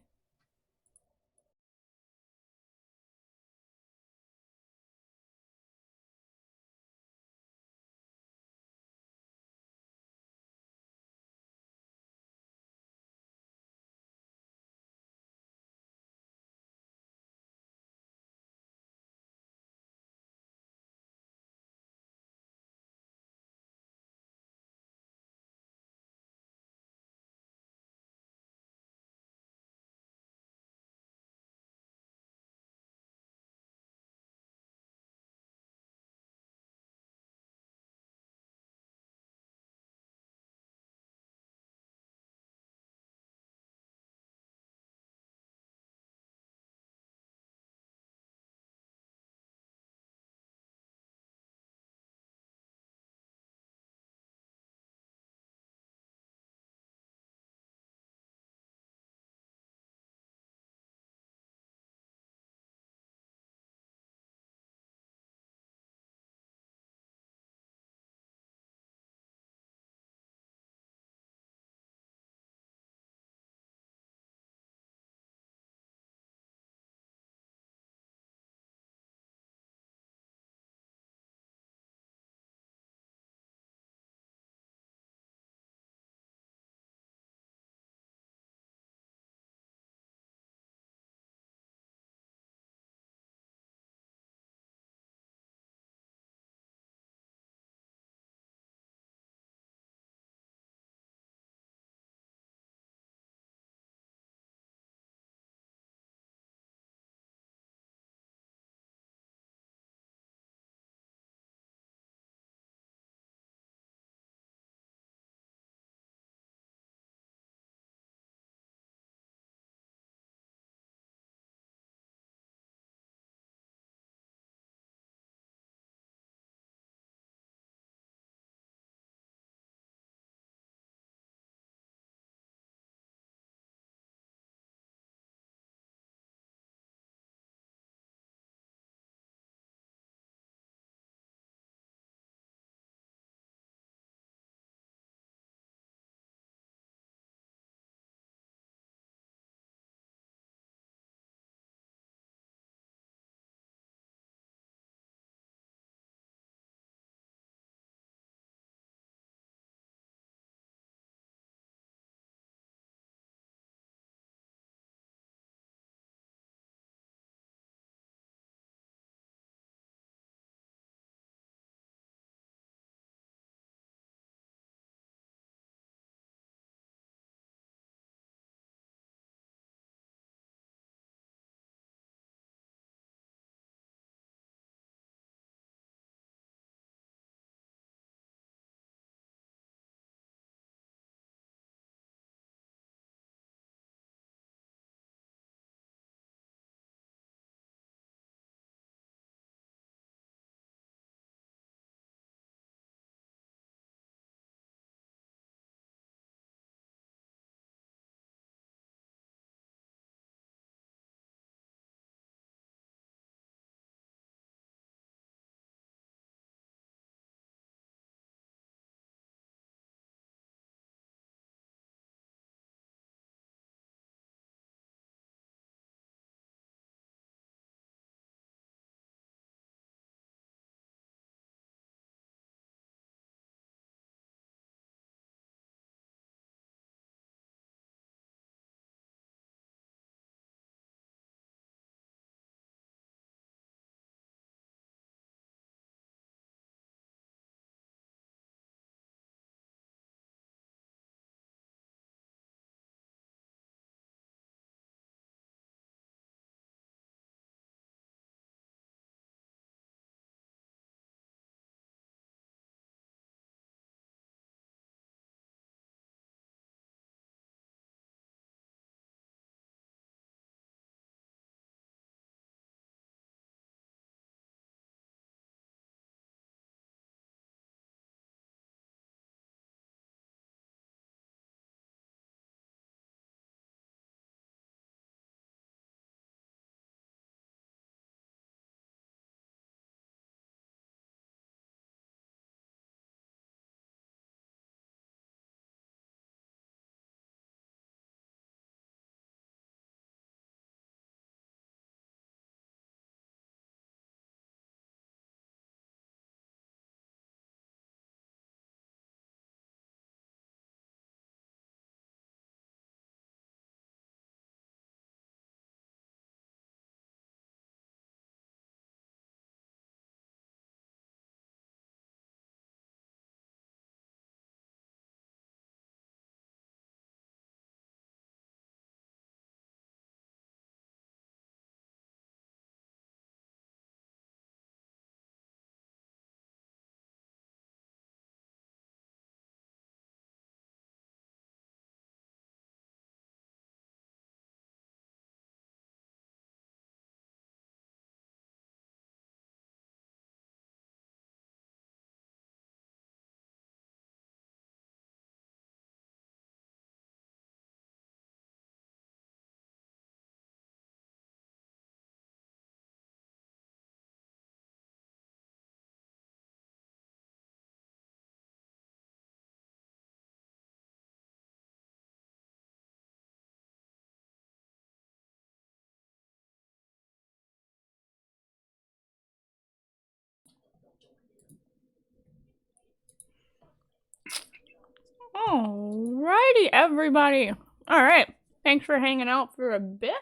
Alrighty, everybody. All right. Thanks for hanging out for a bit.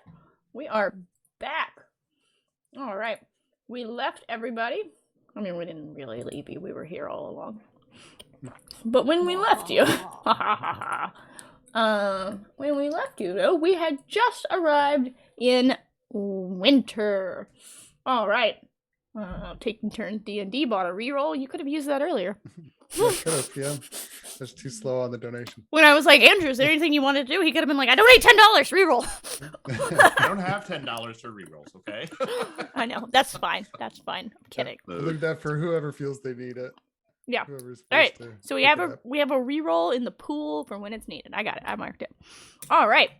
We are back. All right. We left everybody. I mean, we didn't really leave you. We were here all along. But when we left you, though, we had just arrived in winter. All right. Taking turns D&D bought a reroll. You could have used that earlier. Yeah, could have, yeah. That's too slow on the donation. When I was like, Andrew, is there anything you want to do? He could have been like, I donate $10, reroll. I don't have $10 for rerolls, okay? I know. That's fine. That's fine. I'm kidding. Leave that for whoever feels they need it. Yeah. Whoever's All right. supposed to So we pick have it a up. reroll in the pool for when it's needed. I got it. I marked it. All right.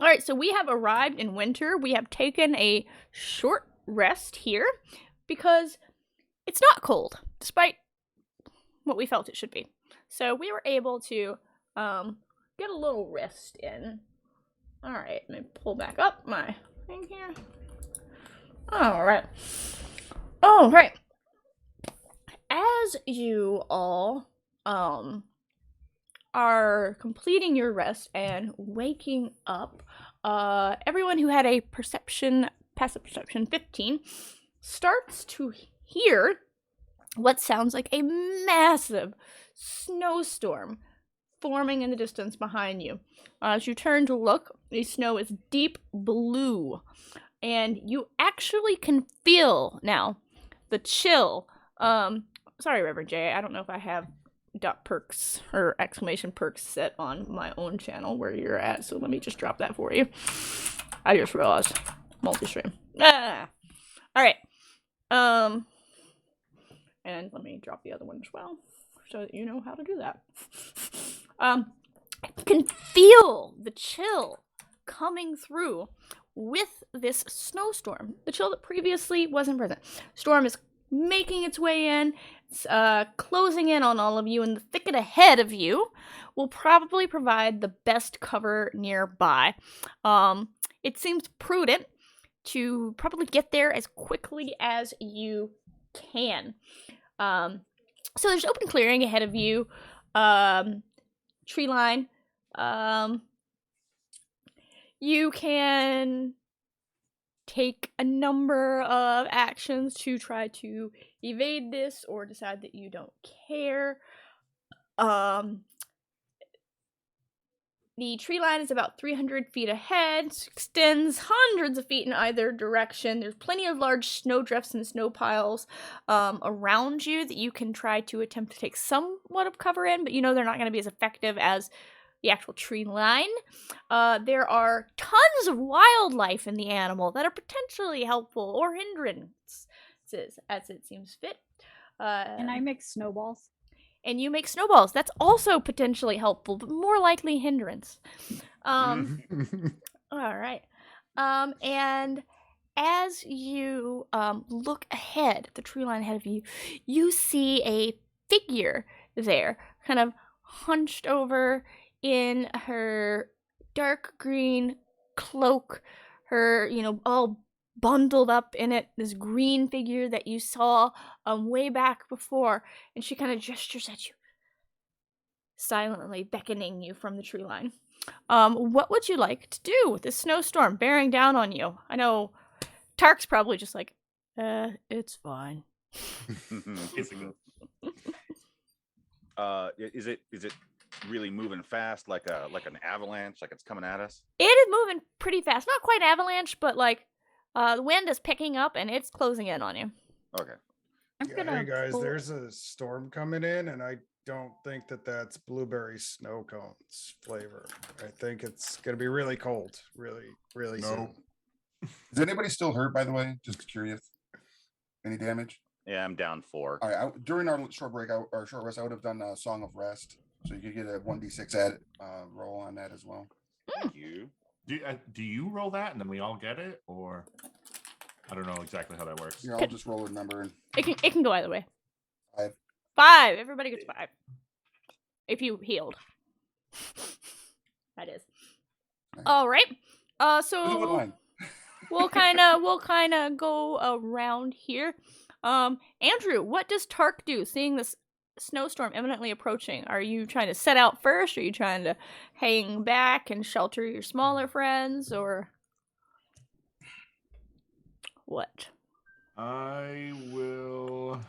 All right. So we have arrived in winter. We have taken a short rest here because it's not cold, despite what we felt it should be. So we were able to get a little rest in. All right. Let me pull back up my thing here. All right. All right. As you all are completing your rest and waking up, everyone who had a passive perception 15 starts to hear what sounds like a massive snowstorm forming in the distance behind you. As you turn to look, the snow is deep blue, and you actually can feel now the chill. Sorry, Reverend Jay, I don't know if I have .perks or exclamation perks set on my own channel where you're at, so let me just drop that for you. I just realized. Multi-stream. Alright. And let me drop the other one as well, so that you know how to do that. You can feel the chill coming through with this snowstorm. The chill that previously wasn't present. Storm is making its way in. It's closing in on all of you, and the thicket ahead of you will probably provide the best cover nearby. It seems prudent to probably get there as quickly as you can. So there's open clearing ahead of you, tree line. You can take a number of actions to try to evade this or decide that you don't care. The tree line is about 300 feet ahead, extends hundreds of feet in either direction. There's plenty of large snowdrifts and snow piles around you that you can try to attempt to take somewhat of cover in, but you know they're not going to be as effective as the actual tree line. There are tons of wildlife in the animal that are potentially helpful or hindrances, as it seems fit. And I make snowballs. And you make snowballs. That's also potentially helpful, but more likely hindrance. All right. And as you look ahead, the tree line ahead of you, you see a figure there, kind of hunched over in her dark green cloak, her, all bundled up in it, this green figure that you saw way back before, and she kind of gestures at you, silently beckoning you from the tree line. What would you like to do with this snowstorm bearing down on you? I know Tark's probably just like, it's fine. Is it really moving fast, like an avalanche, like it's coming at us? It is moving pretty fast. Not quite avalanche, but like the wind is picking up and it's closing in on you. Okay. Hey guys, there's a storm coming in, and I don't think that's blueberry snow cones flavor. I think it's gonna be really cold, really soon. Is anybody still hurt, by the way? Just curious. Any damage? Yeah, I'm down 4. All right. During our short break, our short rest, I would have done a Song of Rest, so you could get a 1d6 add roll on that as well. Thank you. Do you roll that and then we all get it, or I don't know exactly how that works. Here, I'll just roll a number. And It can go either way. 5. 5. Everybody gets 5. If you healed. That is. All right. So we'll kind of go around here. Andrew, what does Tark do seeing this snowstorm imminently approaching, are you trying to set out first? Are you trying to hang back and shelter your smaller friends, or what? I will.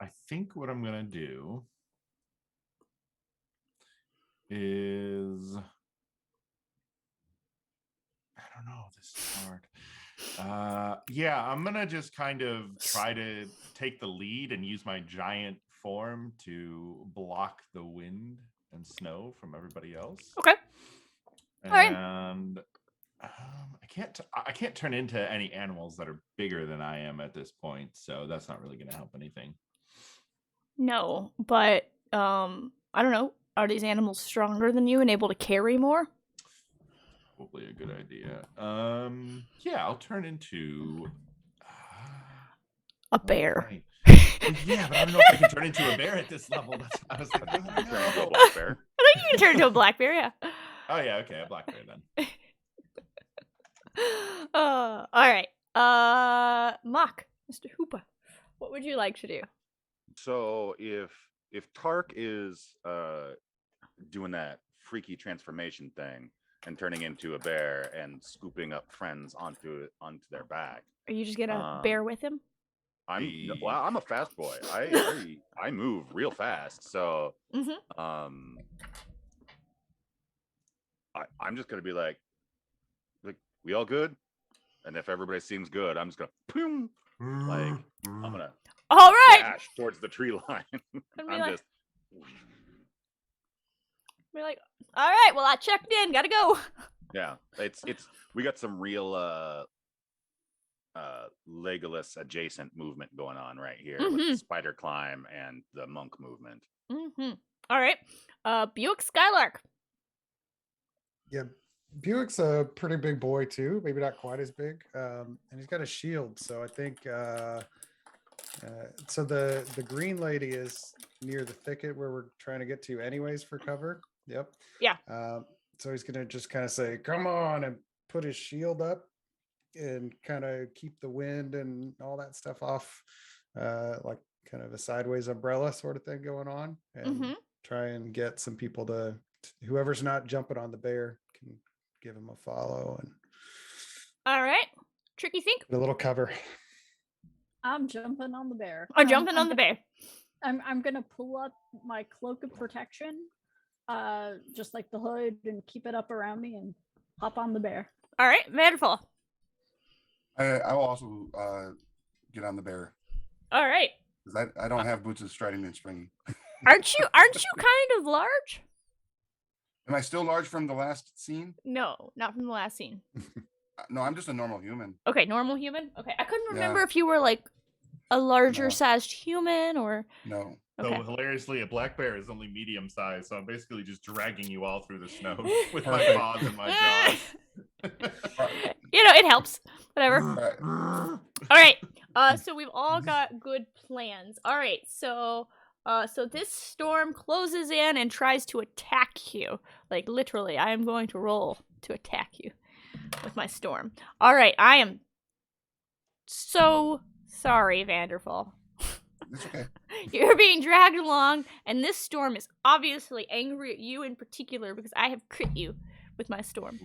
I think what I'm gonna do is, I don't know, this is hard. Yeah, I'm gonna just kind of try to take the lead and use my giant form to block the wind and snow from everybody else. Okay. And All right. I can't turn into any animals that are bigger than I am at this point, so that's not really gonna help anything. No, but I don't know. Are these animals stronger than you and able to carry more? Probably a good idea. Yeah, I'll turn into A bear. Okay. Well, yeah, but I don't know if I can turn into a bear at this level. That's what I was like, Turn into a black bear. I think you can turn into a black bear, yeah. Oh yeah, okay, a black bear then. All right. Mock, Mr. Hooper, what would you like to do? So if Tark is doing that freaky transformation thing and turning into a bear and scooping up friends onto their back, Are you just gonna bear with him? I'm a fast boy. I move real fast. So I'm just gonna be like we all good? And if everybody seems good, I'm just gonna boom, like I'm gonna all right dash towards the tree line. I'm just be like, all right, well I checked in, gotta go. Yeah, it's we got some real Legolas adjacent movement going on right here with the spider climb and the monk movement. All right, Buick Skylark. Yeah, Buick's a pretty big boy too, maybe not quite as big, and he's got a shield. So I think so. The green lady is near the thicket where we're trying to get to, anyways, for cover. Yep. Yeah. So he's gonna just kind of say, "Come on," and put his shield up and kind of keep the wind and all that stuff off, like kind of a sideways umbrella sort of thing going on, and try and get some people to whoever's not jumping on the bear can give him a follow. And all right, Tricky Think, a little cover. I'm jumping on the bear. Jumping on the bear. I'm gonna pull up my cloak of protection, just like the hood, and keep it up around me and hop on the bear. All right, Vanderfall. I will also get on the bear. All right. Because I don't have boots of striding and springy. Aren't you kind of large? Am I still large from the last scene? No, not from the last scene. No, I'm just a normal human. Okay, normal human. Okay, I couldn't remember if you were like a larger sized human or no. Okay. So hilariously, a black bear is only medium sized, so I'm basically just dragging you all through the snow with my paws and my jaws. You know, it helps. Whatever. Right. All right. So we've all got good plans. All right. So this storm closes in and tries to attack you. Like literally, I am going to roll to attack you with my storm. All right. I am so sorry, Vanderfall. It's okay. You're being dragged along, and this storm is obviously angry at you in particular because I have crit you with my storm.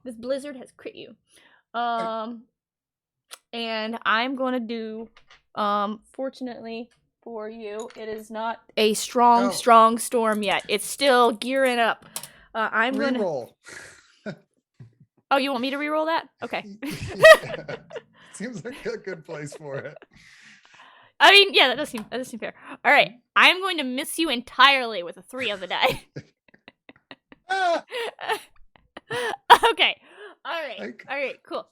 This blizzard has crit you. And I'm going to do, fortunately for you, it is not a strong storm yet. It's still gearing up. I'm going to roll. Oh, you want me to re-roll that? Okay. Seems like a good place for it. I mean, yeah, that does seem fair. All right, I'm going to miss you entirely with a 3 on the die. Okay. All right, cool.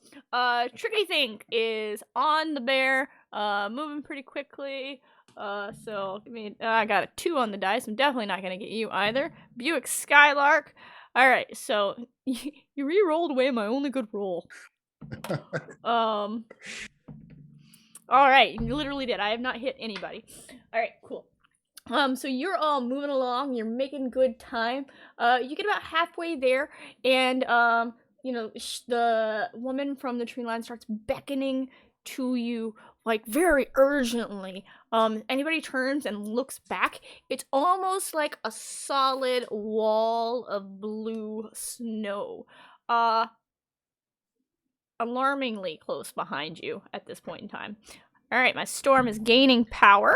Tricky Thing is on the bear, moving pretty quickly. So I got a 2 on the dice. I'm definitely not gonna get you either. Buick Skylark. All right, so you re-rolled away my only good roll. All right, you literally did. I have not hit anybody. All right, cool. So you're all moving along. You're making good time. You get about halfway there, and the woman from the tree line starts beckoning to you, like very urgently. Anybody turns and looks back, it's almost like a solid wall of blue snow. Alarmingly close behind you at this point in time. All right, my storm is gaining power.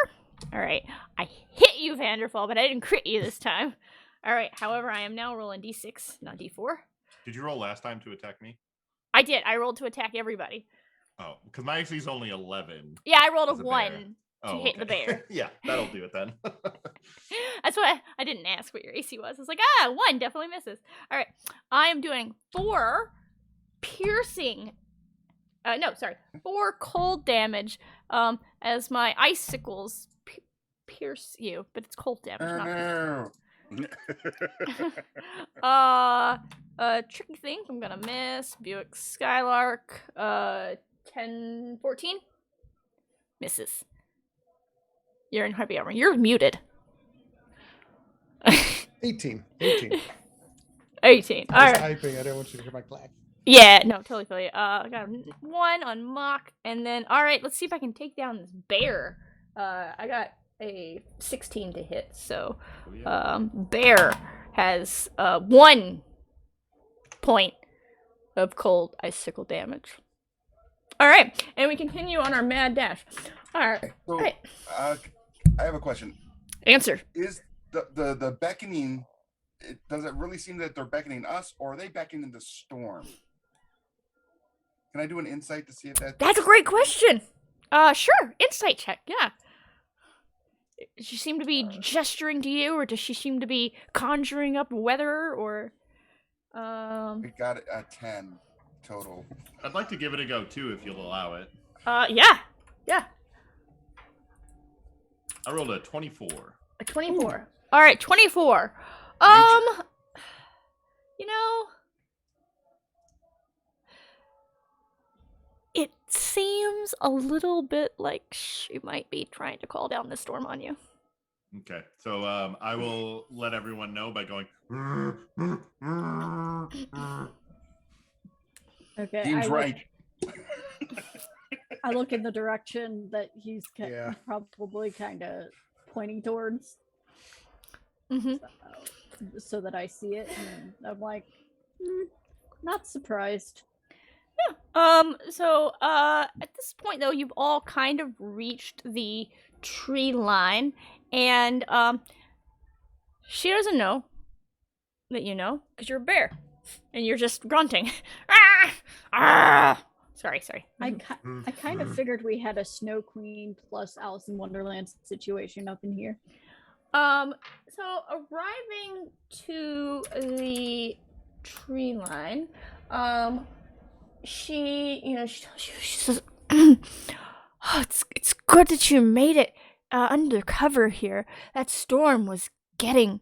All right, I hit you, Vanderfall, but I didn't crit you this time. All right, however, I am now rolling d6, not d4. Did you roll last time to attack me? I did. I rolled to attack everybody. Oh, because my AC is only 11. Yeah, I rolled a As a 1 bear. to hit the bear. Yeah, that'll do it then. That's what I didn't ask what your AC was. I was like, 1 definitely misses. All right, I am doing 4 piercing. 4 cold damage. As my icicles pierce you, but it's cold damage, not tricky thing. I'm gonna miss. Buick Skylark. 10, 14. Misses. You're in heavy armor. You're muted. 18. 18. I was Alright. typing. I didn't want you to hear my clack. Yeah, no, totally feel you. I got a 1 on Mock, and then alright, let's see if I can take down this bear. I got a 16 to hit, so bear has 1 point of cold icicle damage. Alright, and we continue on our mad dash. Alright. So, Right. I have a question. Answer. Is the beckoning, does it really seem that they're beckoning us, or are they beckoning the storm? Can I do an insight to see if That's a great question. Sure. Insight check, yeah. Does she seem to be gesturing to you, or does she seem to be conjuring up weather, or We got it at 10 total. I'd like to give it a go too, if you'll allow it. Yeah. I rolled a 24. A 24. All right, 24. You know, it seems a little bit like she might be trying to call down the storm on you. Okay, so I will let everyone know by going. Okay. Seems right. I look in the direction that he's Yeah. probably kind of pointing towards, Mm-hmm. so that I see it, and I'm like, not surprised. So at this point though, you've all kind of reached the tree line, and she doesn't know that you know, because you're a bear, and you're just grunting. Sorry. I kind of figured we had a Snow Queen plus Alice in Wonderland situation up in here. So arriving to the tree line, she says, "Oh, it's good that you made it undercover here. That storm was getting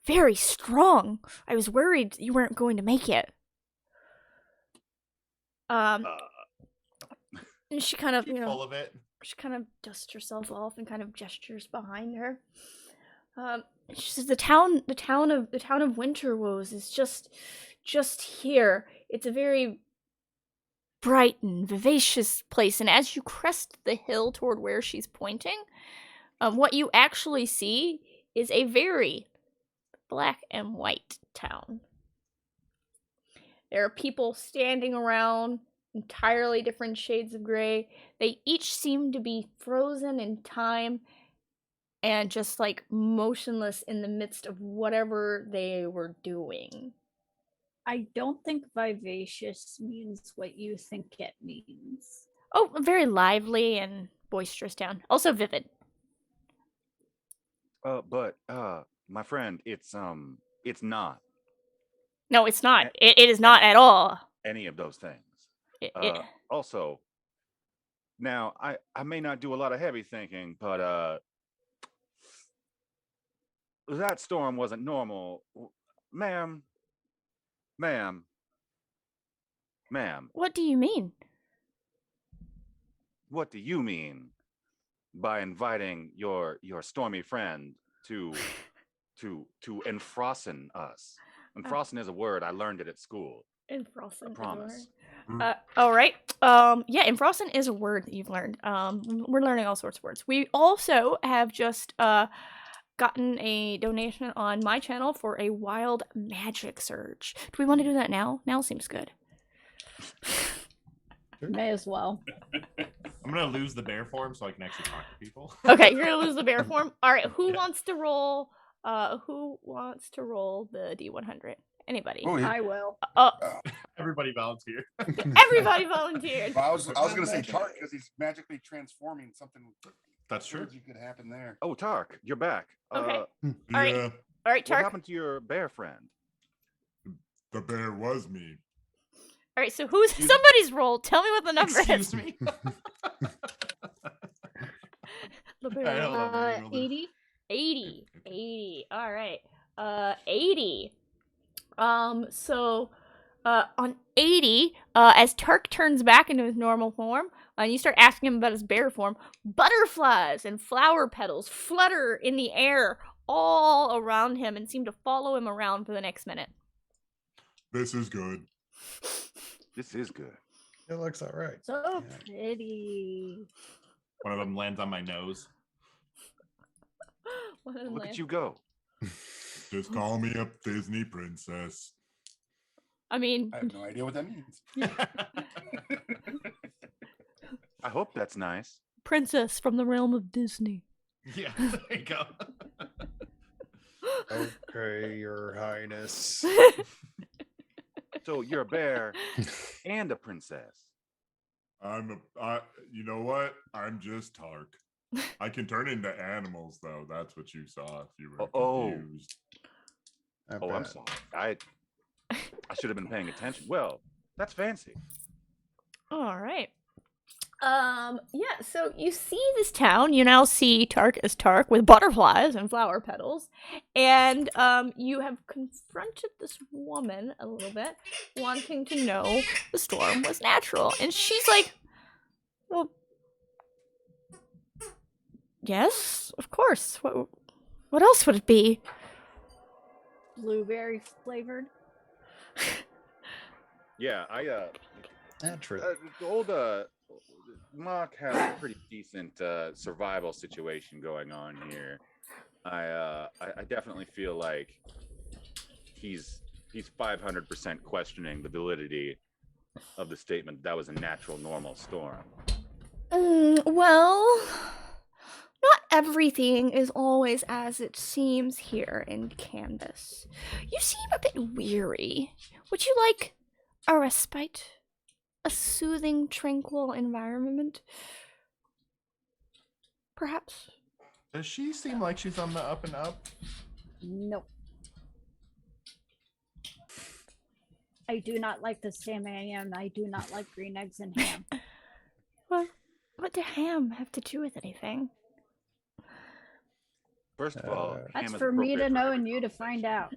very strong. I was worried you weren't going to make it." And she kind of, Full of it. she kind of dusts herself off and kind of gestures behind her. She says, the town of Winterwoes is just here. It's a very bright and vivacious place, and as you crest the hill toward where she's pointing, what you actually see is a very black and white town. There are people standing around, entirely different shades of gray. They each seem to be frozen in time and just like motionless in the midst of whatever they were doing. I don't think vivacious means what you think it means. Oh, a very lively and boisterous town. Also vivid. But my friend, it's not No, it's not. It is not at all. any of those things. It- Also, now I may not do a lot of heavy thinking, but that storm wasn't normal, ma'am. What do you mean? What do you mean by inviting your stormy friend to enfrosten us? Enfrosten is a word, I learned it at school. Enfrosten. I promise. All right. Yeah, Enfrosten is a word that you've learned. We're learning all sorts of words. We also have just gotten a donation on my channel for a wild magic surge. Do we want to do that now? Now seems good. May as well. I'm gonna lose the bear form so I can actually talk to people. Okay, you're gonna lose the bear form. All right, who wants to roll? Who wants to roll the D100? Anybody? Oh, yeah. I will. Everybody volunteer. Everybody volunteered. Well, I was gonna say Tark because he's magically transforming something. That's true. Crazy could happen there. Oh, Tark, you're back. Okay. All Yeah, right. All right, What Tark. happened to your bear friend? the bear was me. All right, so who's somebody's roll? Tell me what the number Excuse is. me. The All right, hold on, let me roll this. 80. 80. 80. All right. 80. So on 80, as Tark turns back into his normal form, and you start asking him about his bear form, butterflies and flower petals flutter in the air all around him and seem to follow him around for the next minute. This is good. This is good. It looks all right. So Yeah. pretty. One of them lands on my nose. One of them Look lands- at you go. Just call me a Disney princess. I mean, I have no idea what that means. I hope that's nice. princess from the realm of Disney. Yeah, there you go. Okay, Your Highness. So you're a bear and a princess. You know what? I'm just Tark. I can turn into animals, though. That's what you saw if you were Oh. confused. Not Oh, I'm bad. sorry. I should have been paying attention. Well, that's fancy. All right. Yeah, so you see this town. You now see Tark as Tark with butterflies and flower petals. And you have confronted this woman a little bit, wanting to know the storm was natural. And she's like, well, yes, of course. What else would it be? Blueberry flavored. Yeah, Natural. the old Mock has a pretty decent survival situation going on here. I definitely feel like he's 500% questioning the validity of the statement that was a natural, normal storm. Well, not everything is always as it seems here in Canvas. You seem a bit weary. Would you like a respite? A soothing, tranquil environment? Perhaps? Does she seem like she's on the up and up? Nope. I do not like the salmon. I do not like green eggs and ham. Well, what do ham have to do with anything? First of all, ham That's is for me to appropriate know every and you to find out.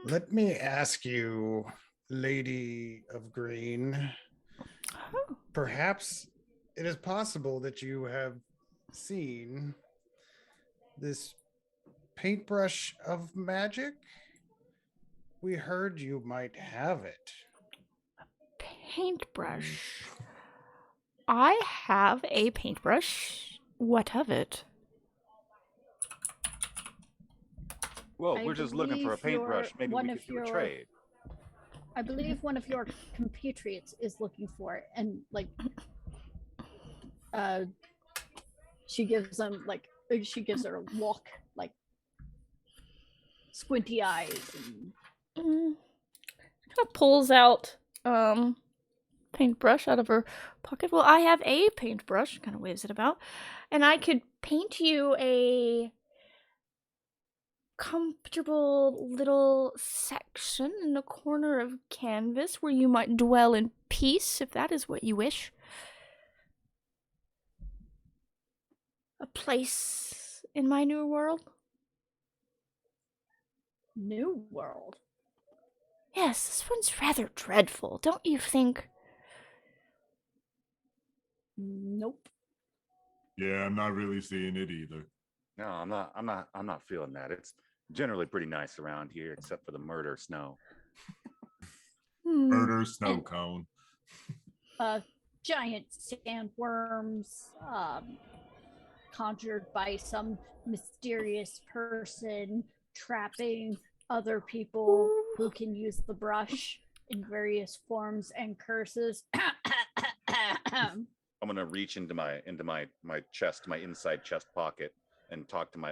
Let me ask you, Lady of Green. Perhaps it is possible that you have seen this paintbrush of magic. We heard you might have it. Paintbrush. I have a paintbrush. What of it? Well, I we're just looking for a believe paintbrush. your- Maybe one we of could do a your- trade. I believe one of your compatriots is looking for it, and like, she gives them like she gives her a look, like squinty eyes. And... Kind of pulls out paintbrush out of her pocket. Well, I have a paintbrush. Kind of waves it about, and I could paint you a comfortable little section in the corner of canvas where you might dwell in peace, if that is what you wish. A place in my new world. New world. Yes, this one's rather dreadful, don't you think? Nope. Yeah, I'm not really seeing it either. No, I'm not feeling that. It's generally pretty nice around here, except for the murder snow. Murder snow cone. Giant sandworms conjured by some mysterious person trapping other people who can use the brush in various forms and curses. I'm gonna reach into my chest, my inside chest pocket, and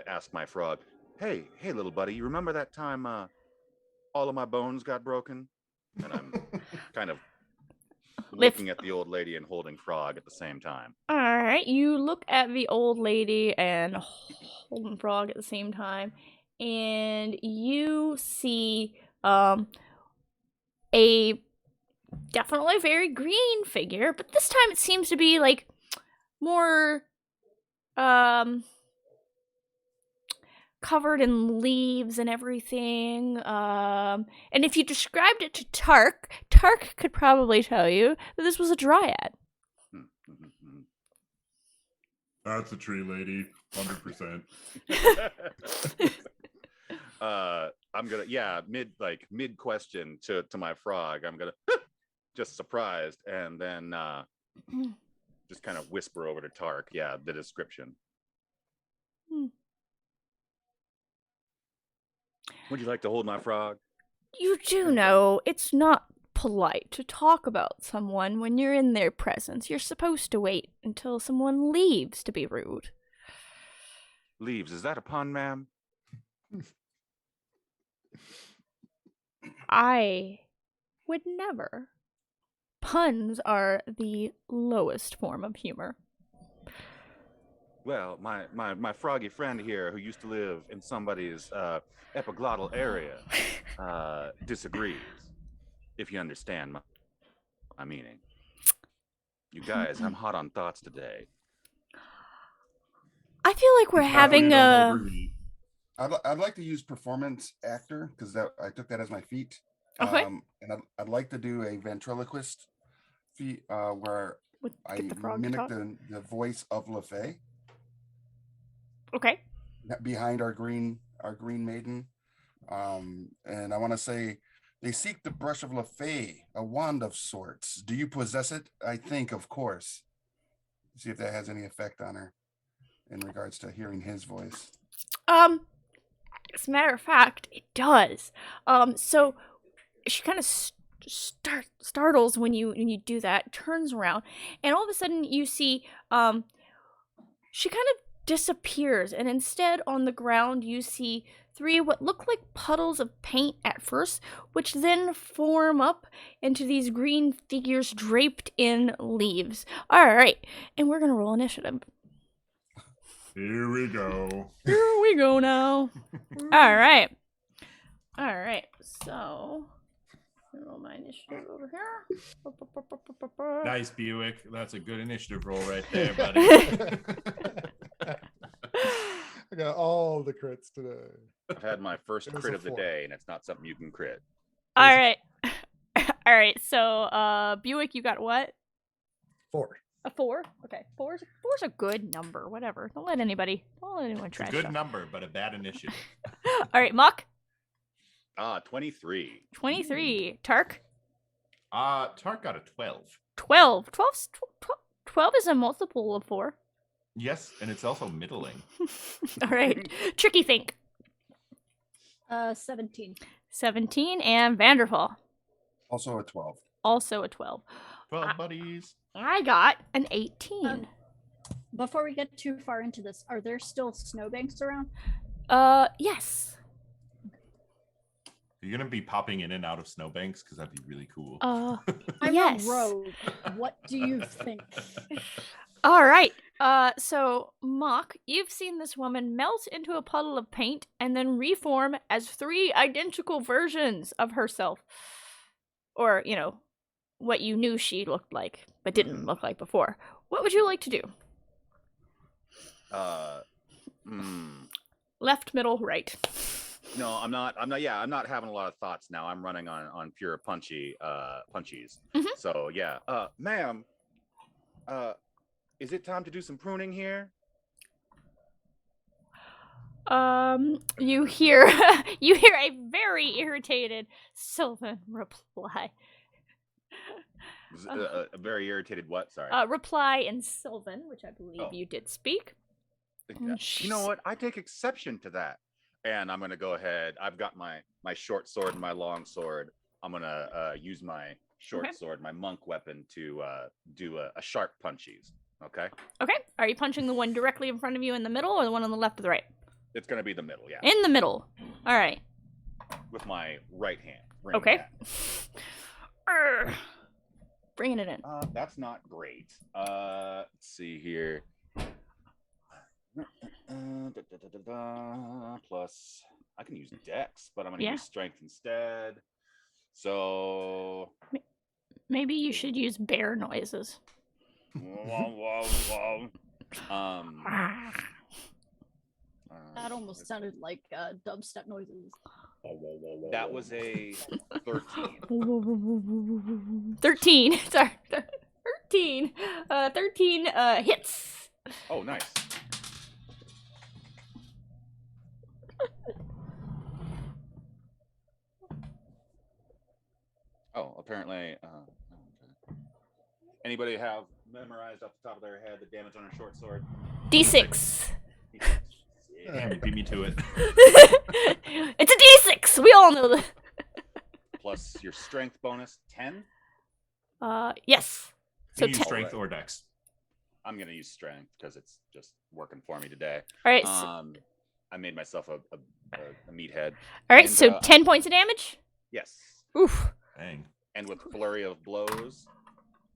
ask my frog. Hey, little buddy, you remember that time all of my bones got broken? And I'm kind of looking at the old lady and holding frog at the same time. All right, you look at the old lady and holding frog at the same time, and you see a definitely very green figure, but this time it seems to be like more covered in leaves and everything. And if you described it to Tark could probably tell you that this was a dryad. That's a tree lady, 100%. I'm gonna mid question to my frog. I'm gonna just surprised and then just kind of whisper over to Tark. Yeah, the description. Would you like to hold my frog? You do know it's not polite to talk about someone when you're in their presence. You're supposed to wait until someone leaves to be rude. Leaves, is that a pun, ma'am? I would never. Puns are the lowest form of humor. Well, my froggy friend here, who used to live in somebody's epiglottal area, disagrees. If you understand my meaning. You guys, I'm hot on thoughts today. I feel like we're having a. I'd like to use performance actor because I took that as my feat. Okay. And I'd like to do a ventriloquist feat where I mimic the voice of LaFae. Okay. Behind our green maiden, and I want to say, they seek the brush of LaFae, a wand of sorts. Do you possess it? I think, of course. See if that has any effect on her in regards to hearing his voice. As a matter of fact, it does. So she kind of startles when you do that, turns around, and all of a sudden you see she kind of disappears, and instead on the ground you see 3 what look like puddles of paint at first, which then form up into these green figures draped in leaves. All right, and we're gonna roll initiative. Here we go. Here we go now. All right. So roll my initiative over here. Nice, Buick. That's a good initiative roll right there, buddy. I got all the crits today. I've had my first It was crit a of the 4. day, and it's not something you can crit. All right. All right. So Buick, you got what? 4. A 4? Okay. Four's a good number. Whatever. Don't let anyone It's a trash good talk. number, but a bad initiative. All right, Muck. 23. 23. Tark. Tark got a 12. 12. 12 is a multiple of 4. Yes, and it's also middling. All right. Tricky Think. 17. 17. And Vanderfall. Also a 12. Also a 12. 12 buddies. I got an 18. Before we get too far into this, are there still snowbanks around? Yes. You're going to be popping in and out of snowbanks because that'd be really cool. I'm yes. a rogue. What do you think? All right. So, Mock, you've seen this woman melt into a puddle of paint and then reform as 3 identical versions of herself. Or, what you knew she looked like, but didn't look like before. What would you like to do? Left, middle, right. No, I'm not having a lot of thoughts now. I'm running on pure punchies. Mhm. So yeah. Ma'am, is it time to do some pruning here? You hear a very irritated Sylvan reply. Very irritated. What? Sorry. Reply in Sylvan, which I believe you did speak. You know what? I take exception to that. And I'm gonna go ahead. I've got my short sword and my long sword. I'm gonna use my short sword, my monk weapon, to do a sharp punchies. Okay. Okay. Are you punching the one directly in front of you in the middle, or the one on the left or the right? It's gonna be the middle, yeah. In the middle. All right. With my right hand. Okay. Bringing it in. That's not great. Let's see here. Plus, I can use Dex, but I'm gonna use Strength instead. So maybe you should use bear noises. That almost sounded like dubstep noises. That was a 13. 13. Sorry. 13. 13 hits. Oh, nice. Oh, apparently. Anybody have memorized off the top of their head the damage on a short sword? D6. Damn, you beat me to it. It's a D6. We all know that. Plus your strength bonus, 10? Yes. So you use 10. strength or dex? I'm going to use strength because it's just working for me today. All right. I made myself a meathead. All right, and, so 10 points of damage? Yes. Oof. Dang. And with flurry of blows,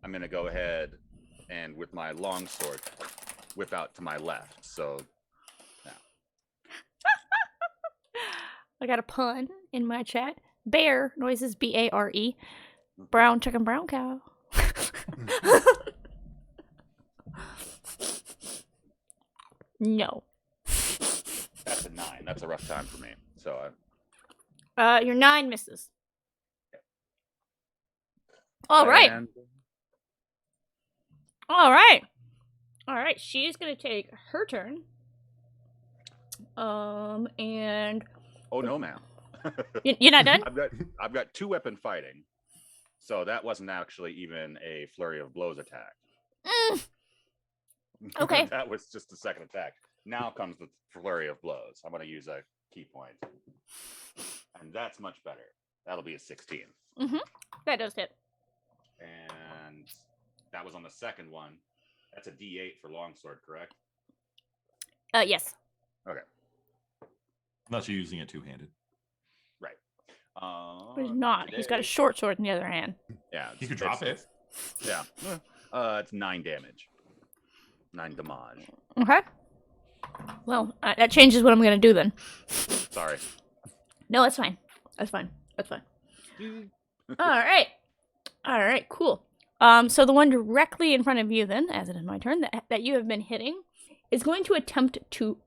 I'm going to go ahead and with my long sword whip out to my left. So now. I got a pun in my chat. Bear noises, Bare. Brown chicken, brown cow. No. That's a 9. That's a rough time for me. So your 9 misses. All right. All right. All right. She's gonna take her turn. And oh no, ma'am. You're not done? I've got 2 weapon fighting, so that wasn't actually even a flurry of blows attack. Okay. That was just the second attack. Now comes the flurry of blows. I'm going to use a key point, and that's much better. That'll be a 16. That does hit. And that was on the second one. That's a D8 for longsword, correct? Yes. Okay. Unless you're using it two-handed. Right. But he's not. He's got a short sword in the other hand. Yeah. You could drop it. Yeah. It's 9 damage. 9 damage. Okay. Well, that changes what I'm going to do then. Sorry. No, that's fine. That's fine. That's fine. All right. All right, cool. So the one directly in front of you then, as it is my turn, that you have been hitting, is going to attempt to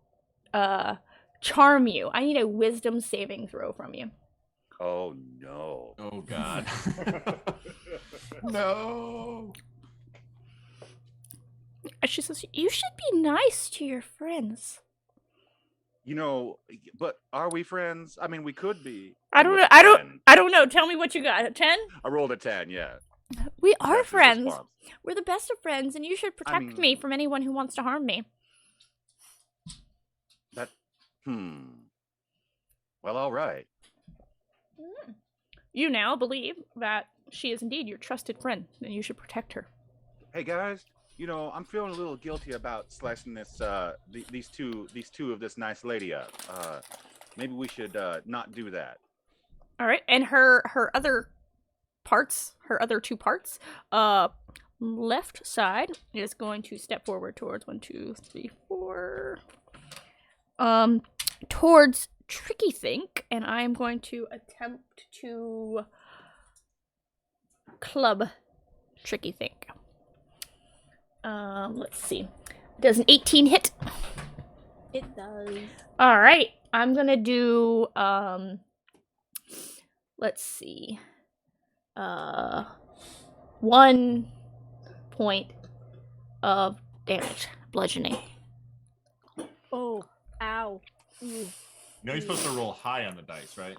charm you. I need a wisdom saving throw from you. Oh, no. Oh, God. No. She says, you should be nice to your friends. You know, but are we friends? I mean, we could be. I don't know. I don't know. Tell me what you got. 10? I rolled a 10, yeah. We are That's his friends. response. We're the best of friends, and you should protect me from anyone who wants to harm me. That, well, all right. You now believe that she is indeed your trusted friend, and you should protect her. Hey, guys. You know, I'm feeling a little guilty about slicing this, these two of this nice lady up. Maybe we should not do that. All right, and her other parts, her other 2 parts, left side is going to step forward towards 1, 2, 3, 4, towards Tricky Think, and I am going to attempt to club Tricky Think. Let's see. Does an 18 hit? It does. All right. I'm going to do, let's see. 1 point of damage. Bludgeoning. Oh, ow. Ooh. You know you're supposed to roll high on the dice, right?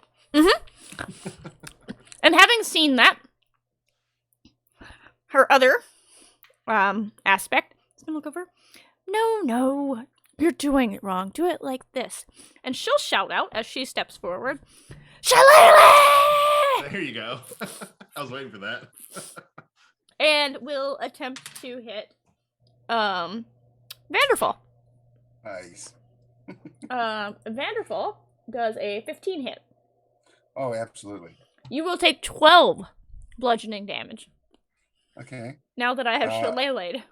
And having seen that, her other aspect is gonna look over. No, you're doing it wrong. Do it like this. And she'll shout out as she steps forward, Shillelagh! There you go. I was waiting for that. And will attempt to hit Vanderfall. Nice. Vanderfall does a 15 hit. Oh, absolutely. You will take 12 bludgeoning damage. Okay. Now that I have Shillelagh.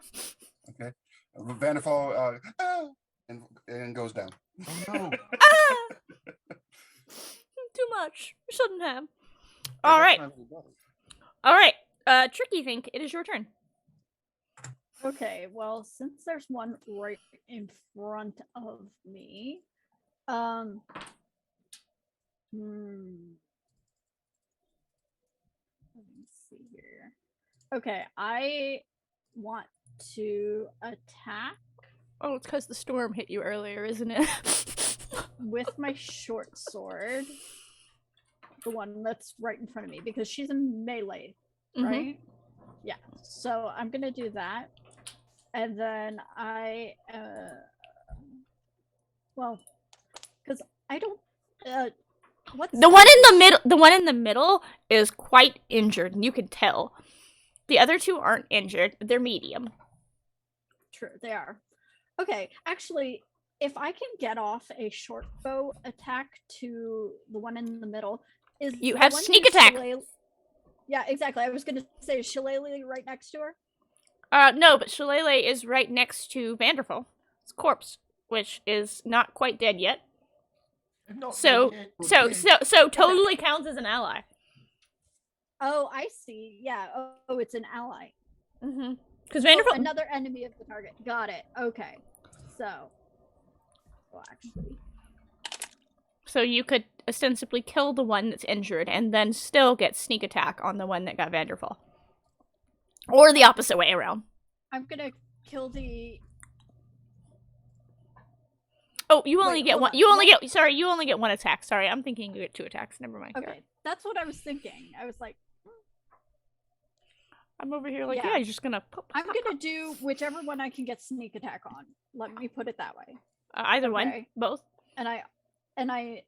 Okay. Vanderfall and goes down. Oh no. Too much. Shouldn't have. All right. Tricky Think, it is your turn. Okay, well, since there's one right in front of me, let me see here. Okay, I want to attack Oh, it's because the storm hit you earlier, isn't it? with my short sword, the one that's right in front of me, because she's in melee, right? Yeah, so I'm gonna do that. And then because I don't, what's The one in the middle. The one in the middle is quite injured, and you can tell. The other two aren't injured; they're medium. True, they are. Okay, actually, if I can get off a short bow attack to the one in the middle, is You the have one sneak near attack. Yeah, exactly. I was gonna say, is Shillelagh right next to her? No, but Shillelagh is right next to Vanderfall. It's corpse, which is not quite dead yet. So totally counts as an ally. Oh, I see. Yeah. Oh, it's an ally. Mm-hmm. Because Vanderfall. Another enemy of the target. Got it. Okay. So, well, actually, So you could ostensibly kill the one that's injured and then still get sneak attack on the one that got Vanderfall. Or the opposite way around. I'm gonna kill the. Oh, you only Wait, get hold one. on. You only get. Sorry, you only get one attack. Sorry, I'm thinking you get 2 attacks. Never mind. Okay, that's what I was thinking. I was like, I'm over here like, Yeah. yeah, you're just gonna. Pop, I'm gonna do whichever one I can get sneak attack on. Let me put it that way. either one, Okay. both. And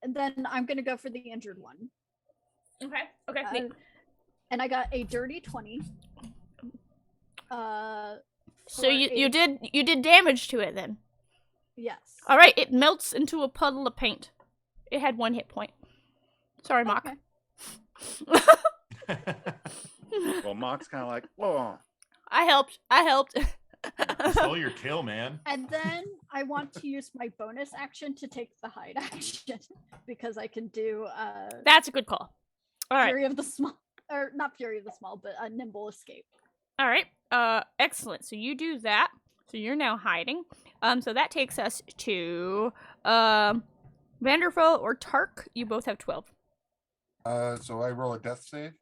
then I'm gonna go for the injured one. Okay. Okay. And I got a dirty 20. So you did damage to it then. Yes. All right, it melts into a puddle of paint. It had 1 hit point. Sorry, Mock. Okay. Well, Mock's kind of like, whoa. I helped. Stole your kill, man. And then I want to use my bonus action to take the hide action because I can do That's a good call. All right. Fury of the Small, or not Fury of the Small, but a nimble escape. All right. Excellent. So you do that. So you're now hiding. So that takes us to Vanderfall or Tark. You both have 12. So I roll a death save.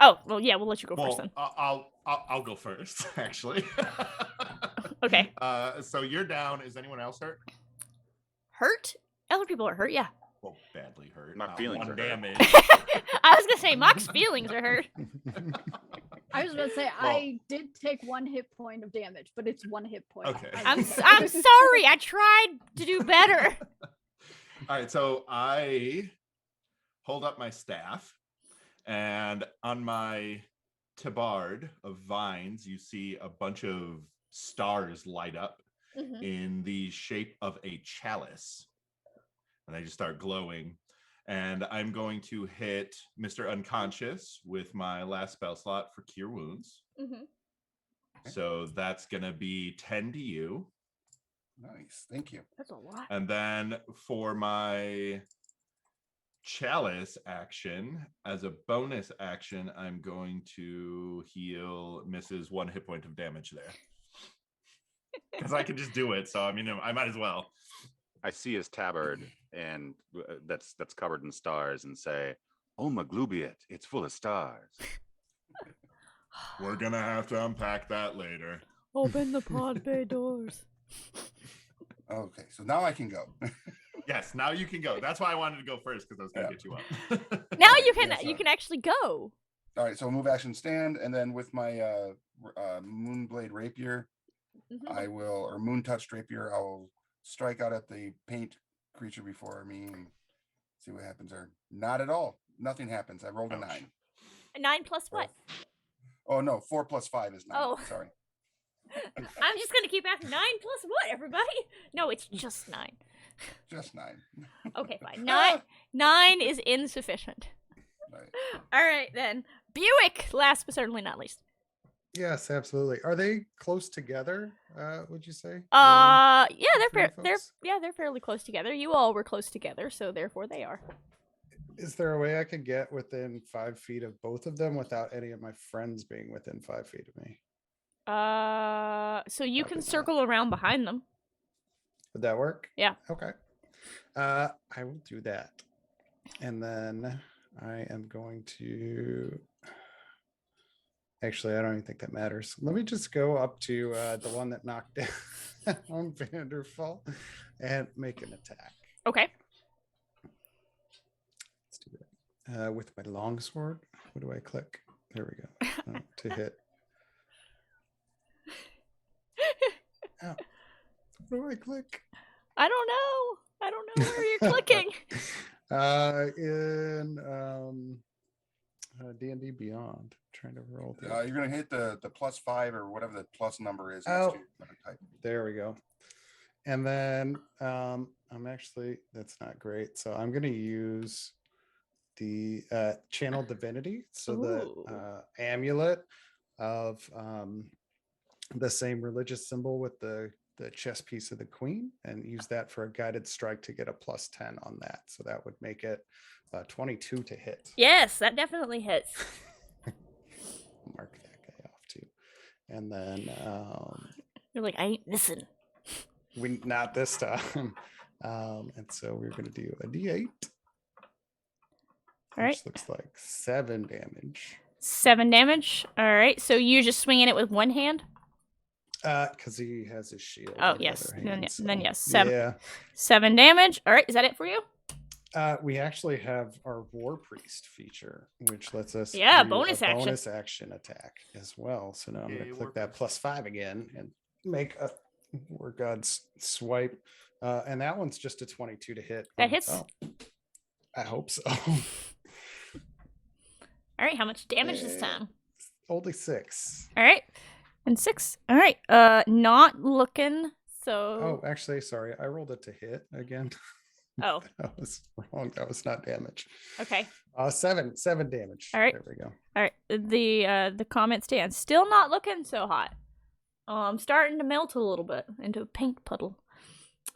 Oh, well, yeah, we'll let you go first then. I'll go first, actually. Okay. So you're down. Is anyone else hurt? Hurt? Other people are hurt, yeah. Well, badly hurt. My feelings 1 are hurt. damage. I was gonna say Mock's feelings are hurt. I was about to say I did take 1 hit point of damage, but it's 1 hit point. Okay. I'm sorry. I tried to do better. All right, so I hold up my staff, and on my tabard of vines, you see a bunch of stars light up in the shape of a chalice. And they just start glowing. And I'm going to hit Mr. Unconscious with my last spell slot for Cure Wounds. So that's going to be 10 to you. Nice. Thank you. That's a lot. And then for my chalice action, as a bonus action, I'm going to heal Mrs. 1 hit point of damage there. Because I can just do it. So, I mean, I might as well. I see his tabard, and that's covered in stars, and say, "Oh, Maglubiet, it's full of stars." We're going to have to unpack that later. Open the pod bay doors. Okay, so now I can go. Yes, now you can go. That's why I wanted to go first, because I was going to get you up. Now you can Yes, you can actually go. All right, so move, action, stand, and then with my Moonblade Rapier, I will, or Moon Touch Rapier, I'll strike out at the paint creature before me and see what happens there. Not at all. Nothing happens. I rolled a 9. A 9 plus what? Oh no, 4 plus 5 is 9. Oh. Sorry. I'm just gonna keep asking 9 plus what, everybody? No, it's just 9. Just 9. Okay, fine. 9 is insufficient. Right. All right then. Buick, last but certainly not least. Yes, absolutely. Are they close together? Would you say? Yeah, three they're fairly close together. You all were close together, so therefore they are. Is there a way I could get within 5 feet of both of them without any of my friends being within 5 feet of me? So you Probably can not. circle around behind them. Would that work? Yeah. Okay. I will do that. And then I am going to. Actually, I don't even think that matters. Let me just go up to the one that knocked down Vanderfall and make an attack. Okay. Let's do that. With my longsword, what do I click? There we go. To hit. Oh. What do I click? I don't know where you're clicking. In D&D Beyond. Trying to roll. You're gonna hit the +5 or whatever the plus number is. Oh. Next to your type. There we go. And then I'm actually, that's not great. So I'm going to use the channel divinity. So the amulet of the same religious symbol with the chess piece of the queen, and use that for a guided strike to get a +10 on that. So that would make it 22 to hit. Yes, that definitely hits. Mark that guy off too. And then You're like, I ain't missing. we not this time. And so we're going to do a D8. All right. Which looks like 7 damage. 7 damage. All right. So you're just swinging it with one hand? Because he has his shield. Oh, in the yes. other Then hand, then so, yes. 7. Yeah. 7 damage. All right. Is that it for you? We actually have our War Priest feature, which lets us do bonus a action. bonus action attack as well. So now I'm going to click that +5 again and make a War God's swipe. And that one's just a 22 to hit. That hits. Oh, I hope so. All right. How much damage this time? Only 6. All right. And 6. All right. Not looking. So. Oh, actually, sorry. I rolled it to hit again. Oh. That was wrong. That was not damage. Okay. 7 damage. All right. There we go. All right. The comment stands. Still not looking so hot. Starting to melt a little bit into a paint puddle.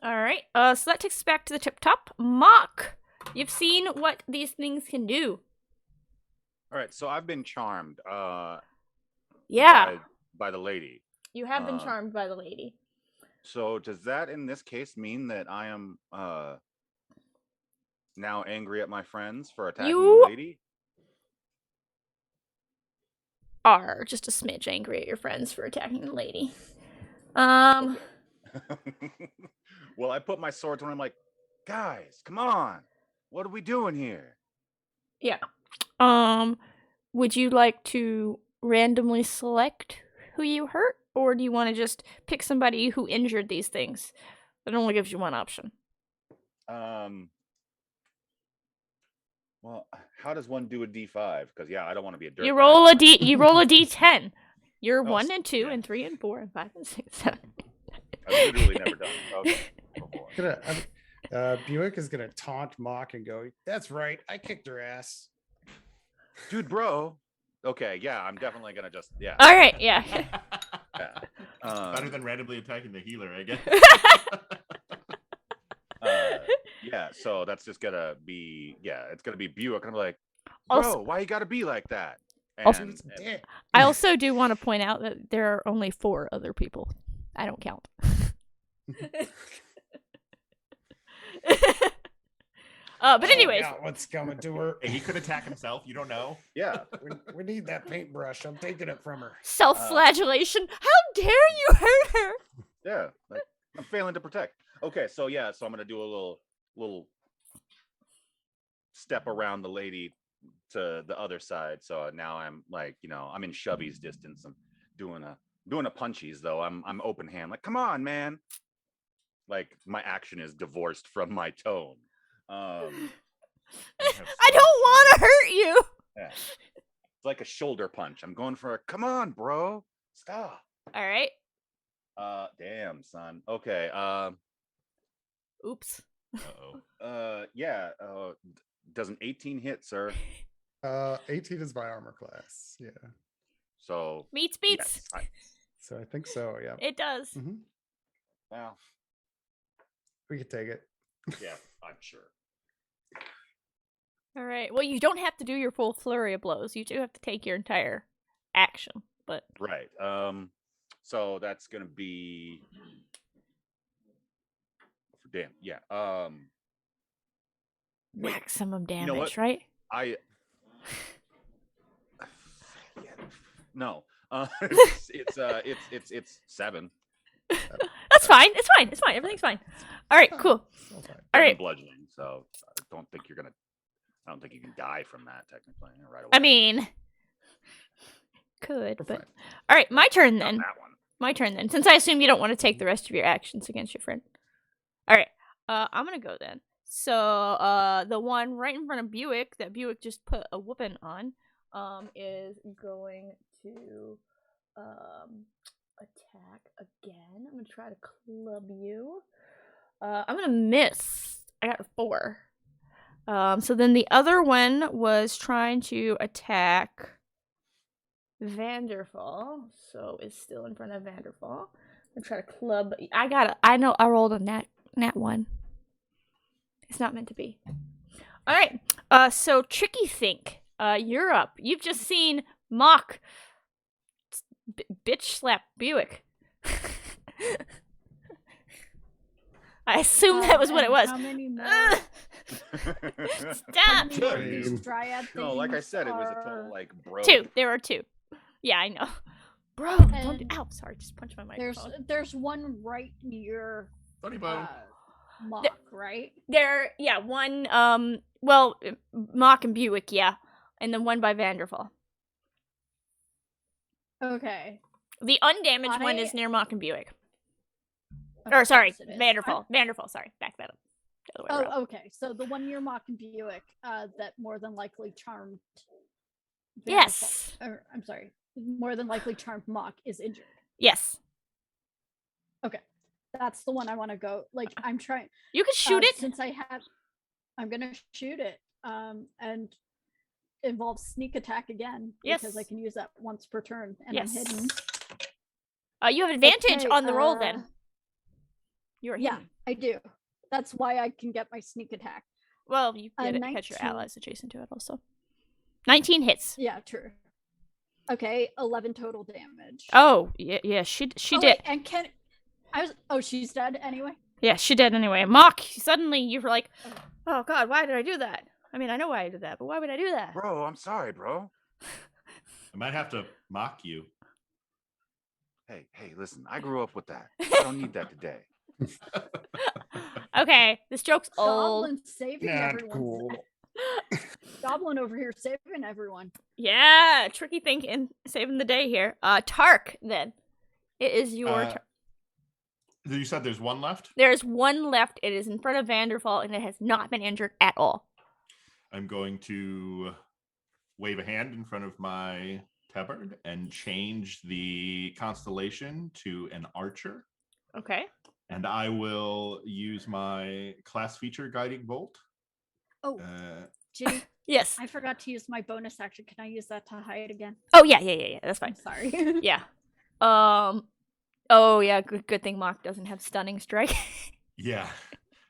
All right. So that takes us back to the tip top. Mock, you've seen what these things can do. All right, so I've been charmed. Yeah. By the lady. You have been charmed by the lady. So does that in this case mean that I am now angry at my friends for attacking the lady? Are just a smidge angry at your friends for attacking the lady. Okay. Well, I put my sword to him. I'm like, guys, come on. What are we doing here? Yeah. Would you like to randomly select who you hurt, or do you want to just pick somebody who injured these things? It only gives you one option. Well, how does one do a D5? Because I don't want to be a dirt. You roll a D10. You're 1 and 2 yeah. and 3 and 4 and 5 and 6 7. I've literally never done it. Okay. Buick is gonna taunt Mock and go, "That's right, I kicked her ass, Dude, bro." Okay, yeah, I'm definitely gonna just All right, yeah. Better than randomly attacking the healer, I guess. Yeah, so that's just gonna be it's gonna be Buick. I'm like, bro, Also- why you gotta be like that? Also- And I also do want to point out that there are only 4 other people. I don't count. But anyways, what's coming to her? Hey, he could attack himself. You don't know. yeah, We need that paintbrush. I'm taking it from her. self-flagellation. How dare you hurt her? yeah, like, I'm failing to protect. Okay, so so I'm gonna do a little step around the lady to the other side. So now I'm like, I'm in Shubby's distance. I'm doing a punchies though. I'm open hand. Like, come on, man. Like my action is divorced from my tone. I don't want to hurt you. Yeah. It's like a shoulder punch. I'm going for a come on, bro. Stop. All right. Damn, son. Okay. Oops. Yeah. Does an 18 hit, sir? 18 is my armor class. Yeah. So Beats. yes, So I think so. Yeah. It does. Mhm. well, We could take it. yeah, I'm sure. All right. Well, you don't have to do your full flurry of blows. You do have to take your entire action, but Right. So that's gonna be damn. Yeah. Wait, maximum damage, know what? right? I. Yeah, no. It's 7. That's fine. It's fine. It's fine. Everything's fine. All right. Cool. Still fine. All right. Bludgeoning. So I don't think you can die from that technically right away. I mean, could, We're but fine. all right. My turn Not then. that one. My turn then. Since I assume you don't want to take the rest of your actions against your friend. All right. I'm gonna go then. So the one right in front of Buick that Buick just put a whooping on, is going to attack again. I'm gonna try to club you. I'm gonna miss. I got a 4. So then the other one was trying to attack Vanderfall. So it's still in front of Vanderfall. I'm gonna try to club. I know I rolled a nat 1. It's not meant to be. All right. So Tricky Think, you're up. You've just seen Mock bitch slap Buick. I assume that was what it was. How many more? Stop. These dryad No, like I things said, it was a are- total like bro. 2. There were 2. Yeah, I know. Bro, don't do. And Ow, sorry, just punched my There's microphone. there's one right near Funny bone. Mock, right? One, well, Mock and Buick, yeah. And then one by Vanderfall. Okay. The undamaged one is I- near Mock and Buick. Of Or, sorry, course it is. Vanderfall. Vanderfall, sorry. Back that up. The other way around. Oh, okay. So the one near Mock and Buick, that more than likely charmed. Yes. Or, I'm sorry. More than likely charmed Mock is injured. Yes. Okay. That's the one I want to go. Like, I'm trying. You can shoot it. Since I have. I'm going to shoot it. And involves sneak attack again. Because I Yes. can use that once per turn. And Yes. I'm hidden. You have advantage Okay, on the roll then. You're Yeah, hidden. I do. That's why I can get my sneak attack. Well, you get it catch your 19. allies adjacent to it also. 19 hits. Yeah, true. Okay, 11 total damage. Oh, yeah, she Oh, did. wait, and can she's dead anyway? Yeah, she did anyway. Mock, suddenly you were like, oh god, why did I do that? I mean, I know why I did that, but why would I do that? Bro, I'm sorry, bro. I might have to mock you. Hey, listen, I grew up with that. I don't need that today. Okay, this joke's old. Goblin saving Not everyone. cool. Goblin over here saving everyone. Yeah, tricky thinking, saving the day here. Tark, then. It is your turn. You said there's one left? There's one left. It is in front of Vanderfall, and it has not been injured at all. I'm going to wave a hand in front of my tabard and change the constellation to an archer. Okay. And I will use my class feature guiding bolt. Oh, Uh, Ginny, Yes. I forgot to use my bonus action. Can I use that to hide again? Oh, yeah. That's I'm fine. sorry. Yeah. Oh, yeah. Good thing Mock doesn't have stunning strike. yeah.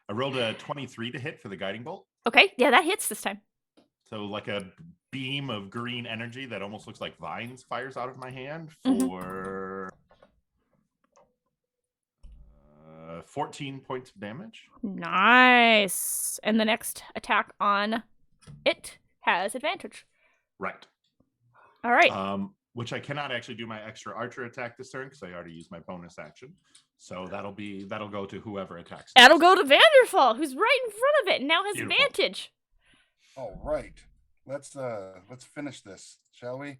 I rolled a 23 to hit for the guiding bolt. Okay. Yeah, that hits this time. So like a beam of green energy that almost looks like vines fires out of my hand Mhm. for 14 points of damage. Nice. And the next attack on it has advantage. Right. All right. Which I cannot actually do my extra archer attack this turn because I already used my bonus action. So that'll go to whoever attacks. That'll go to Vanderfall, who's right in front of it and now has Beautiful. advantage. All right. let's finish this, shall we?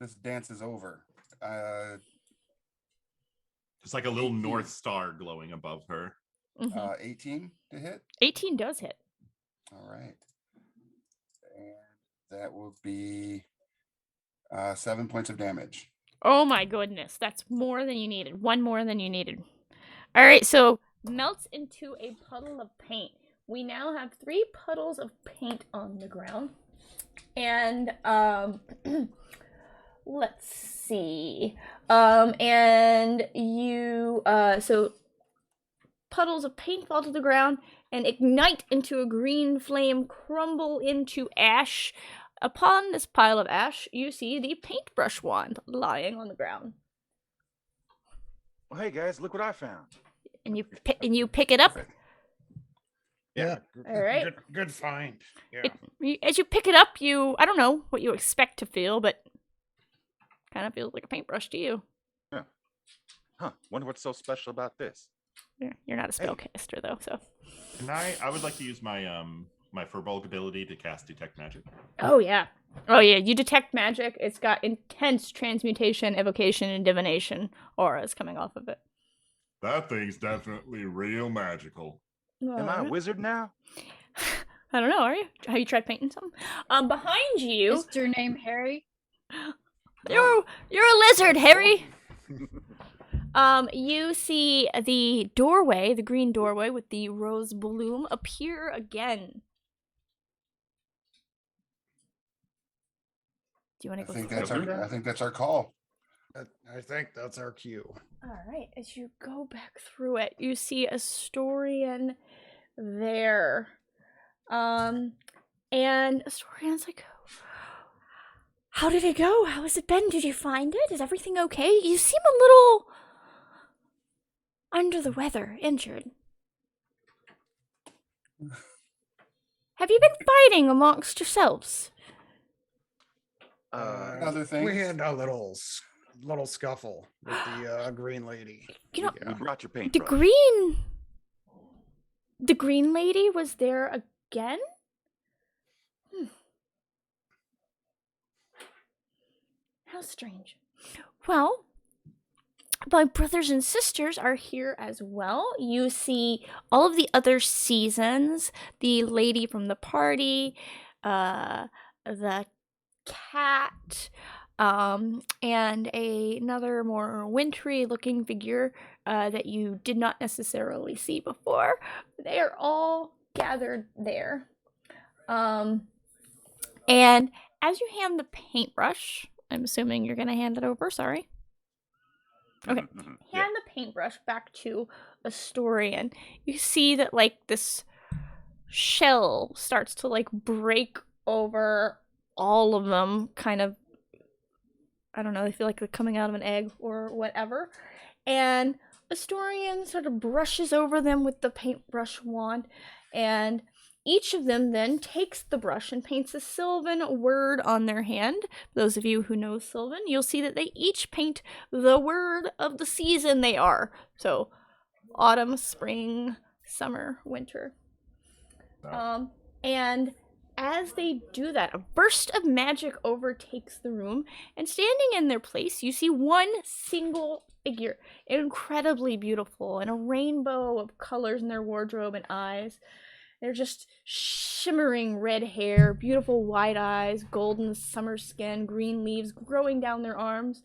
This dance is over. It's like a little 18. North Star glowing above her. 18 to hit. 18 does hit. All right. And that will be 7 points of damage. Oh my goodness, that's more than you needed. One more than you needed. All right, so melts into a puddle of paint. We now have 3 puddles of paint on the ground. And let's see. And you so puddles of paint fall to the ground and ignite into a green flame, crumble into ash. Upon this pile of ash, you see the paintbrush wand lying on the ground. Well, hey guys, look what I found. And you pick it up. Yeah. All right. Good find. Yeah. As you pick it up, I don't know what you expect to feel, but kind of feels like a paintbrush to you. Yeah. Huh. Wonder what's so special about this. You're not a spellcaster though, so. And I would like to use my my Furbolg ability to cast Detect Magic. Oh yeah. You detect magic. It's got intense transmutation, evocation, and divination auras coming off of it. That thing's definitely real magical. Am I a wizard now? I don't know, are you? Have you tried painting something? Behind you. Is your name Harry? You're a lizard, Harry! You see the doorway, the green doorway with the rose bloom appear again. Do you want to go through? I think that's our call. I think that's our cue. All right, as you go back through it, you see Estorian there. And Estorian's like, how did it go? How has it been? Did you find it? Is everything okay? You seem a little under the weather, injured. Have you been fighting amongst yourselves? Other things. We had a little scuffle with the green lady. You know, We brought your paint. the green lady was there again? How strange. Well, my brothers and sisters are here as well. You see all of the other seasons, the lady from the party, the cat, and another more wintry looking figure that you did not necessarily see before. They are all gathered there. And as you hand the paintbrush, I'm assuming you're going to hand it over, sorry. Okay, hand the paintbrush back to Estorian. You see that, like, this shell starts to, like, break over all of them, kind of, I don't know, they feel like they're coming out of an egg or whatever. And Estorian sort of brushes over them with the paintbrush wand, and each of them then takes the brush and paints a Sylvan word on their hand. For those of you who know Sylvan, you'll see that they each paint the word of the season they are. So, autumn, spring, summer, winter. Wow. And as they do that, a burst of magic overtakes the room, and standing in their place, you see one single figure, incredibly beautiful, and a rainbow of colors in their wardrobe and eyes. They're just shimmering red hair, beautiful wide eyes, golden summer skin, green leaves growing down their arms.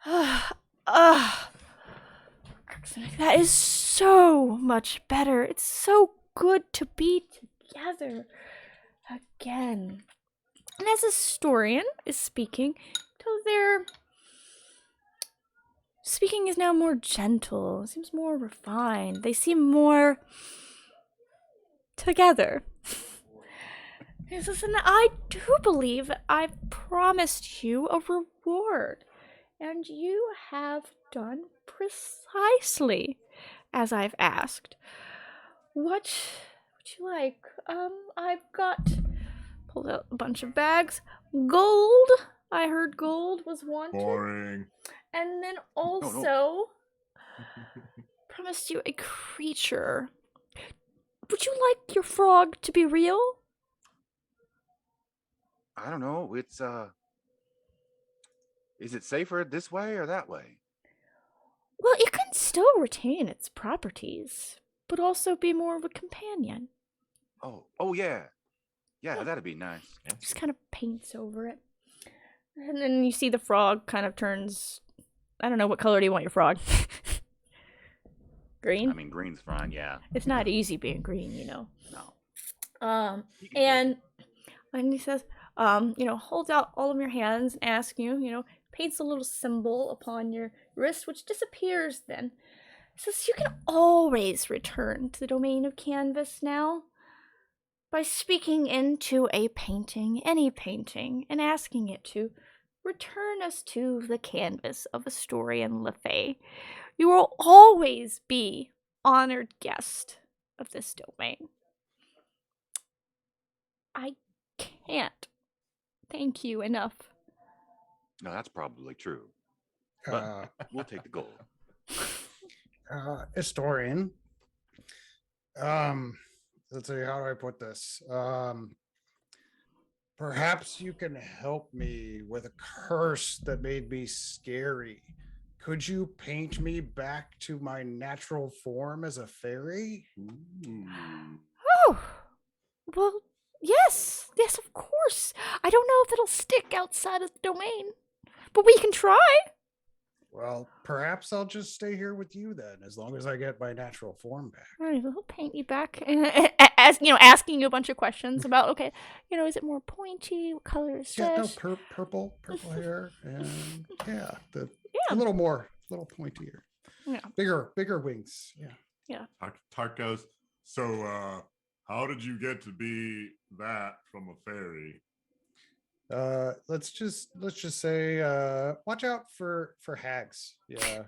That is so much better. It's so good to be together again. And as Estorian is speaking, their speaking is now more gentle, seems more refined. They seem more together. He says, and I do believe that I've promised you a reward, and you have done precisely as I've asked. What would you like? I've pulled out a bunch of bags. Gold. I heard gold was wanted. Boring. And then also promised you a creature. Would you like your frog to be real? I don't know. It's is it safer this way or that way? Well, it can still retain its properties, but also be more of a companion. Oh yeah. Yeah, that'd be nice. Just kind of paints over it. And then you see the frog kind of turns. I don't know, what color do you want your frog? Green? I mean, green's fine, yeah. It's not easy being green, you know. No. And he says, holds out all of your hands and asks you, paints a little symbol upon your wrist, which disappears then. Says you can always return to the domain of canvas now by speaking into a painting, any painting, and asking it to return us to the canvas of Estorian LaFae. You will always be honored guest of this domain. I can't thank you enough. No, that's probably true. Uh, We'll take the gold. Historian. Let's see, how do I put this? Perhaps you can help me with a curse that made me scary. Could you paint me back to my natural form as a fairy? Oh, well, yes, of course. I don't know if it'll stick outside of the domain, but we can try. Well, perhaps I'll just stay here with you then, as long as I get my natural form back. All right, we'll paint you back. Asking you a bunch of questions about, okay, is it more pointy? What color is Yeah, no, this? purple hair, and a little pointier. Yeah. Bigger wings. Yeah. Tark goes, so how did you get to be that from a fairy? Let's just say watch out for hags. Yeah.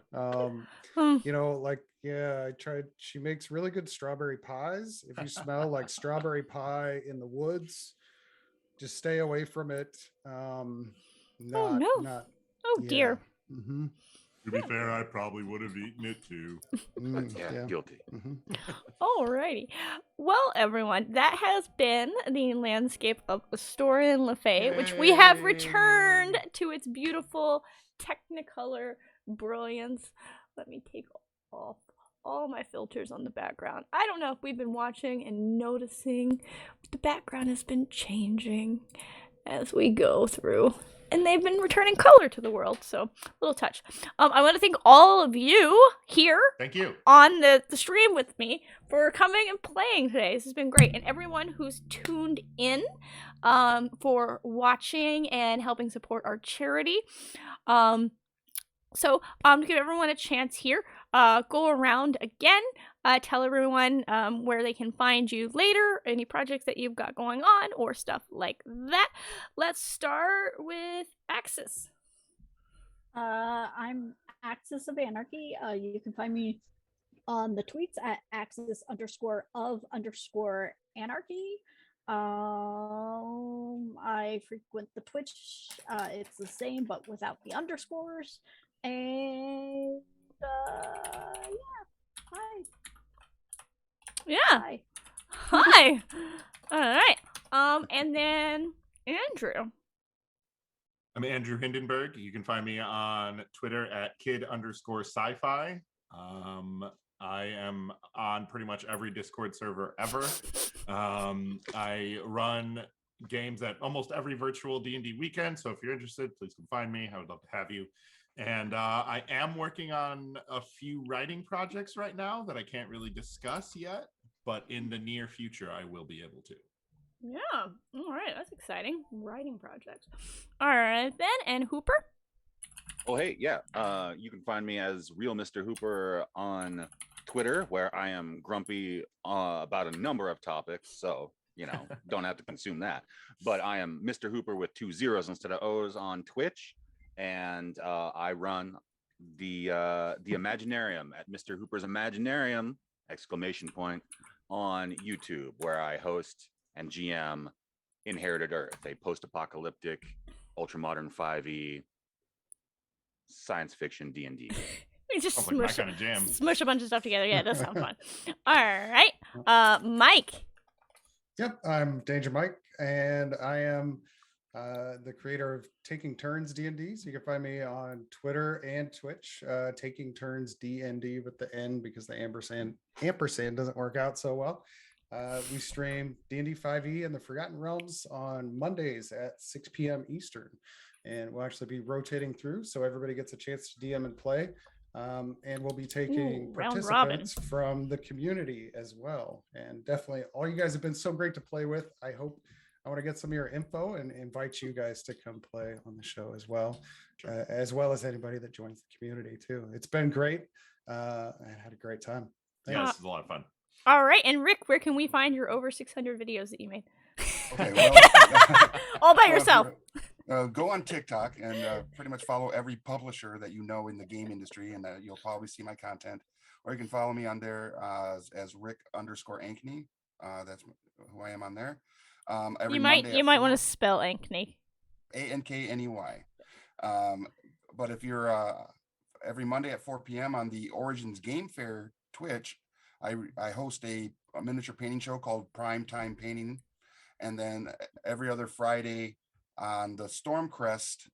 I tried, she makes really good strawberry pies. If you smell like strawberry pie in the woods, just stay away from it. Oh dear. Mm-hmm. To be fair, I probably would have eaten it too. Yeah, guilty. Mm-hmm. Alrighty. Well, everyone, that has been the landscape of Estorian LaFae, which we have returned to its beautiful Technicolor brilliance. Let me take off all my filters on the background. I don't know if we've been watching and noticing, but the background has been changing as we go through. And they've been returning color to the world, so a little touch. I want to thank all of you here. Thank you. On the stream with me for coming and playing today. This has been great. And everyone who's tuned in for watching and helping support our charity. So to give everyone a chance here, go around again, tell everyone where they can find you later, any projects that you've got going on, or stuff like that. Let's start with Axis. I'm Axis of Anarchy. You can find me on the tweets at axis_of_anarchy. I frequent the Twitch. It's the same, but without the underscores. And hi. Yeah. Hi. All right. And then Andrew. I'm Andrew Hindenburg. You can find me on Twitter at kid_sci-fi. I am on pretty much every Discord server ever. I run games at almost every virtual D&D weekend. So if you're interested, please come find me. I would love to have you. And I am working on a few writing projects right now that I can't really discuss yet, but in the near future, I will be able to. Yeah. All right. That's exciting. Writing projects. All right, then. And Hooper? Oh, hey, yeah. You can find me as Real Mr. Hooper on Twitter, where I am grumpy about a number of topics. So, don't have to consume that. But I am Mr. Hooper with 2 zeros instead of O's on Twitch. And I run the Imaginarium at Mr. Hooper's Imaginarium, ! on YouTube, where I host and GM Inherited Earth, a post-apocalyptic, ultramodern 5e science fiction D&D. We just Sounds like my kind of jam. Smush a bunch of stuff together. Yeah, it does sound fun. All right. Mike. Yep, I'm Danger Mike, and I am the creator of Taking Turns D&D. So you can find me on Twitter and Twitch, Taking Turns D&D with the N because the ampersand doesn't work out so well. We stream D&D 5e and the Forgotten Realms on Mondays at 6 p.m. Eastern. And we'll actually be rotating through so everybody gets a chance to DM and play. And we'll be taking participants from the community as well. And definitely all you guys have been so great to play with. I want to get some of your info and invite you guys to come play on the show as well, as well as anybody that joins the community too. It's been great. I had a great time. Yeah, this is a lot of fun. All right, and Rick, where can we find your over 600 videos that you made? Okay, well, all by yourself. Go on TikTok and pretty much follow every publisher that you know in the game industry, and you'll probably see my content. Or you can follow me on there as Rick_Ankney. That's who I am on there. You might want to spell Ankney. Ankney. But if you're every Monday at 4 p.m. on the Origins Game Fair Twitch, I host a miniature painting show called Prime Time Painting, and then every other Friday on the Stormcrest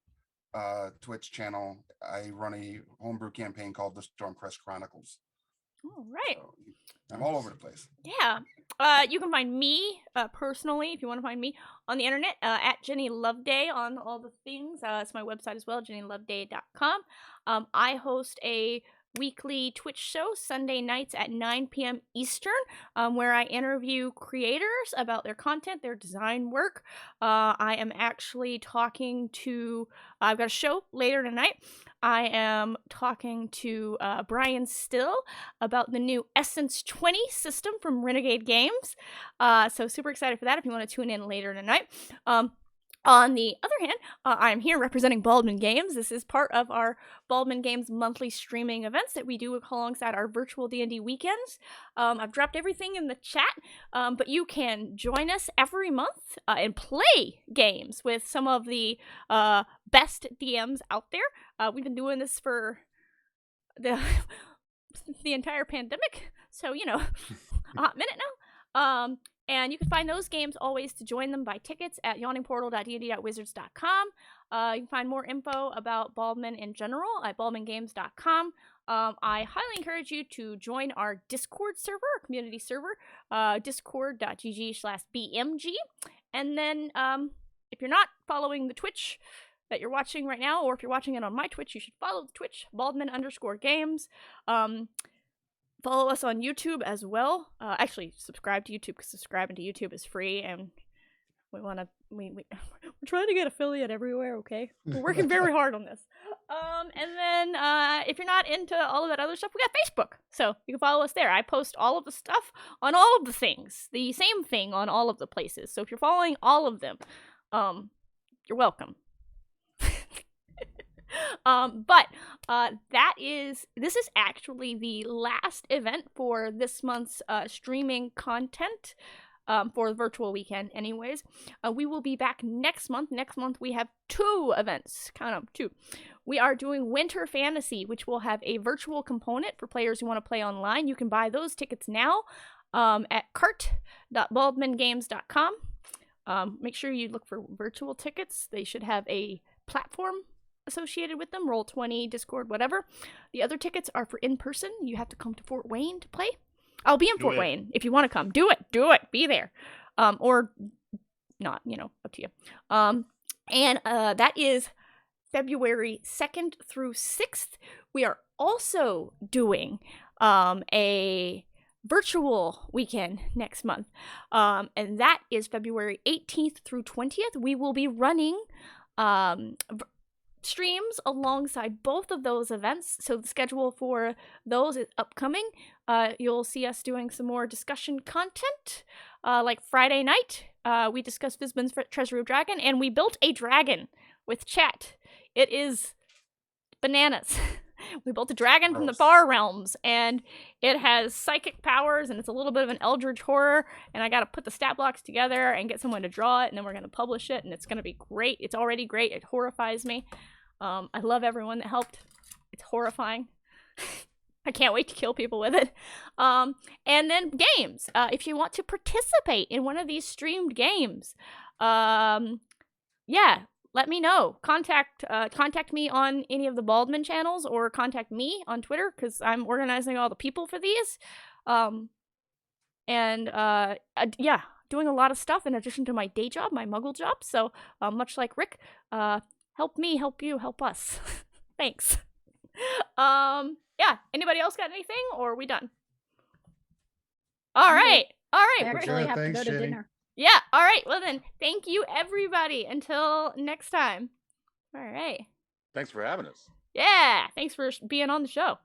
Twitch channel, I run a homebrew campaign called the Stormcrest Chronicles. All right. So I'm all over the place. Yeah. You can find me personally, if you want to find me, on the internet at Jenny Loveday on all the things. It's my website as well, jennyloveday.com. I host a weekly Twitch show Sunday nights at 9 p.m. Eastern, where I interview creators about their content, their design work. I am actually talking to, I've got a show later tonight. I am talking to Brian Still about the new Essence 20 system from Renegade Games. So super excited for that if you want to tune in later tonight. On the other hand, I'm here representing Baldman Games. This is part of our Baldman Games monthly streaming events that we do alongside our virtual D&D weekends. I've dropped everything in the chat, but you can join us every month and play games with some of the best DMs out there. We've been doing this for the entire pandemic, so, a hot minute now. And you can find those games always to join them by tickets at yawningportal.dnd.wizards.com. You can find more info about Baldman in general at baldmangames.com. I highly encourage you to join our Discord server, our community server, discord.gg/BMG. And then if you're not following the Twitch that you're watching right now, or if you're watching it on my Twitch, you should follow the Twitch, Baldman_games. Follow us on YouTube as well. Actually, subscribe to YouTube because subscribing to YouTube is free, and we're trying to get affiliate everywhere. Okay, we're working very hard on this. And then if you're not into all of that other stuff, we got Facebook, so you can follow us there. I post all of the stuff on all of the things, the same thing on all of the places. So if you're following all of them, you're welcome. This is actually the last event for this month's streaming content for the virtual weekend anyways. We will be back next month. Next month we have 2 events. Count them, 2. We are doing Winter Fantasy, which will have a virtual component for players who want to play online. You can buy those tickets now at cart.baldmangames.com. Make sure you look for virtual tickets. They should have a platform associated with them, Roll20, Discord, whatever. The other tickets are for in-person. You have to come to Fort Wayne to play. I'll be in Fort Wayne if you want to come. Do it, be there. Or not, up to you. And that is February 2nd through 6th. We are also doing a virtual weekend next month. And that is February 18th through 20th. We will be running streams alongside both of those events, so the schedule for those is upcoming. You'll see us doing some more discussion content, like Friday night. We discussed Fizban's Treasury of Dragon, and we built a dragon with chat. It is bananas. We built a dragon from the far realms, and it has psychic powers, and it's a little bit of an eldritch horror, and I gotta put the stat blocks together and get someone to draw it, and then we're gonna publish it, and it's gonna be great. It's already great. It horrifies me. I love everyone that helped. It's horrifying. I can't wait to kill people with it. And then games. If you want to participate in one of these streamed games, yeah, let me know. Contact me on any of the Baldwin channels, or contact me on Twitter, because I'm organizing all the people for these. Yeah, doing a lot of stuff in addition to my day job, my muggle job. So much like Rick, help me, help you, help us. Thanks. Yeah, anybody else got anything, or are we done? All right. I We're actually good. have Thanks, to go to Jenny. dinner. Yeah, all right. Well then, thank you everybody. Until next time. All right. Thanks for having us. Yeah, thanks for being on the show.